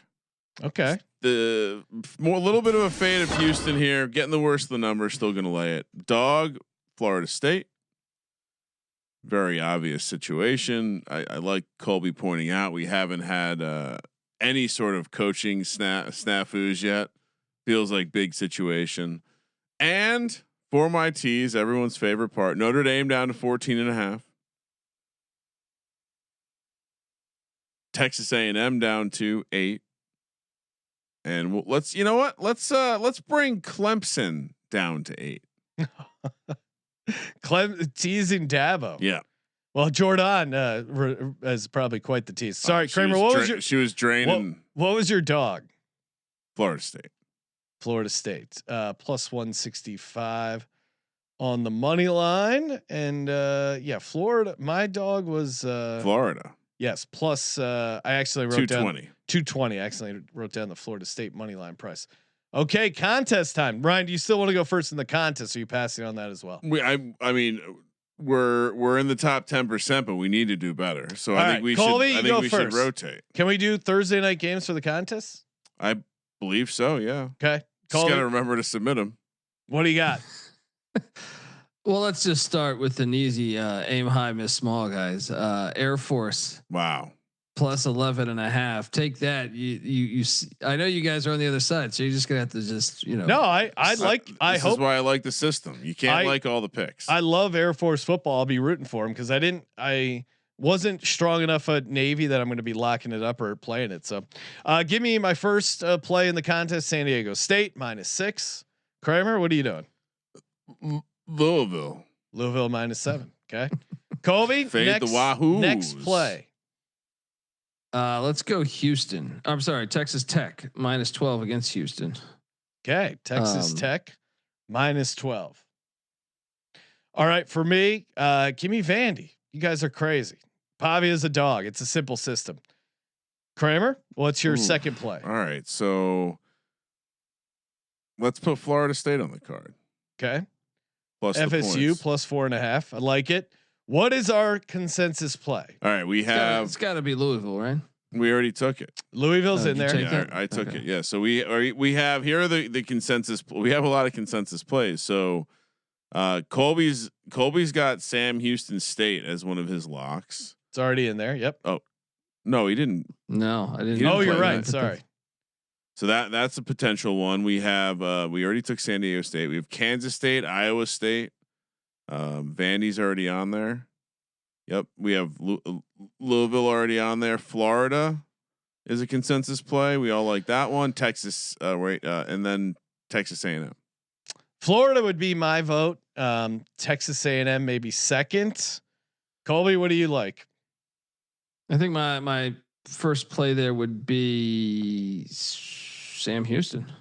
Speaker 1: Okay.
Speaker 5: A little bit of a fade of Houston here. Getting the worst of the numbers. Still going to lay it. Dog, Florida State. Very obvious situation. I like Colby pointing out we haven't had any sort of coaching snafus yet. Feels like big situation. And for my tease, everyone's favorite part, Notre Dame down to 14.5. Texas A&M down to 8. And let's bring Clemson down to 8.
Speaker 1: Teasing Dabo.
Speaker 5: Yeah.
Speaker 1: Well, Jordan is probably quite the tease. Sorry, Kramer.
Speaker 5: She was draining.
Speaker 1: What was your dog?
Speaker 5: Florida State.
Speaker 1: Florida State plus 165 on the money line, and Florida. My dog was
Speaker 5: Florida.
Speaker 1: Yes, plus I actually wrote
Speaker 5: 220.
Speaker 1: down 220. I actually wrote down the Florida State money line price. Okay, contest time. Ryan, do you still want to go first in the contest? Or are you passing on that as well?
Speaker 5: I mean, we're in the top 10%, but we need to do better. So I think we
Speaker 1: Colby,
Speaker 5: should. I think we should rotate.
Speaker 1: Can we do Thursday night games for the contest?
Speaker 5: I believe so. Yeah.
Speaker 1: Okay.
Speaker 5: Just gotta remember to submit them.
Speaker 1: What do you got?
Speaker 3: Well, let's just start with an easy aim high, miss small, guys. Air Force.
Speaker 5: Wow.
Speaker 3: Plus 11.5. Take that. You. I know you guys are on the other side, so you're just gonna have to just
Speaker 1: No, I hope.
Speaker 5: This is why I like the system. You can't like all the picks.
Speaker 1: I love Air Force football. I'll be rooting for them because I wasn't strong enough at Navy that I'm going to be locking it up or playing it. So, give me my first play in the contest. San Diego State -6. Kramer, what are you doing?
Speaker 5: Louisville
Speaker 1: -7. Okay. Colby,
Speaker 5: fade the Wahoos.
Speaker 1: Next play.
Speaker 3: Let's go Houston. I'm sorry, Texas Tech -12 against Houston.
Speaker 1: Okay, Texas Tech -12. All right, for me, give me Vandy. You guys are crazy. Pavia's a dog. It's a simple system. Kramer, what's your second play?
Speaker 5: All right, so let's put Florida State on the card.
Speaker 1: Okay.
Speaker 5: Plus
Speaker 1: FSU plus 4.5. I like it. What is our consensus play?
Speaker 5: All right,
Speaker 3: it's got to be Louisville, right?
Speaker 5: We already took it.
Speaker 1: Louisville's in there.
Speaker 5: Yeah, I took it. Yeah. So we have here are the consensus. We have a lot of consensus plays. So Colby's got Sam Houston State as one of his locks.
Speaker 1: It's already in there. Yep.
Speaker 5: Oh no, he didn't.
Speaker 3: No, I didn't.
Speaker 1: Oh, you're right. Sorry.
Speaker 5: So that's a potential one. We have we already took San Diego State. We have Kansas State, Iowa State. Vandy's already on there. Yep. We have Louisville already on there. Florida is a consensus play. We all like that one. Texas, and then Texas A&M.
Speaker 1: Florida would be my vote. Texas A&M maybe second. Colby, what do you like?
Speaker 3: I think my first play there would be Sam Houston.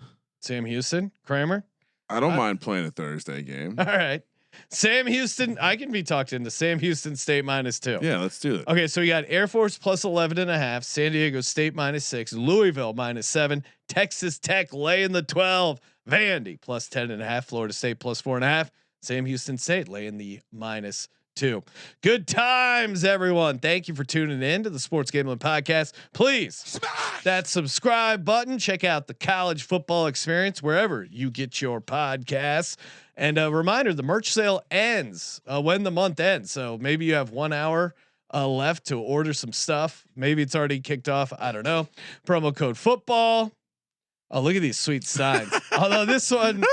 Speaker 1: Sam Houston, Kramer.
Speaker 5: I don't mind playing a Thursday game.
Speaker 1: All right. Sam Houston, I can be talked into Sam Houston State -2.
Speaker 5: Yeah, let's do it.
Speaker 1: Okay, so we got Air Force plus 11.5, San Diego State -6, Louisville -7, Texas Tech laying the 12, Vandy plus 10.5, Florida State plus 4.5, Sam Houston State laying the -2. Good times, everyone. Thank you for tuning in to the Sports Gambling Podcast. Please smash that subscribe button. Check out the college football experience wherever you get your podcasts. And a reminder, the merch sale ends when the month ends. So maybe you have 1 hour left to order some stuff. Maybe it's already kicked off. I don't know. Promo code football. Oh, look at these sweet signs. Although this one,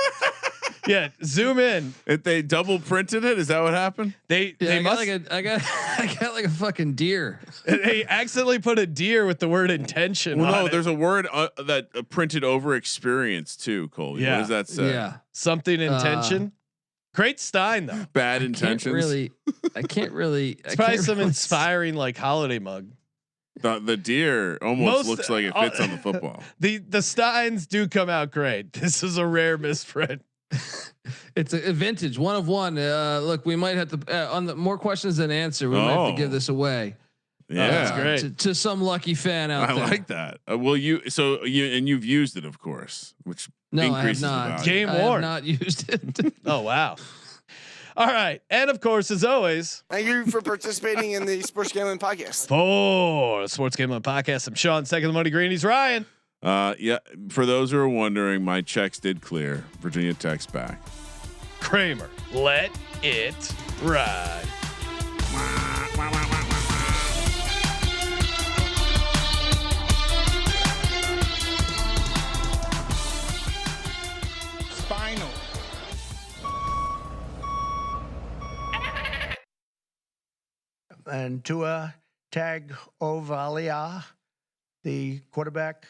Speaker 1: yeah, zoom in.
Speaker 5: If they double printed it, is that what happened?
Speaker 1: They must.
Speaker 3: I got like a fucking deer.
Speaker 1: They accidentally put a deer with the word intention.
Speaker 5: Well,
Speaker 1: on
Speaker 5: no,
Speaker 1: it.
Speaker 5: there's a word that printed over experience too, Colby.
Speaker 1: Yeah.
Speaker 5: What does that say?
Speaker 3: Yeah,
Speaker 1: something intention. Great Stein though.
Speaker 5: Bad intentions.
Speaker 3: I can't really.
Speaker 1: It's probably some inspiring like holiday mug.
Speaker 5: The deer almost looks like it fits on the football.
Speaker 1: The Steins do come out great. This is a rare misprint.
Speaker 3: It's a vintage 1 of 1. Look, we might have to on the more questions than answer. We might have to give this away.
Speaker 5: Yeah,
Speaker 1: that's great
Speaker 3: to some lucky fan out there.
Speaker 5: I like that. You've used it, of course, which increases
Speaker 3: I have not.
Speaker 5: the value.
Speaker 1: Game
Speaker 3: I
Speaker 1: worn.
Speaker 3: have not used it.
Speaker 1: Oh wow. All right, and of course, as always,
Speaker 11: thank you for participating in the Sports Gambling Podcast.
Speaker 1: For Sports Gambling Podcast, I'm Sean. Second the Money Green. He's Ryan.
Speaker 5: Yeah. For those who are wondering, my checks did clear. Virginia Tech's back.
Speaker 1: Kramer, let it ride.
Speaker 11: Spinal.
Speaker 12: And Tua Tagovailoa, the quarterback,